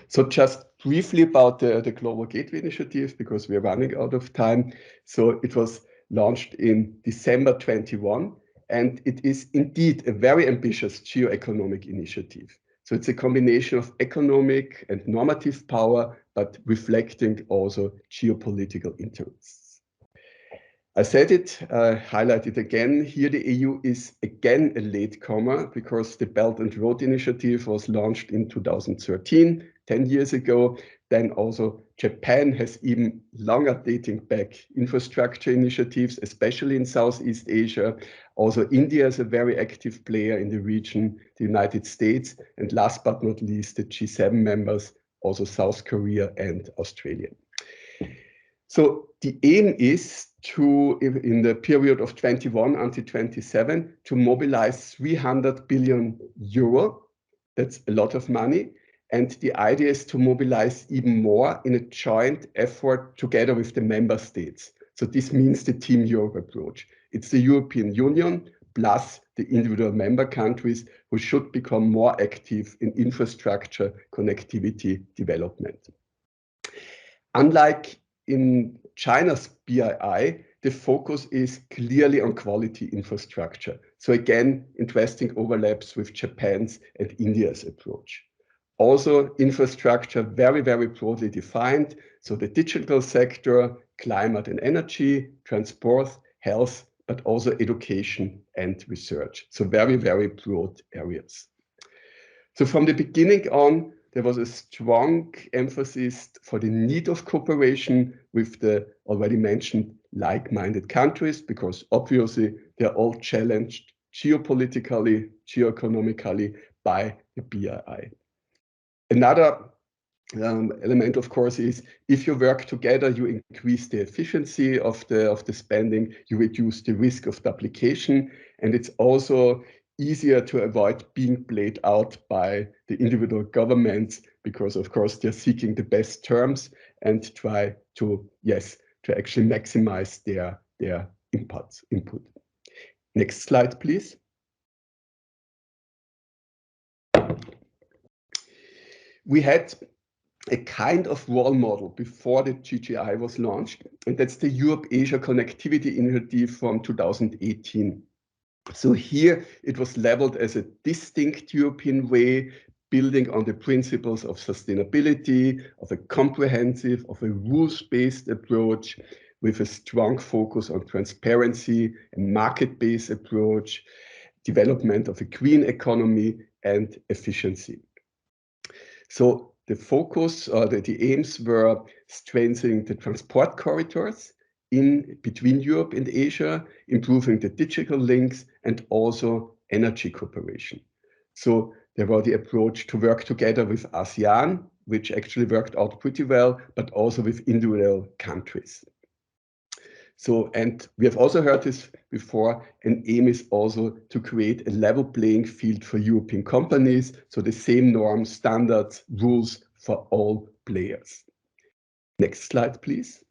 So just briefly about the Global Gateway Initiative, because we're running out of time. So it was launched in December 21. And it is indeed a very ambitious geo-economic initiative. So it's a combination of economic and normative power, but reflecting also geopolitical interests. I said it, highlight it again. Here the EU is again a latecomer because the Belt and Road Initiative was launched in 2013, 10 years ago. Then also Japan has even longer dating back infrastructure initiatives, especially in Southeast Asia. Also India is a very active player in the region, the United States, and last but not least, the G7 members, also South Korea and Australia. So the aim is to, in the period of 21 until 27, to mobilize 300 billion euro. That's a lot of money. And the idea is to mobilize even more in a joint effort together with the member states. So this means the Team Europe approach. It's the European Union plus the individual member countries who should become more active in infrastructure connectivity development. Unlike in China's BII, the focus is clearly on quality infrastructure. So again, interesting overlaps with Japan's and India's approach. Also, infrastructure very, very broadly defined. So the digital sector, climate and energy, transport, health, but also education and research. So very, very broad areas. So from the beginning on, there was a strong emphasis for the need of cooperation with the already mentioned like-minded countries, because obviously they're all challenged geopolitically, geoeconomically by the BII. Another element, of course, is if you work together, you increase the efficiency of the spending, you reduce the risk of duplication, and it's also easier to avoid being played out by the individual governments because, of course, they're seeking the best terms and try to, to actually maximize their input. Next slide, please. We had a kind of role model before the GGI was launched, and that's the Europe-Asia Connectivity Initiative from 2018. So here it was labeled as a distinct European way, building on the principles of sustainability, of a comprehensive, of a rules-based approach with a strong focus on transparency, a market-based approach, development of a green economy, and efficiency. So the focus, the aims were strengthening the transport corridors in between Europe and Asia, improving the digital links, and also energy cooperation. So there was the approach to work together with ASEAN, which actually worked out pretty well, but also with individual countries. So, and we have also heard this before, an aim is also to create a level playing field for European companies, so the same norms, standards, rules for all players. Next slide, please.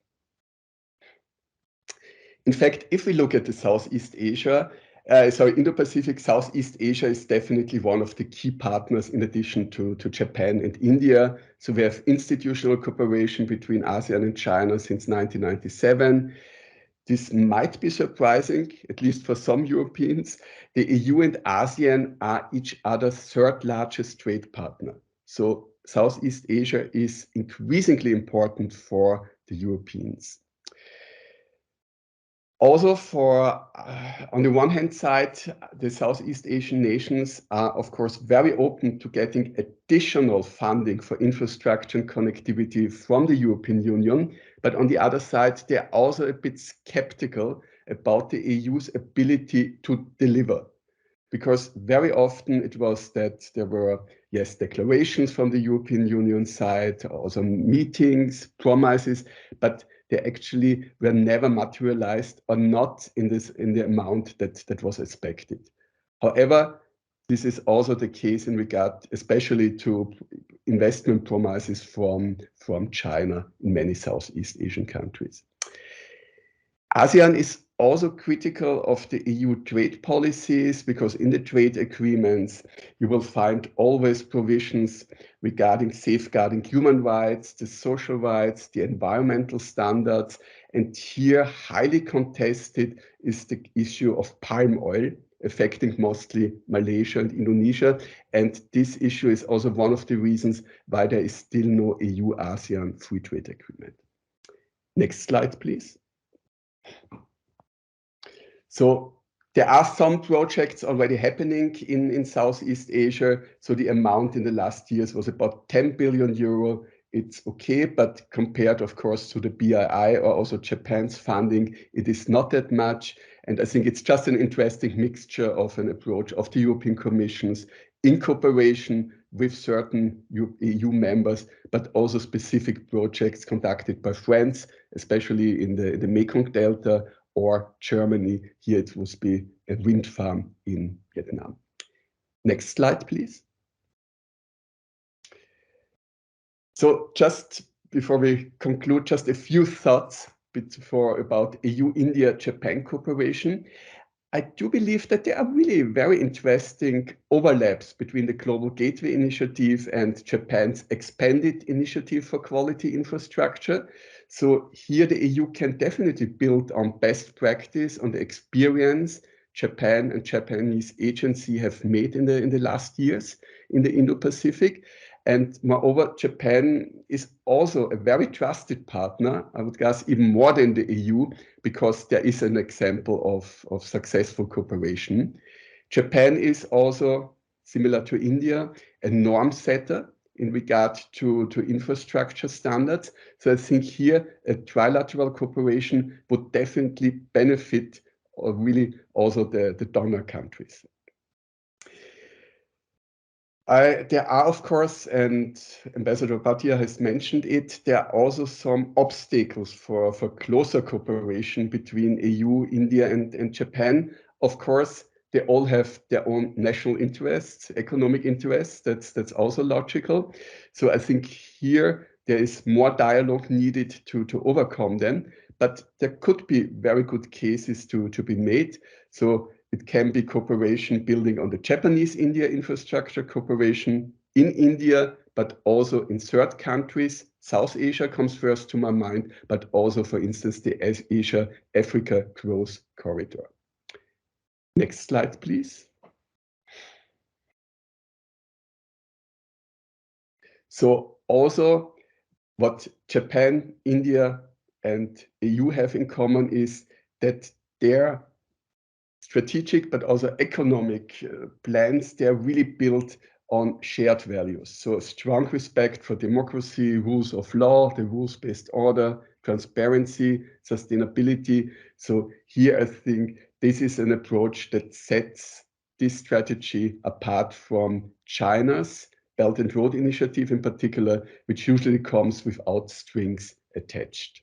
In fact, if we look at the Southeast Asia, Indo-Pacific, Southeast Asia is definitely one of the key partners in addition to Japan and India. So we have institutional cooperation between ASEAN and China since 1997. This might be surprising, at least for some Europeans. The EU and ASEAN are each other's third largest trade partner. So Southeast Asia is increasingly important for the Europeans. Also on the one hand side, the Southeast Asian nations are, of course, very open to getting additional funding for infrastructure and connectivity from the European Union. But on the other side, they're also a bit skeptical about the EU's ability to deliver. Because very often it was that there were, yes, declarations from the European Union side, also meetings, promises, but they actually were never materialized or not in the amount that was expected. However, this is also the case in regard, especially to investment promises from China in many Southeast Asian countries. ASEAN is also critical of the EU trade policies, because in the trade agreements, you will find always provisions regarding safeguarding human rights, the social rights, the environmental standards. And here, highly contested is the issue of palm oil, affecting mostly Malaysia and Indonesia. And this issue is also one of the reasons why there is still no EU-ASEAN free trade agreement. Next slide, please. So there are some projects already happening in Southeast Asia. So the amount in the last years was about 10 billion euro. It's okay, but compared, of course, to the BII or also Japan's funding, it is not that much. And I think it's just an interesting mixture of an approach of the European Commissions in cooperation with certain EU members, but also specific projects conducted by France, especially in the Mekong Delta, or Germany. Here it would be a wind farm in Vietnam. Next slide, please. So just before we conclude, just a few thoughts about EU-India-Japan cooperation. I do believe that there are really very interesting overlaps between the Global Gateway Initiative and Japan's expanded initiative for quality infrastructure. So here the EU can definitely build on best practice, on the experience Japan and Japanese agency have made in the last years in the Indo-Pacific. And moreover, Japan is also a very trusted partner, I would guess even more than the EU, because there is an example of successful cooperation. Japan is also, similar to India, a norm setter in regard to infrastructure standards. So I think here a trilateral cooperation would definitely benefit really also the donor countries. There are, of course, and Ambassador Bhatia has mentioned it, there are also some obstacles for closer cooperation between EU, India, and Japan. Of course, they all have their own national interests, economic interests. That's also logical. So I think here there is more dialogue needed to overcome them. But there could be very good cases to be made. So it can be cooperation building on the Japanese-India infrastructure cooperation in India, but also in third countries. South Asia comes first to my mind, but also, for instance, the Asia-Africa Growth Corridor. Next slide, please. So also what Japan, India, and EU have in common is that their strategic but also economic plans, they're really built on shared values. So a strong respect for democracy, rules of law, the rules-based order, transparency, sustainability. So here I think this is an approach that sets this strategy apart from China's Belt and Road Initiative in particular, which usually comes without strings attached.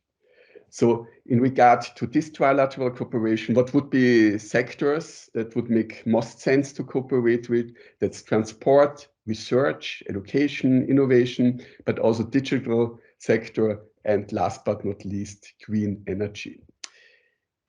So in regard to this trilateral cooperation, what would be sectors that would make most sense to cooperate with? That's transport, research, education, innovation, but also digital sector, and last but not least, green energy.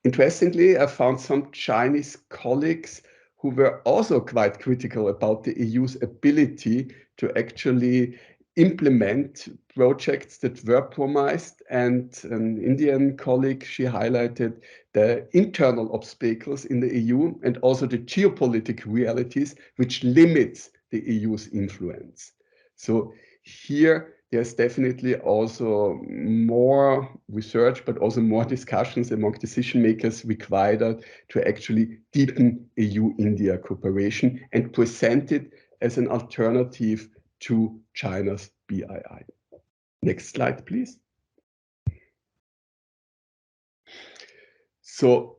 Interestingly, I found some Chinese colleagues who were also quite critical about the EU's ability to actually implement projects that were promised, and an Indian colleague, she highlighted the internal obstacles in the EU and also the geopolitical realities which limits the EU's influence. So here there's definitely also more research, but also more discussions among decision makers required to actually deepen EU-India cooperation and present it as an alternative to China's BII. Next slide, please. So,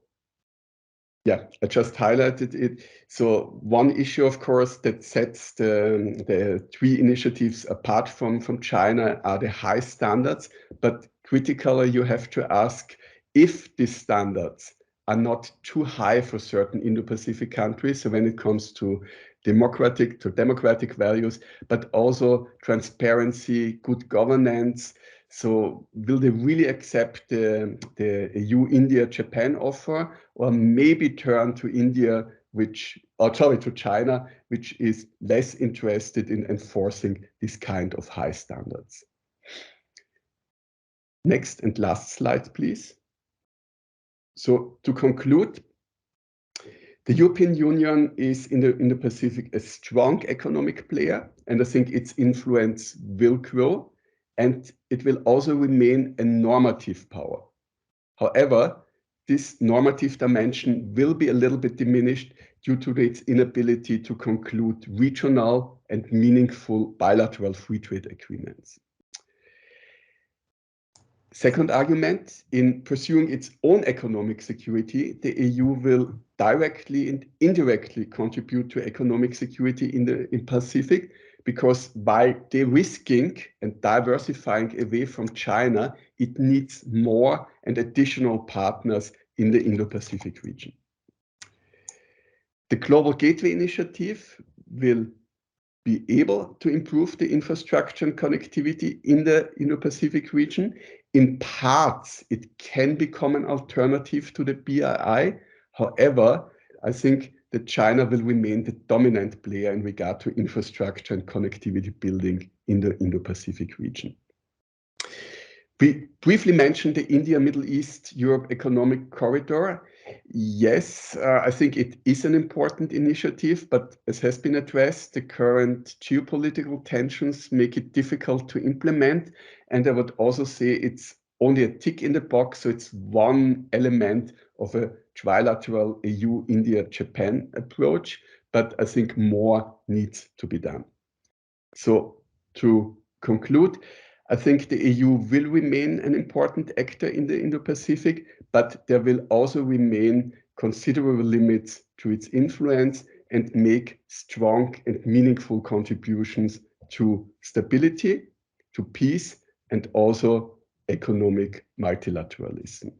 yeah, I just highlighted it. So one issue, of course, that sets the three initiatives apart from China are the high standards. But critically, you have to ask if these standards are not too high for certain Indo-Pacific countries. So when it comes to democratic values, but also transparency, good governance. So will they really accept the EU-India-Japan offer, or maybe turn to India, to China, which is less interested in enforcing this kind of high standards? Next and last slide, please. So to conclude, the European Union is in the Pacific a strong economic player, and I think its influence will grow, and it will also remain a normative power. However, this normative dimension will be a little bit diminished due to its inability to conclude regional and meaningful bilateral free trade agreements. Second argument, in pursuing its own economic security, the EU will directly and indirectly contribute to economic security in the Pacific, because by de-risking and diversifying away from China, it needs more and additional partners in the Indo-Pacific region. The Global Gateway Initiative will be able to improve the infrastructure and connectivity in the Indo-Pacific region. In parts, it can become an alternative to the BII. However, I think that China will remain the dominant player in regard to infrastructure and connectivity building in the Indo-Pacific region. We briefly mentioned the India, Middle East, Europe Economic Corridor. Yes, I think it is an important initiative, but as has been addressed, the current geopolitical tensions make it difficult to implement. And I would also say it's only a tick in the box, so it's one element of a trilateral EU, India, Japan approach, but I think more needs to be done. So to conclude, I think the EU will remain an important actor in the Indo-Pacific, but there will also remain considerable limits to its influence and make strong and meaningful contributions to stability, to peace, and also economic multilateralism.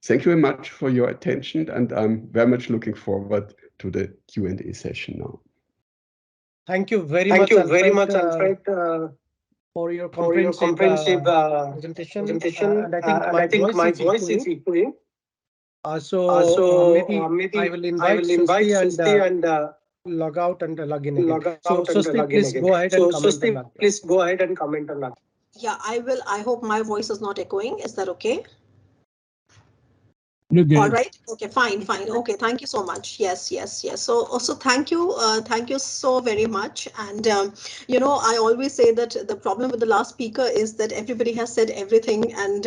Thank you very much for your attention, and I'm very much looking forward to the Q&A session now. Thank you very much, Alfred, for your comprehensive presentation. And I think my voice is equally. So maybe I will invite Susti and log out and log in again. So Swasti, please go ahead and comment on that. Please go ahead and comment on that. Yeah, I will. I hope my voice is not echoing. Is that okay? All right. Okay, fine. Okay, thank you so much. Yes. So also thank you so very much. And I always say that the problem with the last speaker is that everybody has said everything, and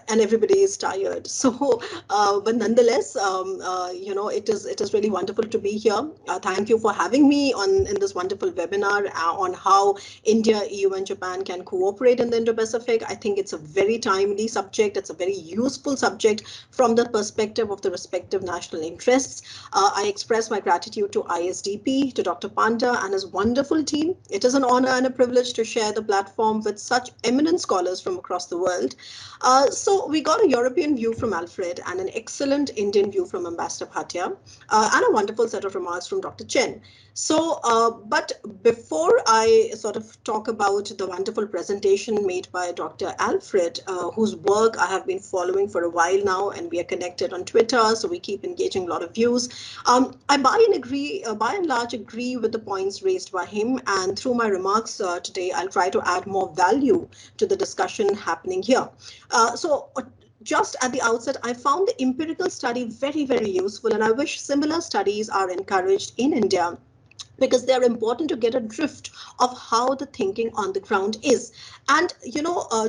everybody is tired. So, but nonetheless, it is really wonderful to be here. Thank you for having me in this wonderful webinar on how India, EU, and Japan can cooperate in the Indo-Pacific. I think it's a very timely subject. It's a very useful subject from the perspective of the respective national interests. I express my gratitude to ISDP, to Dr. Panda and his wonderful team. It is an honor and a privilege to share the platform with such eminent scholars from across the world. So we got a European view from Alfred and an excellent Indian view from Ambassador Bhatia, and a wonderful set of remarks from Dr. Chen. So, but before I sort of talk about the wonderful presentation made by Dr. Alfred, whose work I have been following for a while now, and we are connected on Twitter, so we keep engaging a lot of views. I by and large agree with the points raised by him, and through my remarks today, I'll try to add more value to the discussion happening here. Just at the outset, I found the empirical study very, very useful, and I wish similar studies are encouraged in India, because they're important to get a drift of how the thinking on the ground is. And,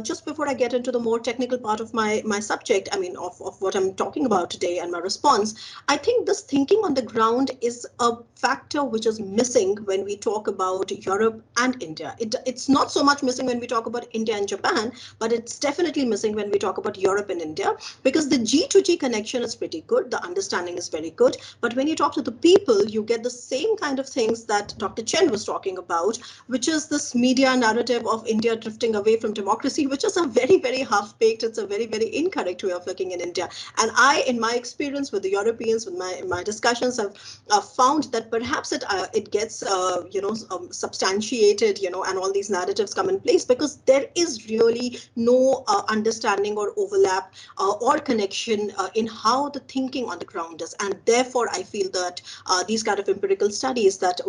just before I get into the more technical part of my subject, of what I'm talking about today and my response, I think this thinking on the ground is a factor which is missing when we talk about Europe and India. It's not so much missing when we talk about India and Japan, but it's definitely missing when we talk about Europe and India, because the G to G connection is pretty good. The understanding is very good. But when you talk to the people, you get the same kind of things that Dr. Chen was talking about, which is this media narrative of India drifting away from democracy, which is a very, very half-baked, it's a very, very incorrect way of looking in India. And I, in my experience with the Europeans, with my discussions, have found that perhaps it gets substantiated, and all these narratives come in place because there is really no understanding or overlap or connection in how the thinking on the ground is. And therefore, I feel that these kind of empirical studies that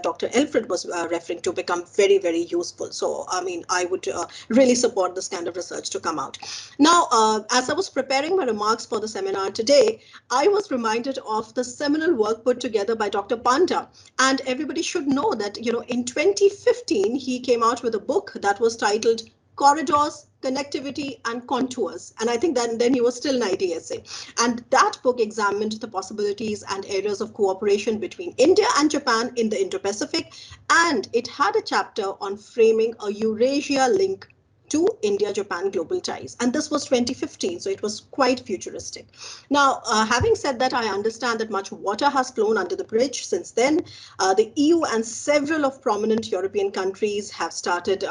Dr. Alfred was referring to become very, very useful. So, I would really support this kind of research to come out. Now, as I was preparing my remarks for the seminar today, I was reminded of the seminal work put together by Dr. Panda. And everybody should know that, in 2015, he came out with a book that was titled Corridors, Connectivity and Contours. And I think that then he was still an IDSA. And that book examined the possibilities and areas of cooperation between India and Japan in the Indo-Pacific. And it had a chapter on framing a Eurasia link to India-Japan global ties. And this was 2015, so it was quite futuristic. Now, having said that, I understand that much water has flown under the bridge since then. The EU and several of prominent European countries have started,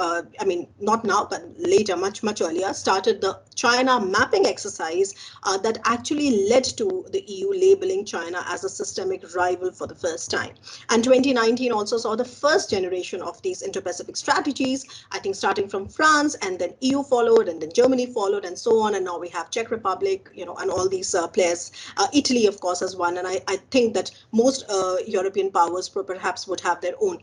not now, but later, much, much earlier, started the China mapping exercise that actually led to the EU labeling China as a systemic rival for the first time. And 2019 also saw the first generation of these Indo-Pacific strategies, I think starting from France, and then EU followed, and then Germany followed, and so on. And now we have Czech Republic, and all these players. Italy, of course, has one. And I think that most European powers perhaps would have their own.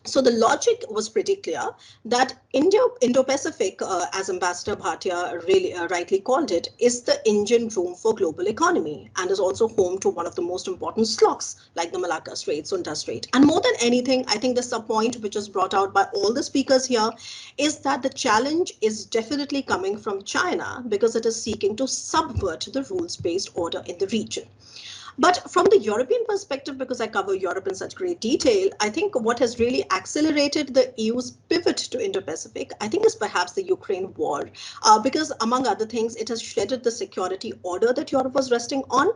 So the logic was pretty clear that Indo-Pacific, as Ambassador Bhatia really rightly called it, is the engine room for global economy and is also home to one of the most important slots like the Malacca Strait, Sunda Strait. And more than anything, I think this is a point which is brought out by all the speakers here, is that the challenge is definitely coming from China because it is seeking to subvert the rules-based order in the region. But from the European perspective, because I cover Europe in such great detail, I think what has really accelerated the EU's pivot to Indo-Pacific, I think, is perhaps the Ukraine war, because among other things, it has shredded the security order that Europe was resting on.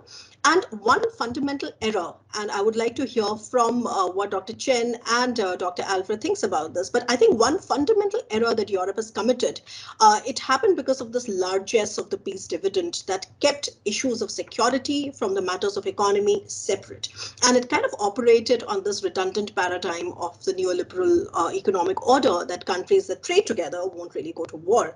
And one fundamental error, and I would like to hear from what Dr. Chen and Dr. Alfred thinks about this, but I think one fundamental error that Europe has committed, it happened because of this largesse of the peace dividend that kept issues of security from the matters of economy separate. And it kind of operated on this redundant paradigm of the neoliberal economic order that countries that trade together won't really go to war.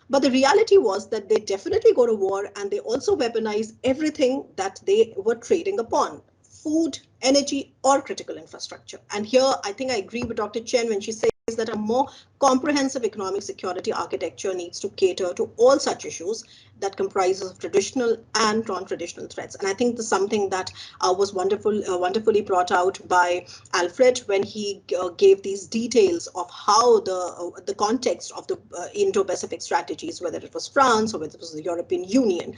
But the reality was that they definitely go to war, and they also weaponize everything that they were trading upon. food, energy, or critical infrastructure. And here, I think I agree with Dr. Chen when she says that a more comprehensive economic security architecture needs to cater to all such issues that comprises of traditional and non-traditional threats. And I think this is something that was wonderfully brought out by Alfred when he gave these details of how the context of the Indo-Pacific strategies, whether it was France or whether it was the European Union.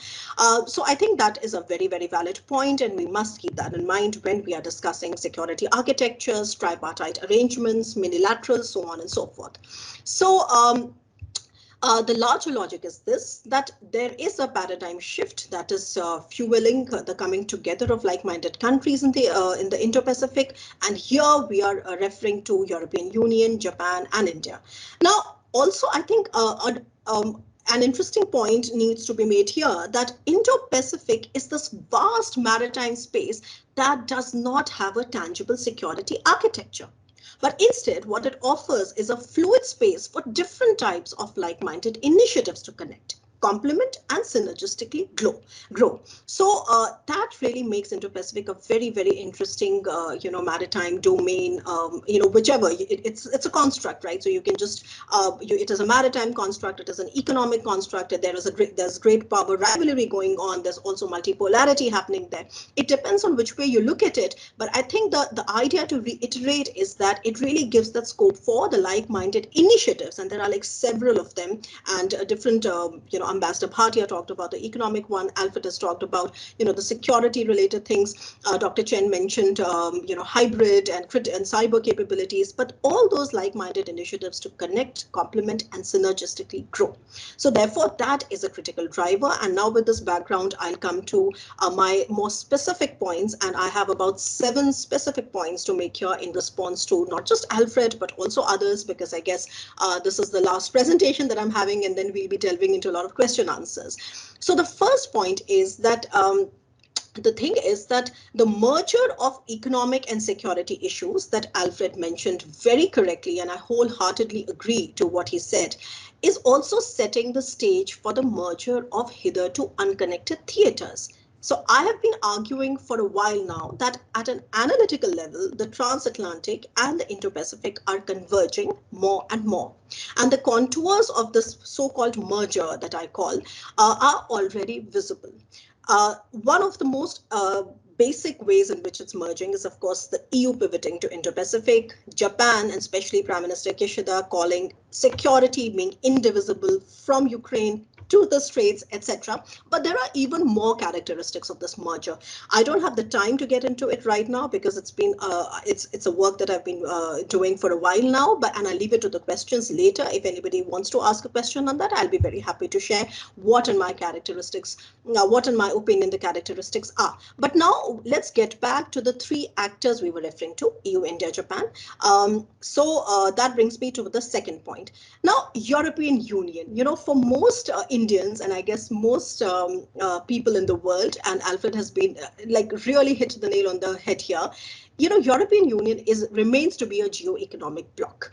So I think that is a very, very valid point, and we must keep that in mind when we are discussing security architectures, tripartite arrangements, minilaterals, so on and so forth. So the larger logic is this, that there is a paradigm shift that is fueling the coming together of like-minded countries in the Indo-Pacific. And here we are referring to European Union, Japan, and India. Now, also, I think an interesting point needs to be made here, that Indo-Pacific is this vast maritime space that does not have a tangible security architecture. But instead, what it offers is a fluid space for different types of like-minded initiatives to connect, complement, and synergistically grow. So that really makes Indo-Pacific a very, very interesting, maritime domain. Whichever it's a construct, right? So you can just it is a maritime construct. It is an economic construct. There's great power rivalry going on. There's also multipolarity happening there. It depends on which way you look at it. But I think the idea to reiterate is that it really gives that scope for the like-minded initiatives, and there are like several of them, and different Ambassador Bhatia talked about the economic one. Alfred has talked about, the security related things. Dr. Chen mentioned, hybrid and cyber capabilities, but all those like-minded initiatives to connect, complement, and synergistically grow. So therefore, that is a critical driver. And now with this background, I'll come to my more specific points. And I have about 7 specific points to make here in response to not just Alfred, but also others, because I guess this is the last presentation that I'm having, and then we'll be delving into a lot of question answers. So the first point is that the thing is that the merger of economic and security issues that Alfred mentioned very correctly, and I wholeheartedly agree to what he said, is also setting the stage for the merger of hitherto unconnected theaters. So I have been arguing for a while now that at an analytical level, the transatlantic and the Indo-Pacific are converging more and more. And the contours of this so-called merger that I call are already visible. One of the most basic ways in which it's merging is, of course, the EU pivoting to Indo-Pacific, Japan, and especially Prime Minister Kishida calling security being indivisible from Ukraine to the Straits, etc. But there are even more characteristics of this merger. I don't have the time to get into it right now because it's been it's a work that I've been doing for a while now. And I'll leave it to the questions later. If anybody wants to ask a question on that, I'll be very happy to share what in my opinion the characteristics are. But now let's get back to the 3 actors we were referring to: EU, India, Japan. So that brings me to the second point. Now, European Union, for most Indians, and I guess most people in the world, and Alfred has been really hit the nail on the head here. European Union remains to be a geo-economic bloc.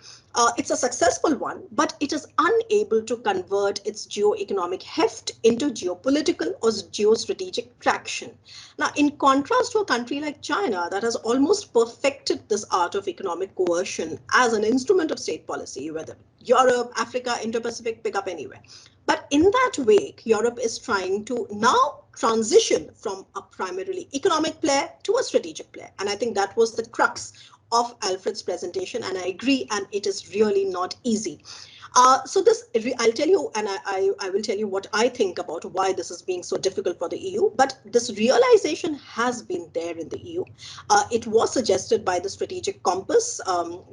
It's a successful one, but it is unable to convert its geo-economic heft into geopolitical or geostrategic traction. Now, in contrast to a country like China that has almost perfected this art of economic coercion as an instrument of state policy, whether Europe, Africa, Indo-Pacific, pick up anywhere. But in that wake, Europe is trying to now transition from a primarily economic player to a strategic player. And I think that was the crux of Alfred's presentation. And I agree, and it is really not easy. So this, I'll tell you, and I will tell you what I think about why this is being so difficult for the EU. But this realization has been there in the EU. It was suggested by the strategic compass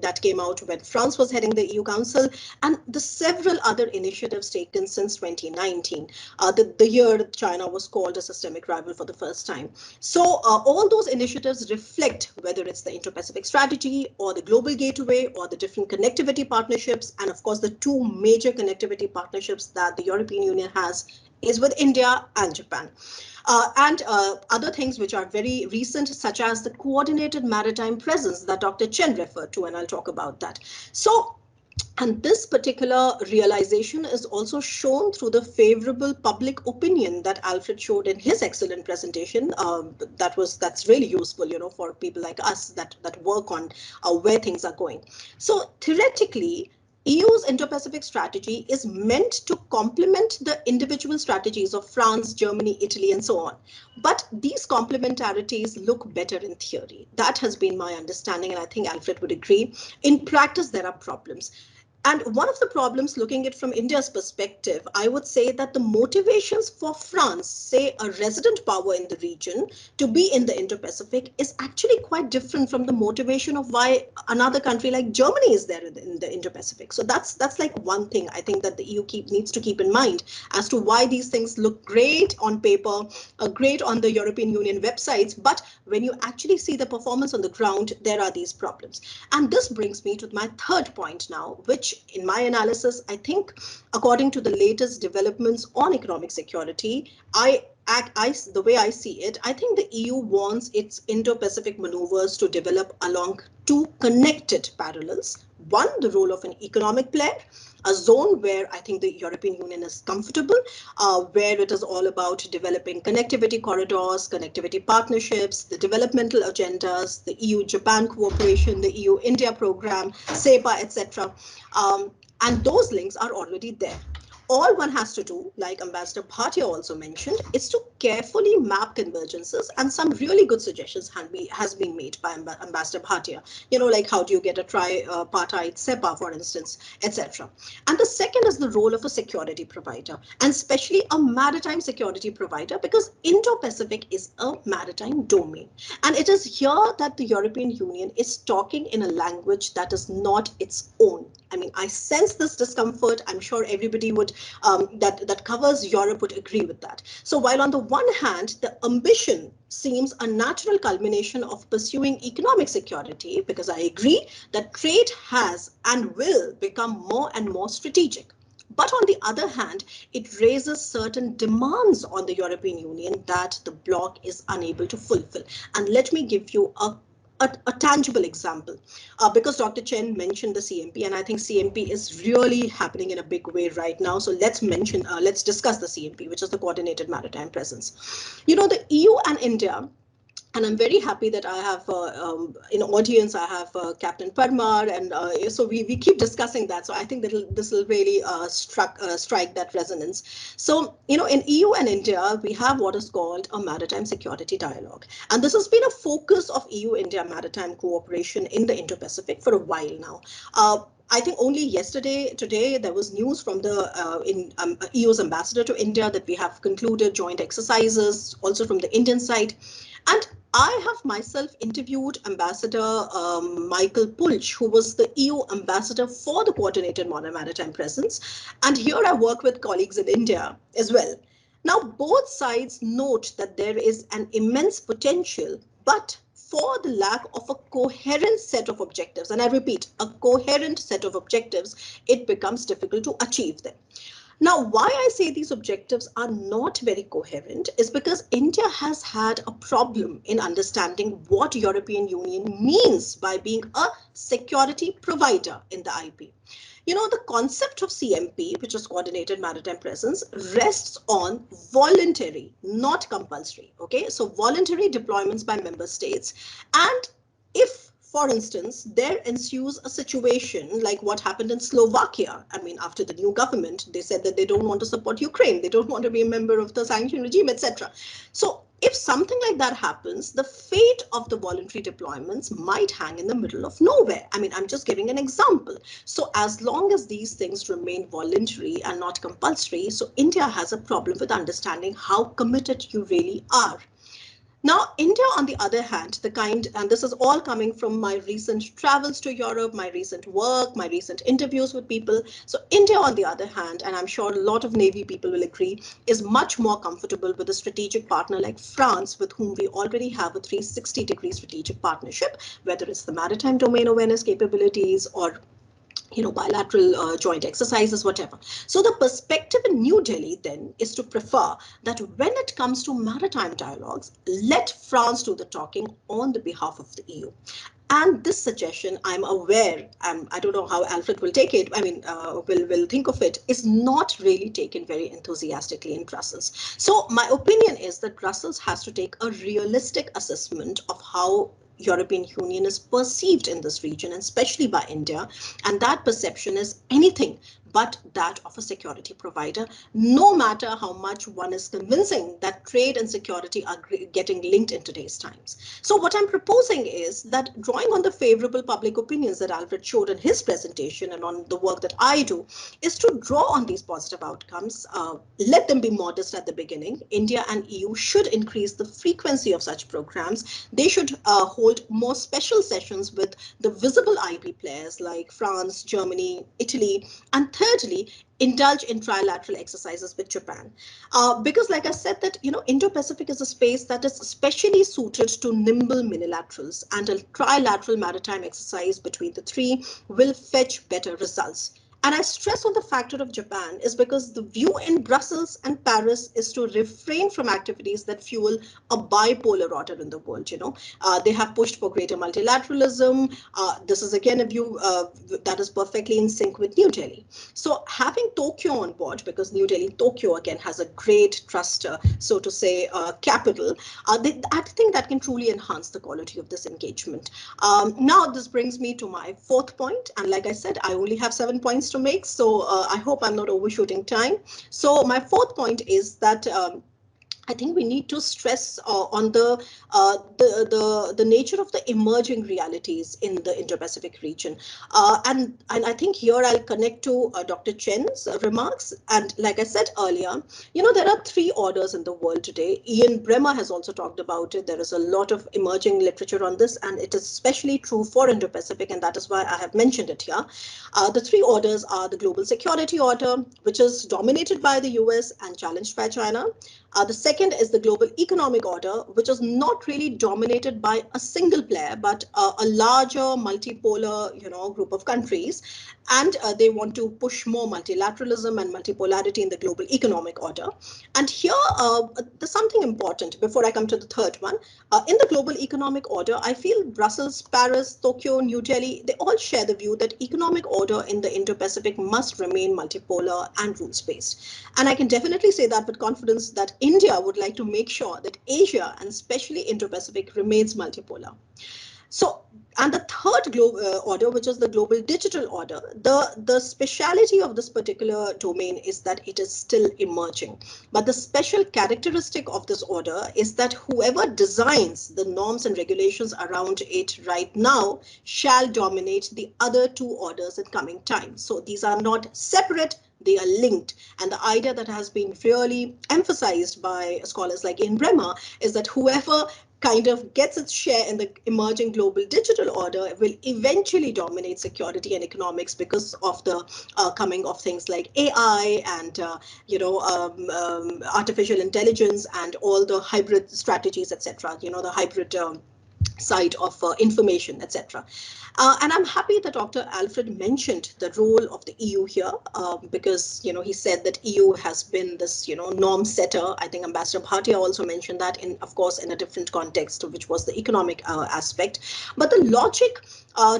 that came out when France was heading the EU Council, and the several other initiatives taken since 2019, the year China was called a systemic rival for the first time. So all those initiatives reflect whether it's the Indo-Pacific strategy or the global gateway or the different connectivity partnerships, and of course the 2 major connectivity partnerships that the European Union has is with India and Japan. And other things which are very recent, such as the coordinated maritime presence that Dr. Chen referred to, and I'll talk about that. So And this particular realization is also shown through the favorable public opinion that Alfred showed in his excellent presentation. That's really useful, for people like us that work on where things are going. So theoretically, EU's Indo-Pacific strategy is meant to complement the individual strategies of France, Germany, Italy, and so on. But these complementarities look better in theory. That has been my understanding, and I think Alfred would agree. In practice, there are problems. And one of the problems, looking at it from India's perspective, I would say that the motivations for France, say a resident power in the region, to be in the Indo-Pacific is actually quite different from the motivation of why another country like Germany is there in the Indo-Pacific. So that's like one thing I think that the EU needs to keep in mind as to why these things look great on paper, great on the European Union websites, but when you actually see the performance on the ground, there are these problems. And this brings me to my third point now, which in my analysis, I think, according to the latest developments on economic security, the way I see it, I think the EU wants its Indo-Pacific maneuvers to develop along two connected parallels. One, the role of an economic player, a zone where I think the European Union is comfortable, where it is all about developing connectivity corridors, connectivity partnerships, the developmental agendas, the EU-Japan cooperation, the EU-India program, SEPA, etc. And those links are already there. All one has to do, like Ambassador Bhatia also mentioned, is to carefully map convergences, and some really good suggestions has been made by Ambassador Bhatia. Like how do you get a tripartite SEPA, for instance, etc. And the second is the role of a security provider, and especially a maritime security provider, because Indo-Pacific is a maritime domain. And it is here that the European Union is talking in a language that is not its own. I mean, I sense this discomfort. I'm sure everybody would that covers Europe would agree with that. So while on the one hand, the ambition seems a natural culmination of pursuing economic security, because I agree that trade has and will become more and more strategic. But on the other hand, it raises certain demands on the European Union that the bloc is unable to fulfill. And let me give you a tangible example, because Dr. Chen mentioned the CMP, and I think CMP is really happening in a big way right now. So let's discuss the CMP, which is the Coordinated Maritime Presence. The EU and India, and I'm very happy that I have in audience, I have Captain Parmar, and so we keep discussing that. So I think this will really strike that resonance. So, in EU and India, we have what is called a maritime security dialogue. And this has been a focus of EU-India maritime cooperation in the Indo-Pacific for a while now. I think only today, there was news from the EU's ambassador to India that we have concluded joint exercises, also from the Indian side. And I have myself interviewed Ambassador Michael Pulch, who was the EU ambassador for the Coordinated Maritime Presence. And here I work with colleagues in India as well. Now, both sides note that there is an immense potential, but for the lack of a coherent set of objectives, and I repeat, a coherent set of objectives, it becomes difficult to achieve them. Now, why I say these objectives are not very coherent is because India has had a problem in understanding what European Union means by being a security provider in the IP. The concept of CMP, which is Coordinated Maritime Presence, rests on voluntary, not compulsory. Okay, so voluntary deployments by member states. And if, for instance, there ensues a situation like what happened in Slovakia. I mean, after the new government, they said that they don't want to support Ukraine. They don't want to be a member of the sanction regime, etc. So if something like that happens, the fate of the voluntary deployments might hang in the middle of nowhere. I mean, I'm just giving an example. So as long as these things remain voluntary and not compulsory, so India has a problem with understanding how committed you really are. Now, India, on the other hand, and this is all coming from my recent travels to Europe, my recent work, my recent interviews with people. So India, on the other hand, and I'm sure a lot of Navy people will agree, is much more comfortable with a strategic partner like France, with whom we already have a 360-degree strategic partnership, whether it's the maritime domain awareness capabilities or bilateral joint exercises, whatever. So the perspective in New Delhi then is to prefer that when it comes to maritime dialogues, let France do the talking on the behalf of the EU. And this suggestion, I'm aware, I don't know how Alfred will take it, will think of it, is not really taken very enthusiastically in Brussels. So my opinion is that Brussels has to take a realistic assessment of how European Union is perceived in this region, and especially by India, and that perception is anything but that of a security provider, no matter how much one is convincing that trade and security are getting linked in today's times. So what I'm proposing is that, drawing on the favorable public opinions that Alfred showed in his presentation and on the work that I do, is to draw on these positive outcomes, let them be modest at the beginning. India and EU should increase the frequency of such programs. They should hold more special sessions with the visible IP players like France, Germany, Italy, and thirdly, indulge in trilateral exercises with Japan. Because like I said, that, Indo-Pacific is a space that is especially suited to nimble minilaterals, and a trilateral maritime exercise between the three will fetch better results. And I stress on the factor of Japan is because the view in Brussels and Paris is to refrain from activities that fuel a bipolar order in the world. They have pushed for greater multilateralism. This is again a view that is perfectly in sync with New Delhi. So having Tokyo on board, because New Delhi, Tokyo again has a great trust, so to say, capital, I think that can truly enhance the quality of this engagement. Now this brings me to my fourth point, and like I said, I only have 7 points to make, so I hope I'm not overshooting time. So my fourth point is that I think we need to stress on the nature of the emerging realities in the Indo-Pacific region, and I think here I'll connect to Dr. Chen's remarks. And like I said earlier, there are three orders in the world today. Ian Bremmer has also talked about it. There is a lot of emerging literature on this, and it is especially true for Indo-Pacific, and that is why I have mentioned it here. The three orders are the Global Security Order, which is dominated by the US and challenged by China. The second is the Global Economic Order, which is not really dominated by a single player, but a larger multipolar, group of countries. And they want to push more multilateralism and multipolarity in the global economic order. And here, there's something important before I come to the third one. In the global economic order, I feel Brussels, Paris, Tokyo, New Delhi, they all share the view that economic order in the Indo-Pacific must remain multipolar and rules-based. And I can definitely say that with confidence that India would like to make sure that Asia, and especially Indo-Pacific, remains multipolar. So, and the third order, which is the global digital order, the speciality of this particular domain is that it is still emerging. But the special characteristic of this order is that whoever designs the norms and regulations around it right now shall dominate the other two orders in coming time. So these are not separate, they are linked. And the idea that has been really emphasized by scholars like Ian Bremmer is that whoever kind of gets its share in the emerging global digital order will eventually dominate security and economics because of the coming of things like AI and artificial intelligence and all the hybrid strategies, etc. The hybrid side of information, etc. And I'm happy that Dr. Alfred mentioned the role of the EU here, because he said that EU has been this norm setter. I think Ambassador Bhatia also mentioned that, of course in a different context, which was the economic aspect. But the logic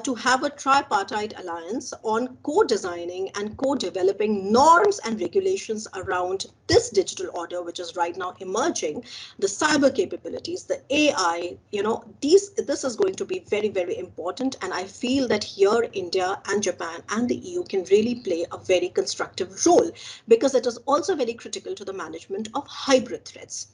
to have a tripartite alliance on co-designing and co-developing norms and regulations around this digital order, which is right now emerging, the cyber capabilities, the AI, this is going to be very, very important. And I feel that here India and Japan and the EU can really play a very constructive role, because it is also very critical to the management of hybrid threats.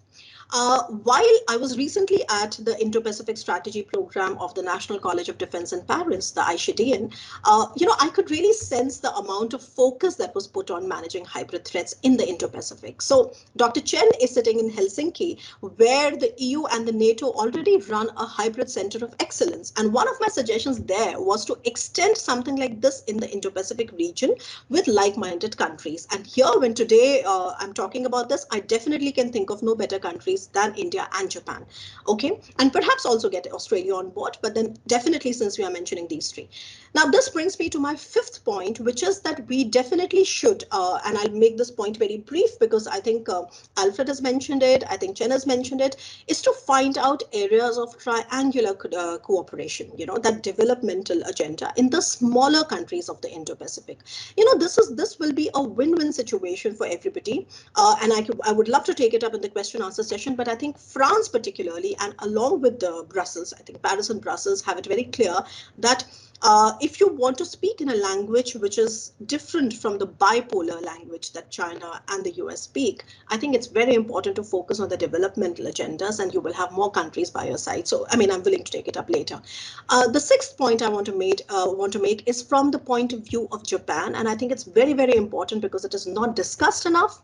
While I was recently at the Indo-Pacific Strategy Program of the National College of Defense in Paris, the ICDN, I could really sense the amount of focus that was put on managing hybrid threats in the Indo-Pacific. So Dr. Chen is sitting in Helsinki, where the EU and the NATO already run a hybrid center of excellence. And one of my suggestions there was to extend something like this in the Indo-Pacific region with like-minded countries. And here, when today I'm talking about this, I definitely can think of no better countries countries than India and Japan. Okay, and perhaps also get Australia on board, but then definitely since we are mentioning these three. Now, this brings me to my fifth point, which is that we definitely should, and I'll make this point very brief because I think Alfred has mentioned it, I think Chen has mentioned it, is to find out areas of triangular cooperation, that developmental agenda in the smaller countries of the Indo-Pacific. This will be a win-win situation for everybody. And I would love to take it up in the question answer session, but I think France particularly, and along with Brussels, I think Paris and Brussels have it very clear that if you want to speak in a language which is different from the bipolar language that China and the US speak, I think it's very important to focus on the developmental agendas, and you will have more countries by your side. So, I mean, I'm willing to take it up later. The sixth point I want to make is from the point of view of Japan, and I think it's very, very important because it is not discussed enough.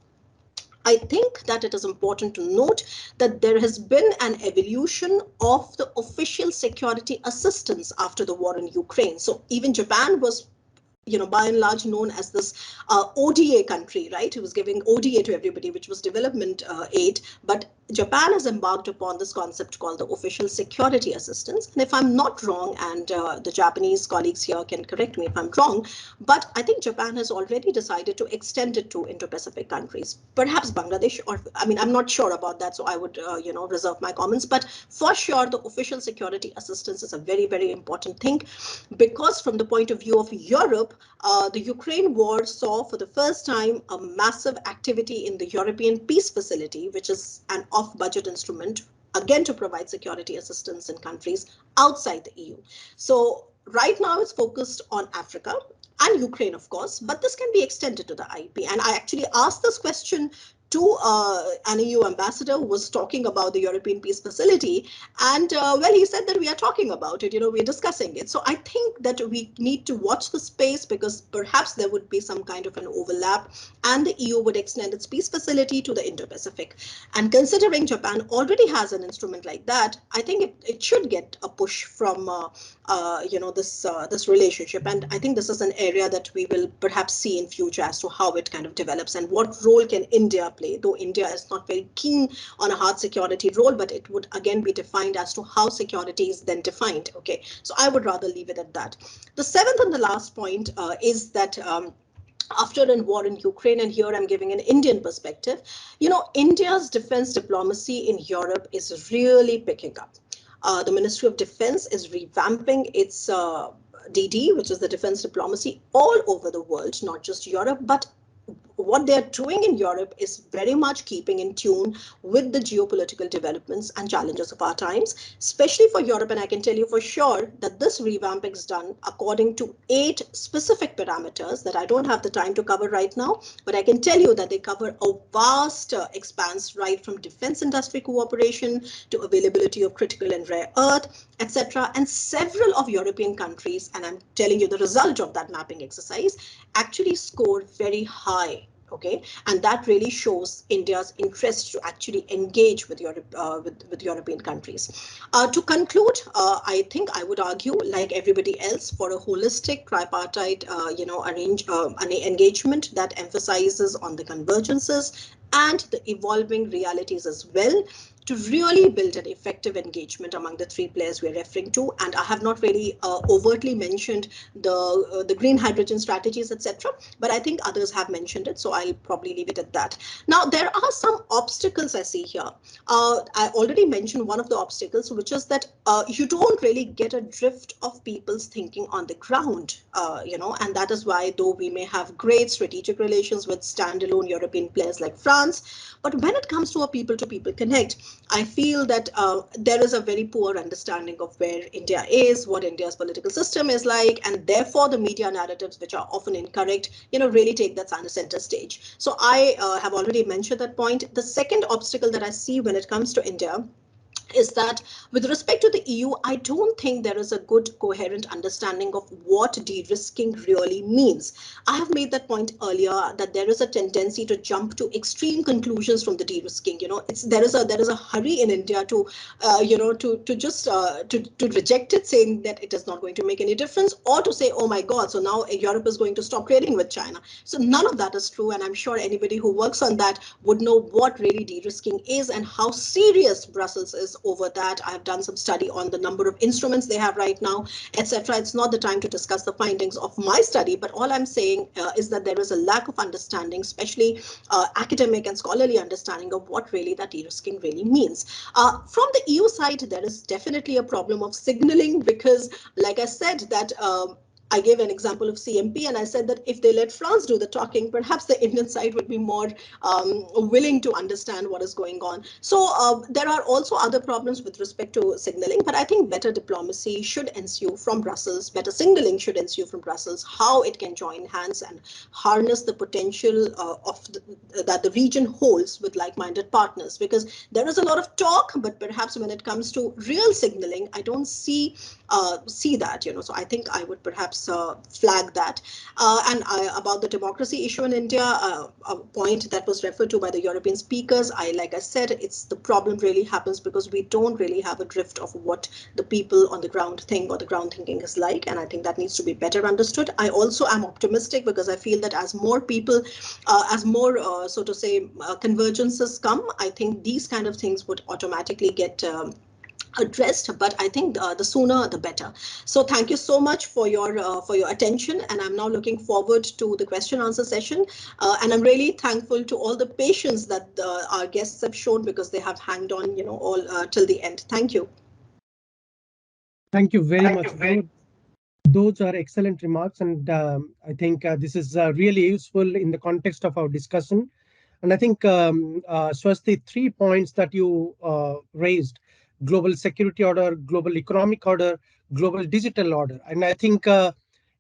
I think that it is important to note that there has been an evolution of the official security assistance after the war in Ukraine. So even Japan was, by and large known as this ODA country, right? It was giving ODA to everybody, which was development aid. But Japan has embarked upon this concept called the official security assistance. And if I'm not wrong, and the Japanese colleagues here can correct me if I'm wrong, but I think Japan has already decided to extend it to Indo-Pacific countries, perhaps Bangladesh, or I mean, I'm not sure about that, so I would, reserve my comments. But for sure, the official security assistance is a very, very important thing, because from the point of view of Europe, the Ukraine war saw for the first time a massive activity in the European Peace Facility, which is an off-budget instrument, again, to provide security assistance in countries outside the EU. So right now it's focused on Africa and Ukraine, of course, but this can be extended to the IP. And I actually asked this question to an EU ambassador who was talking about the European Peace Facility. And well, he said that we are talking about it, we're discussing it. So I think that we need to watch the space, because perhaps there would be some kind of an overlap and the EU would extend its peace facility to the Indo-Pacific. And considering Japan already has an instrument like that, I think it should get a push from this relationship. And I think this is an area that we will perhaps see in future as to how it kind of develops and what role can India play, though India is not very keen on a hard security role, but it would again be defined as to how security is then defined. Okay, so I would rather leave it at that. The seventh and the last point is that after a war in Ukraine, and here I'm giving an Indian perspective, India's defense diplomacy in Europe is really picking up. The Ministry of Defense is revamping its DD, which is the defense diplomacy, all over the world, not just Europe, but what they're doing in Europe is very much keeping in tune with the geopolitical developments and challenges of our times, especially for Europe. And I can tell you for sure that this revamping is done according to 8 specific parameters that I don't have the time to cover right now, but I can tell you that they cover a vast expanse, right from defense industry cooperation to availability of critical and rare earth, etc. And several of European countries, and I'm telling you the result of that mapping exercise, actually scored very high. Okay, and that really shows India's interest to actually engage with Europe, with European countries. To conclude, I think I would argue, like everybody else, for a holistic tripartite, engagement that emphasizes on the convergences and the evolving realities as well, to really build an effective engagement among the 3 players we're referring to. And I have not really overtly mentioned the green hydrogen strategies, etc., but I think others have mentioned it, so I'll probably leave it at that. Now, there are some obstacles I see here. I already mentioned one of the obstacles, which is that you don't really get a drift of people's thinking on the ground, and that is why, though we may have great strategic relations with standalone European players like France, but when it comes to a people-to-people connect, I feel that there is a very poor understanding of where India is, what India's political system is like, and therefore the media narratives, which are often incorrect, really take that center stage. So I have already mentioned that point. The second obstacle that I see when it comes to India is that with respect to the EU, I don't think there is a good coherent understanding of what de-risking really means. I have made that point earlier, that there is a tendency to jump to extreme conclusions from the de-risking. There is a hurry in India to to reject it, saying that it is not going to make any difference, or to say, oh my God, so now Europe is going to stop trading with China. So none of that is true, and I'm sure anybody who works on that would know what really de-risking is and how serious Brussels is over that. I have done some study on the number of instruments they have right now, etc. It's not the time to discuss the findings of my study, but all I'm saying is that there is a lack of understanding, especially academic and scholarly understanding of what really that de-risking really means. From the EU side, there is definitely a problem of signaling, because like I said, that I gave an example of CMP, and I said that if they let France do the talking, perhaps the Indian side would be more willing to understand what is going on. So there are also other problems with respect to signaling, but I think better diplomacy should ensue from Brussels, better signaling should ensue from Brussels, how it can join hands and harness the potential that the region holds with like-minded partners, because there is a lot of talk, but perhaps when it comes to real signaling, I don't see that, so I think I would perhaps flag that. And about the democracy issue in India, a point that was referred to by the European speakers, like I said, it's the problem really happens because we don't really have a drift of what the people on the ground think or the ground thinking is like, and I think that needs to be better understood. I also am optimistic because I feel that as more people, as more, so to say, convergences come, I think these kind of things would automatically get addressed, but I think the sooner the better. So thank you so much for your attention, and I'm now looking forward to the question answer session, and I'm really thankful to all the patience that our guests have shown, because they have hanged on all till the end. Thank you. Thank you very much. Those are excellent remarks, and I think this is really useful in the context of our discussion. And I think, Swasti, 3 points that you raised: global security order, global economic order, global digital order. And I think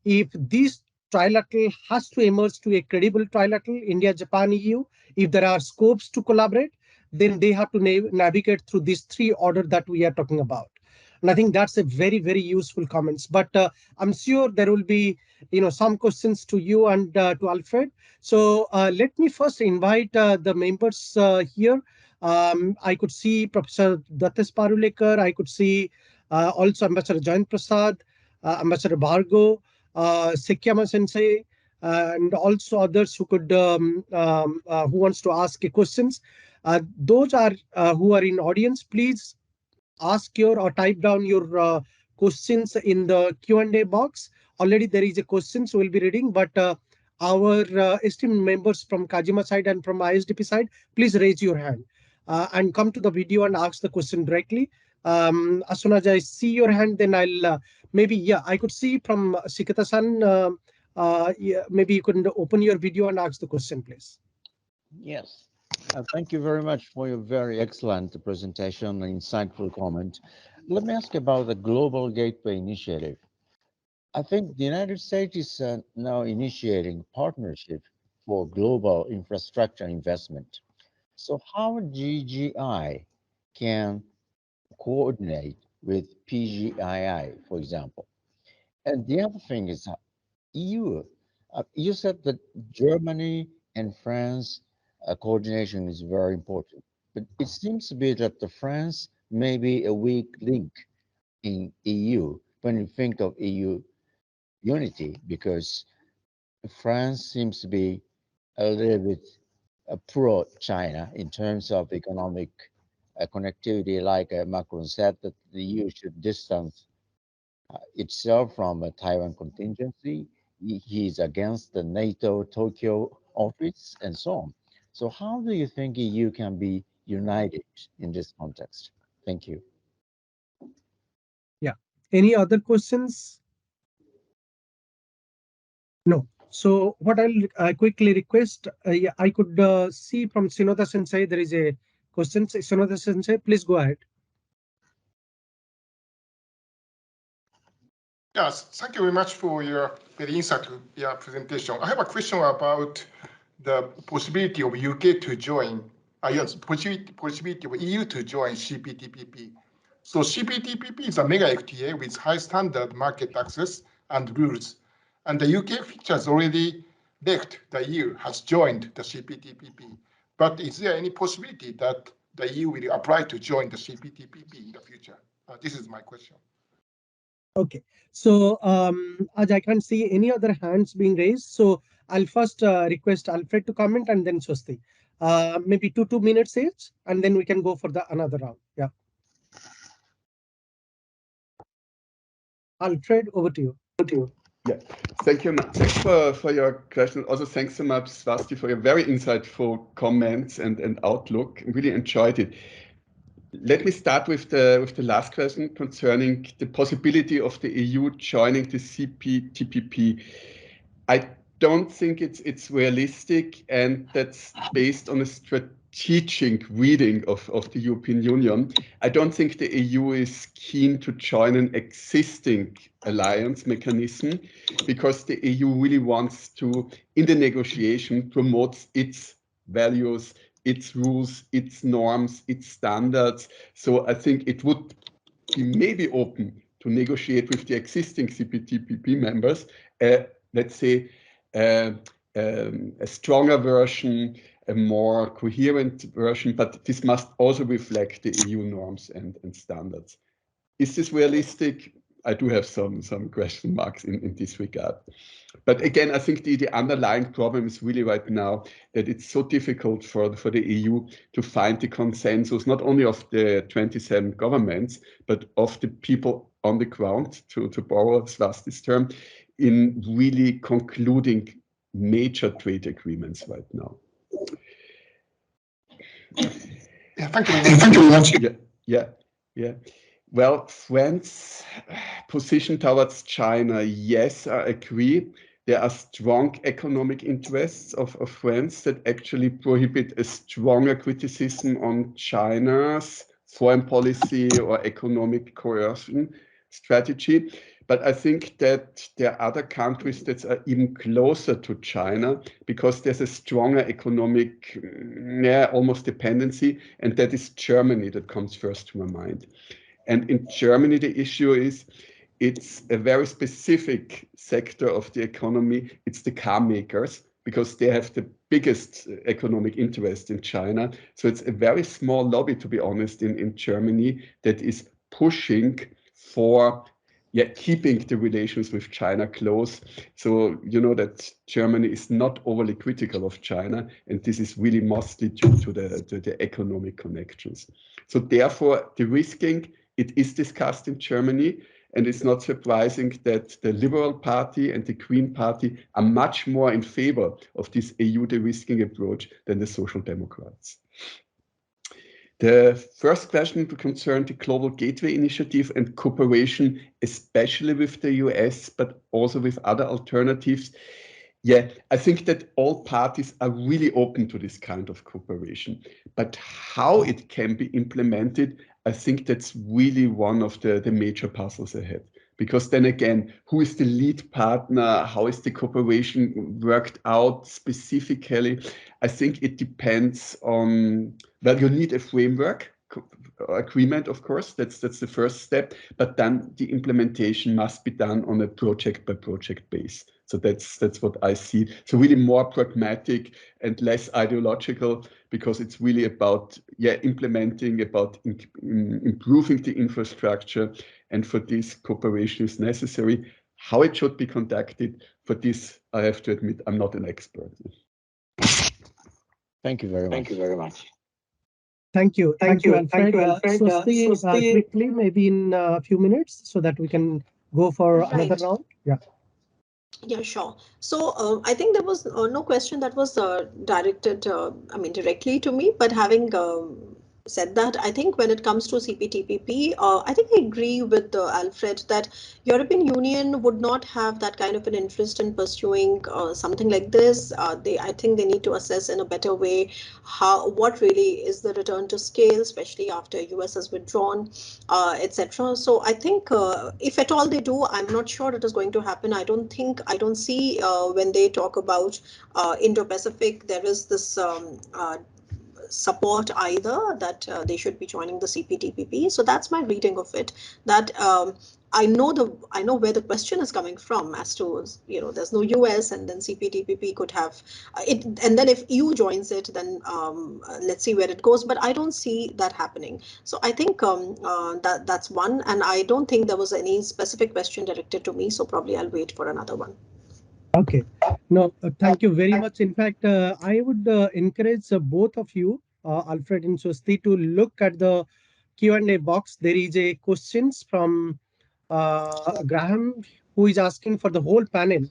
if this trilateral has to emerge to a credible trilateral, India, Japan, EU, if there are scopes to collaborate, then they have to navigate through these 3 orders that we are talking about. And I think that's a very, very useful comments. But I'm sure there will be, some questions to you and to Alfred. So let me first invite the members here. I could see Professor Dattes Parulekar. I could see also Ambassador Jayant Prasad, Ambassador Bhargo, Sekyama Sensei, and also others who could who wants to ask questions. Those are who are in audience. Please ask your or type down your questions in the Q&A box. Already there is a question, so we'll be reading, but our esteemed members from Kajima side and from ISDP side, please raise your hand and come to the video and ask the question directly. As soon as I see your hand, then I'll I could see from Sikata-san, maybe you could open your video and ask the question, please. Yes. Thank you very much for your very excellent presentation and insightful comment. Let me ask about the Global Gateway Initiative. I think the United States is now initiating partnership for global infrastructure investment. So how GGI can coordinate with PGII, for example? And the other thing is EU. You said that Germany and France coordination is very important, but it seems to be that the France may be a weak link in EU when you think of EU unity, because France seems to be a little bit pro-China in terms of economic connectivity, like Macron said that the EU should distance itself from a Taiwan contingency. He is against the NATO Tokyo office and so on. So how do you think EU can be united in this context? Thank you. Yeah. Any other questions? No. So what I'll quickly request, I could see from Sinoda Sensei, there is a question. Sinoda Sensei, please go ahead. Yes, thank you very much for your very insightful presentation. I have a question about the possibility of UK to join yes, possibility of EU to join CPTPP. So CPTPP is a mega FTA with high standard market access and rules. And the UK features already left the EU, has joined the CPTPP. But is there any possibility that the EU will apply to join the CPTPP in the future? This is my question. Okay, so Aj, I can't see any other hands being raised. So I'll first request Alfred to comment and then Swasti. Maybe two minutes each, and then we can go for the another round. Yeah. Alfred, over to you. Yeah, thank you. Thanks for your question. Also, thanks so much, Swasti, for your very insightful comments and outlook. Really enjoyed it. Let me start with the last question concerning the possibility of the EU joining the CPTPP. I don't think it's realistic, and that's based on a strategic reading of the European Union. I don't think the EU is keen to join an existing alliance mechanism, because the EU really wants to, in the negotiation, promote its values, its rules, its norms, its standards. So I think it would be maybe open to negotiate with the existing CPTPP members, let's say a stronger version, a more coherent version, but this must also reflect the EU norms and standards. Is this realistic? I do have some question marks in this regard. But again, I think the underlying problem is really right now that it's so difficult for the EU to find the consensus, not only of the 27 governments, but of the people on the ground, to borrow Swasti's term, in really concluding major trade agreements right now. Yeah, thank you very much. Yeah. Well, France's position towards China, yes, I agree. There are strong economic interests of France that actually prohibit a stronger criticism on China's foreign policy or economic coercion strategy. But I think that there are other countries that are even closer to China, because there's a stronger economic, almost dependency, and that is Germany that comes first to my mind. And in Germany, the issue is it's a very specific sector of the economy. It's the car makers, because they have the biggest economic interest in China. So it's a very small lobby, to be honest, in Germany that is pushing for keeping the relations with China close. So you know that Germany is not overly critical of China, and this is really mostly due to the economic connections. So therefore, the risking, it is discussed in Germany, and it's not surprising that the Liberal Party and the Green Party are much more in favor of this EU de-risking approach than the Social Democrats. The first question concerned the Global Gateway Initiative and cooperation, especially with the US, but also with other alternatives. Yeah, I think that all parties are really open to this kind of cooperation. But how it can be implemented, I think that's really one of the major puzzles ahead. Because then again, who is the lead partner? How is the cooperation worked out specifically? I think it depends on, well, you need a framework agreement, of course, that's the first step, but then the implementation must be done on a project by project base. So that's what I see. So really more pragmatic and less ideological, because it's really about implementing, about improving the infrastructure, and for this cooperation is necessary. How it should be conducted, for this I have to admit I'm not an expert. Thank you very much. Thank you, Alfred. Swasti, quickly, maybe in a few minutes, so that we can go for another round. Yeah, sure. So I think there was no question that was directed, directly to me, but having said that, I think when it comes to CPTPP, I think I agree with Alfred that European Union would not have that kind of an interest in pursuing something like this. I think they need to assess in a better way what really is the return to scale, especially after US has withdrawn, etc. So I think if at all they do, I'm not sure it is going to happen. I don't see when they talk about Indo-Pacific, there is this support either that they should be joining the CPTPP. So that's my reading of it. That I know where the question is coming from as to, there's no US, and then CPTPP could have it, and then if EU joins it, then let's see where it goes. But I don't see that happening. So I think that's one, and I don't think there was any specific question directed to me. So probably I'll wait for another one. Okay. No, thank you very much. In fact, I would encourage both of you, Alfred and Swasti, to look at the Q&A box. There is a questions from Graham, who is asking for the whole panel.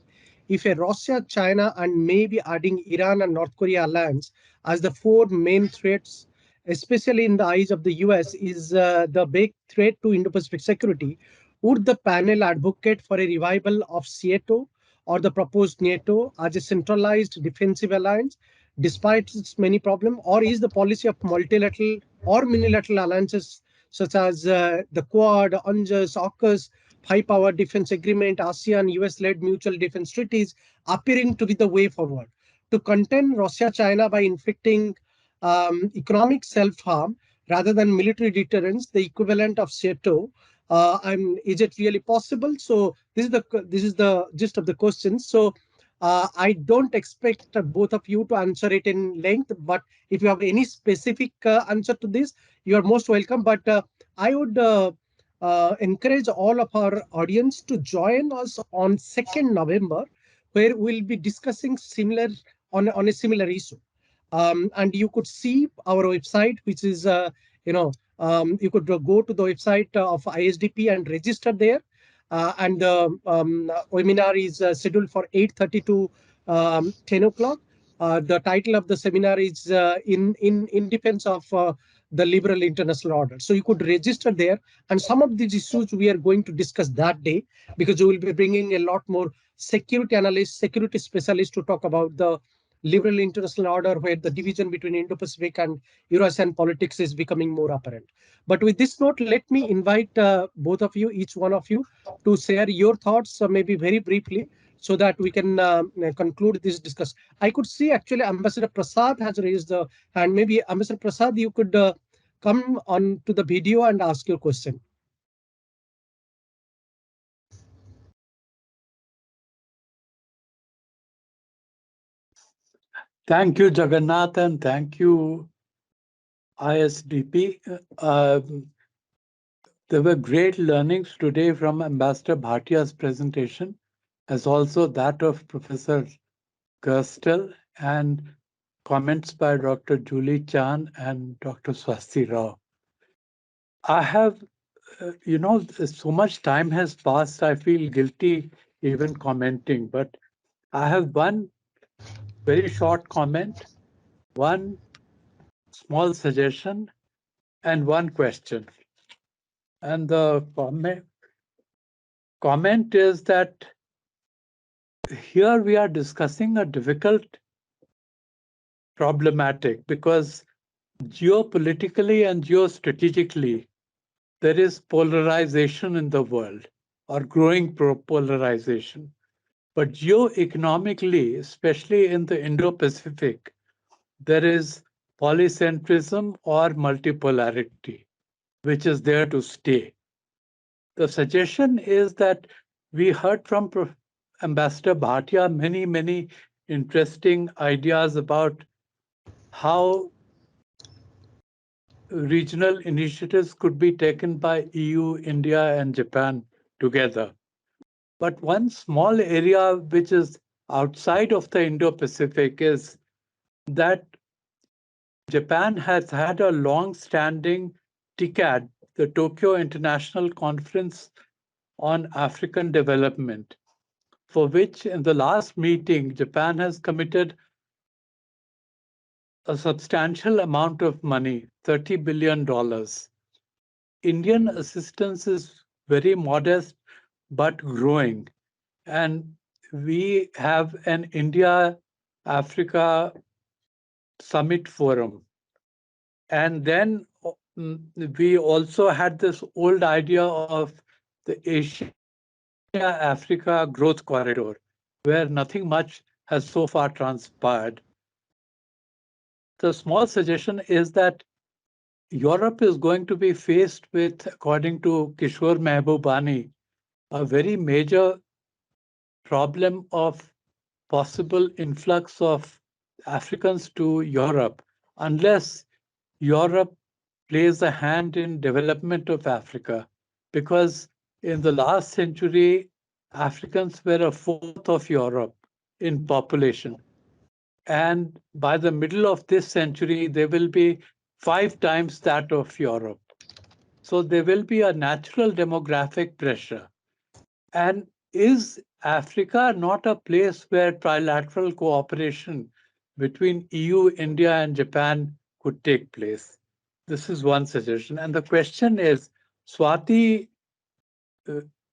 If a Russia, China, and maybe adding Iran and North Korea alliance as the four main threats, especially in the eyes of the US, is the big threat to Indo-Pacific security, would the panel advocate for a revival of SEATO or the proposed NATO as a centralized defensive alliance, despite its many problems, or is the policy of multilateral or unilateral alliances such as the Quad, UNGUS, AUKUS, high-power defense agreement, ASEAN, US-led mutual defense treaties appearing to be the way forward to contain Russia, China by inflicting economic self-harm rather than military deterrence, the equivalent of SEATO? Is it really possible? So this is the gist of the question. So I don't expect both of you to answer it in length, but if you have any specific answer to this, you are most welcome. But I would encourage all of our audience to join us on 2nd November, where we'll be discussing similar on a similar issue. And you could see our website, which is you could go to the website of ISDP and register there. And the webinar is scheduled for 8:30 to 10 o'clock. The title of the seminar is in defense of the liberal international order. So you could register there, and some of these issues we are going to discuss that day, because we will be bringing a lot more security analysts, security specialists to talk about the liberal international order, where the division between Indo-Pacific and Euro-ASEAN politics is becoming more apparent. But with this note, let me invite both of you, each one of you, to share your thoughts, maybe very briefly, so that we can conclude this discussion. I could see actually Ambassador Prasad has raised the hand. Maybe Ambassador Prasad, you could come on to the video and ask your question. Thank you, Jagannath, and thank you, ISDP. There were great learnings today from Ambassador Bhatia's presentation, as also that of Professor Gerstl, and comments by Dr. Julie Chan and Dr. Swasti Rao. I have, so much time has passed, I feel guilty even commenting, but I have one very short comment, one small suggestion, and one question. And the comment is that here we are discussing a difficult problematic, because geopolitically and geostrategically, there is polarization in the world, or growing polarization. But geoeconomically, especially in the Indo-Pacific, there is polycentrism or multipolarity, which is there to stay. The suggestion is that we heard from Ambassador Bhatia many interesting ideas about how regional initiatives could be taken by EU, India, and Japan together. But one small area which is outside of the Indo-Pacific is that Japan has had a long-standing TICAD, the Tokyo International Conference on African Development, for which in the last meeting, Japan has committed a substantial amount of money, $30 billion. Indian assistance is very modest, but growing. And we have an India-Africa Summit Forum. And then we also had this old idea of the Asia-Africa Growth Corridor, where nothing much has so far transpired. the small suggestion is that Europe is going to be faced with, according to Kishore Mehbubani, a very major problem of possible influx of Africans to Europe, unless Europe plays a hand in development of Africa. Because in the last century, Africans were a fourth of Europe in population. And by the middle of this century, they will be 5 times that of Europe. So there will be a natural demographic pressure. And is Africa not a place where trilateral cooperation between EU, India, and Japan could take place? This is one suggestion. And the question is, Swati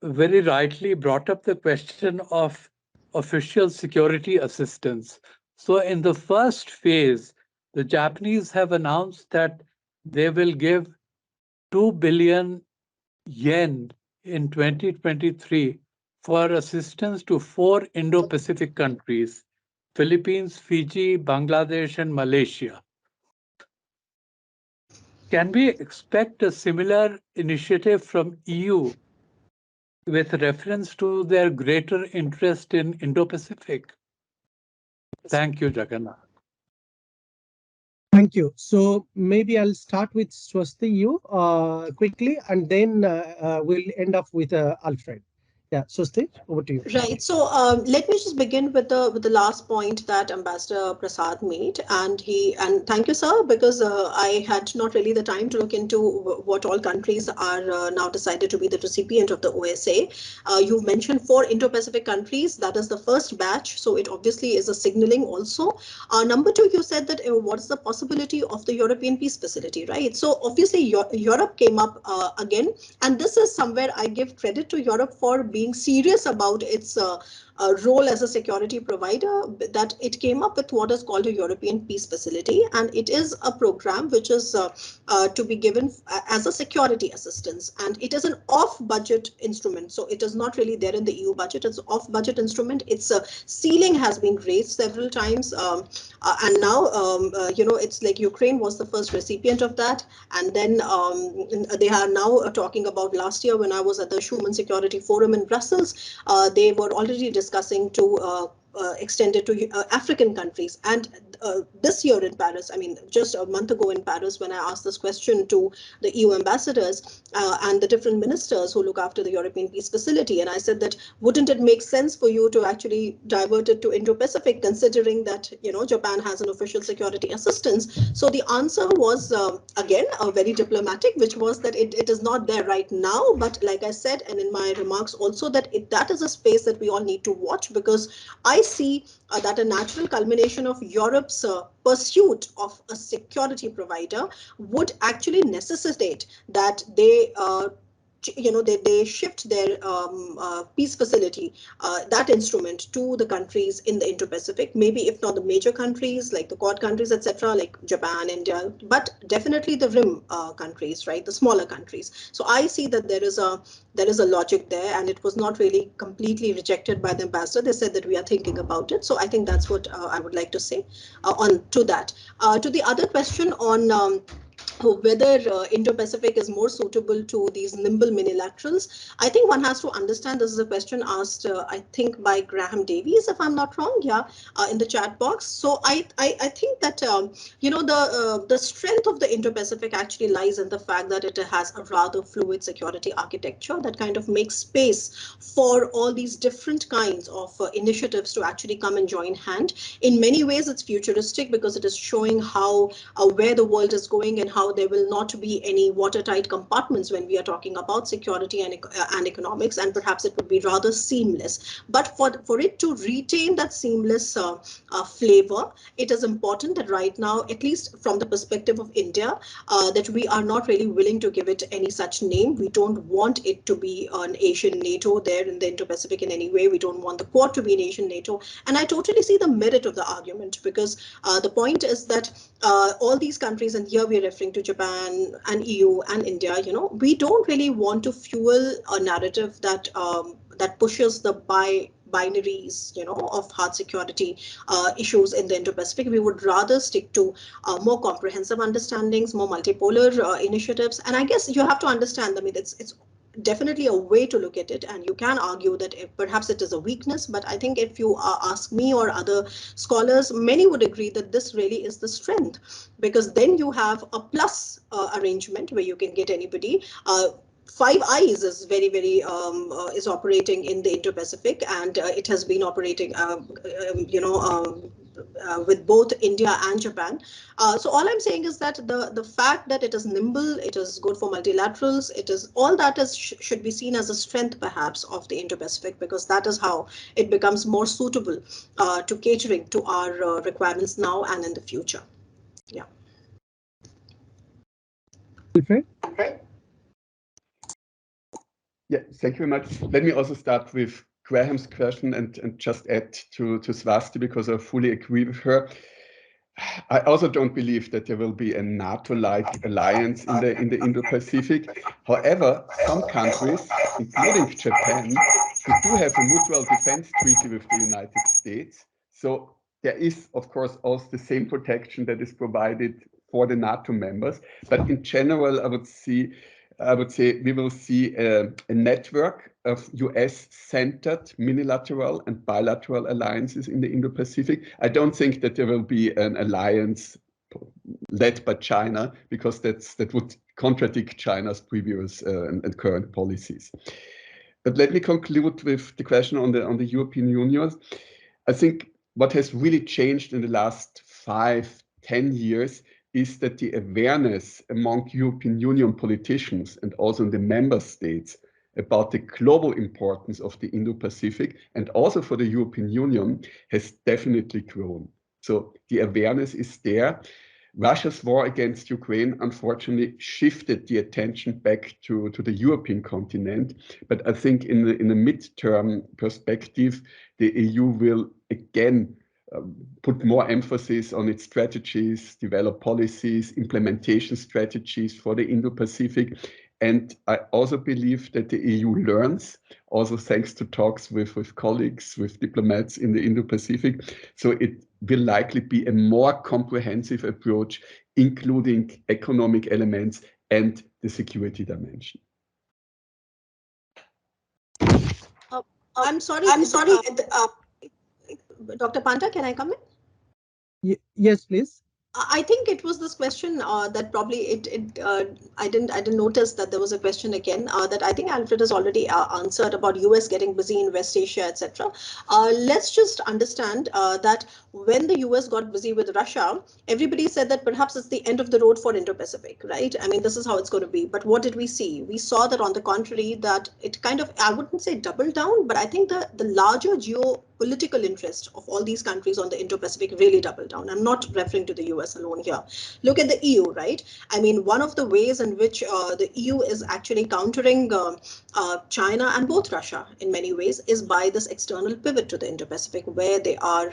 very rightly brought up the question of official security assistance. So in the first phase, the Japanese have announced that they will give 2 billion yen in 2023 for assistance to 4 Indo-Pacific countries, Philippines, Fiji, Bangladesh, and Malaysia. Can we expect a similar initiative from EU with reference to their greater interest in Indo-Pacific? Thank you, Jagannath. Thank you. So maybe I'll start with Swasti, you quickly, and then we'll end up with Alfred. Yeah, Swasti, over to you. Right. So let me just begin with the last point that Ambassador Prasad made, and thank you, sir, because I had not really the time to look into what all countries are now decided to be the recipient of the OSA. You mentioned 4 Indo-Pacific countries. That is the first batch, so it obviously is a signaling also. Number 2, you said that what is the possibility of the European Peace Facility, right? So obviously Europe came up again, and this is somewhere I give credit to Europe for being serious about its role as a security provider, that it came up with what is called a European Peace Facility, and it is a program which is to be given as a security assistance, and it is an off-budget instrument. So it is not really there in the EU budget. It's an off-budget instrument. Its ceiling has been raised several times, and now it's like Ukraine was the first recipient of that, and then they are now talking about last year when I was at the Schuman Security Forum in Brussels. They were already discussing to extend it to African countries. And this year in Paris, I mean, just a month ago in Paris, when I asked this question to the EU ambassadors and the different ministers who look after the European Peace Facility, and I said that, wouldn't it make sense for you to actually divert it to Indo-Pacific, considering that, Japan has an official security assistance? So the answer was, again, very diplomatic, which was that it is not there right now. But like I said, and in my remarks also, that that is a space that we all need to watch, because I see that a natural culmination of Europe's pursuit of a security provider would actually necessitate that they they shift their peace facility, that instrument, to the countries in the Indo-Pacific, maybe if not the major countries like the Quad countries, etc., like Japan, India, but definitely the rim countries, right, the smaller countries. So I see that there is a logic there, and it was not really completely rejected by the ambassador. They said that we are thinking about it. So I think that's what I would like to say on to that. To the other question on whether Indo-Pacific is more suitable to these nimble minilaterals, I think one has to understand, this is a question asked, I think, by Graham Davies, if I'm not wrong, in the chat box. So I think that, the strength of the Indo-Pacific actually lies in the fact that it has a rather fluid security architecture that kind of makes space for all these different kinds of initiatives to actually come and join hand. In many ways, it's futuristic because it is showing how where the world is going and how there will not be any watertight compartments when we are talking about security and economics, and perhaps it would be rather seamless. But for it to retain that seamless flavor, it is important that right now, at least from the perspective of India, that we are not really willing to give it any such name. We don't want it to be an Asian NATO there in the Indo-Pacific in any way. We don't want the Quad to be an Asian NATO. And I totally see the merit of the argument, because the point is that all these countries, and here we're referring to Japan and EU and India, we don't really want to fuel a narrative that that pushes the buy binaries, of hard security issues in the Indo-Pacific. We would rather stick to more comprehensive understandings, more multipolar initiatives. And I guess you have to understand, I mean, it's definitely a way to look at it, and you can argue that perhaps it is a weakness, but I think if you ask me or other scholars, many would agree that this really is the strength, because then you have a plus arrangement where you can get anybody. Five Eyes is very, is operating in the Indo-Pacific, and it has been operating, with both India and Japan. So all I'm saying is that the fact that it is nimble, it is good for multilaterals, it is all that is should be seen as a strength perhaps of the Indo-Pacific, because that is how it becomes more suitable to catering to our requirements now and in the future. Yeah. Alfred? Yeah, thank you very much. Let me also start with Graham's question and just add to Swasti, because I fully agree with her. I also don't believe that there will be a NATO-like alliance in the Indo-Pacific. However, some countries, including Japan, they do have a mutual defense treaty with the United States. So there is, of course, also the same protection that is provided for the NATO members. But in general, I would say we will see a network of US-centered unilateral and bilateral alliances in the Indo-Pacific. I don't think that there will be an alliance led by China, because that would contradict China's previous and current policies. But let me conclude with the question on the European Union. I think what has really changed in the last 5-10 years is that the awareness among European Union politicians and also in the member states about the global importance of the Indo-Pacific and also for the European Union has definitely grown. So the awareness is there. Russia's war against Ukraine unfortunately shifted the attention back to the European continent. But I think in the midterm perspective, the EU will again put more emphasis on its strategies, develop policies, implementation strategies for the Indo-Pacific. And I also believe that the EU learns, also thanks to talks with colleagues, with diplomats in the Indo-Pacific. So it will likely be a more comprehensive approach, including economic elements and the security dimension. I'm sorry. Dr. Panta, can I come in? Yes, please. I think it was this question that probably I didn't notice that there was a question again that I think Alfred has already answered about US getting busy in West Asia, etc. Let's just understand that when the US got busy with Russia, everybody said that perhaps it's the end of the road for Indo-Pacific, right? I mean, this is how it's going to be. But what did we see? We saw that on the contrary, that it kind of, I wouldn't say doubled down, but I think the larger geopolitical interest of all these countries on the Indo-Pacific really doubled down. I'm not referring to the US alone here. Look at the EU, right? I mean, one of the ways in which the EU is actually countering China and both Russia in many ways is by this external pivot to the Indo-Pacific, where they are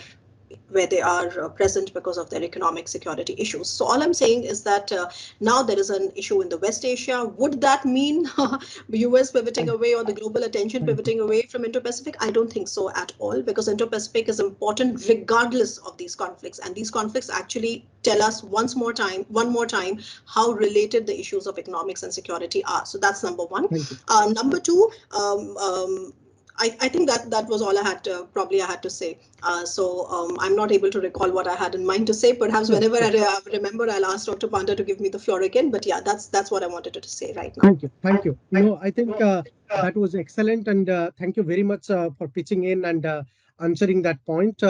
present because of their economic security issues. So all I'm saying is that now there is an issue in the West Asia. Would that mean the US pivoting away or the global attention pivoting away from Indo-Pacific? I don't think so at all, because Indo-Pacific is important regardless of these conflicts. And these conflicts actually tell us one more time, how related the issues of economics and security are. So that's number one. Number two, I think that was all I had to say. I'm not able to recall what I had in mind to say. Perhaps whenever I remember, I'll ask Dr. Panta to give me the floor again. But yeah, that's what I wanted to say right now. Thank you. I think that was excellent, and thank you very much for pitching in and answering that point.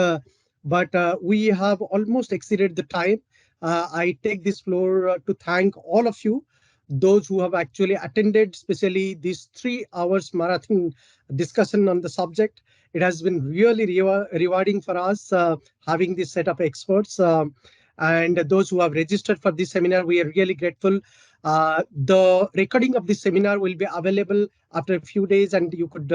But we have almost exceeded the time. I take this floor to thank all of you, those who have actually attended, especially these 3 hours marathon discussion on the subject. It has been really rewarding for us having this set of experts. And those who have registered for this seminar, we are really grateful. The recording of this seminar will be available after a few days, and you could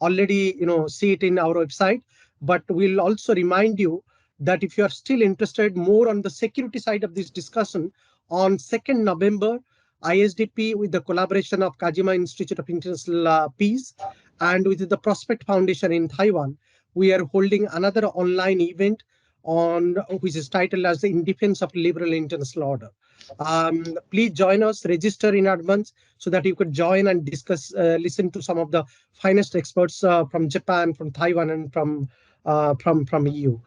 already see it in our website. But we'll also remind you that if you are still interested more on the security side of this discussion, on 2nd November, ISDP, with the collaboration of Kajima Institute of International Peace and with the Prospect Foundation in Taiwan, we are holding another online event on which is titled as In Defense of Liberal International Order. Please join us, register in advance so that you could join and discuss, listen to some of the finest experts from Japan, from Taiwan, and from EU.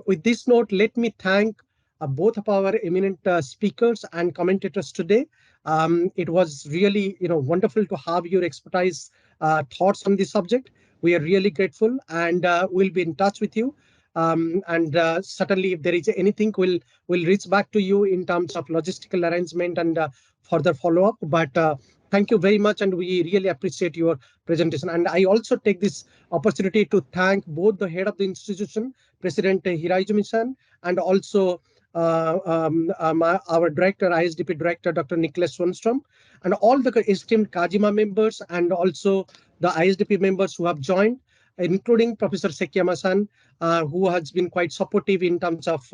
With this note, let me thank both of our eminent speakers and commentators today. It was really, wonderful to have your expertise, thoughts on this subject. We are really grateful, and we'll be in touch with you. And certainly, if there is anything, we'll reach back to you in terms of logistical arrangement and further follow-up. But thank you very much, and we really appreciate your presentation. And I also take this opportunity to thank both the head of the institution, President Hiraizumi-san, and also our director, ISDP director, Dr. Nicholas Swanstrom, and all the esteemed Kajima members, and also the ISDP members who have joined, including Professor Sekiyama-san, who has been quite supportive in terms of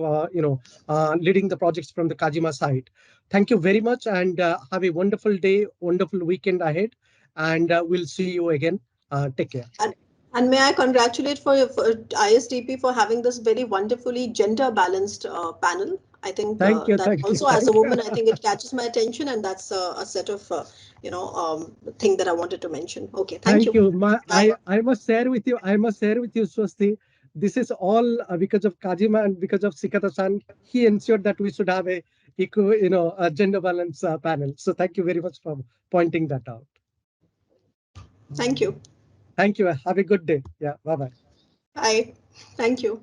leading the projects from the Kajima side. Thank you very much, and have a wonderful day, wonderful weekend ahead, and we'll see you again. Take care. And may I congratulate for ISDP for having this very wonderfully gender balanced panel. I think thank you, as a woman, I think it catches my attention, and that's a set of thing that I wanted to mention. Okay, thank you. I must share with you. Swasti. This is all because of Kajima and because of Sikata-san. He ensured that we should have a gender balance panel. So thank you very much for pointing that out. Thank you. Thank you. Have a good day. Yeah. Bye-bye. Bye. Thank you.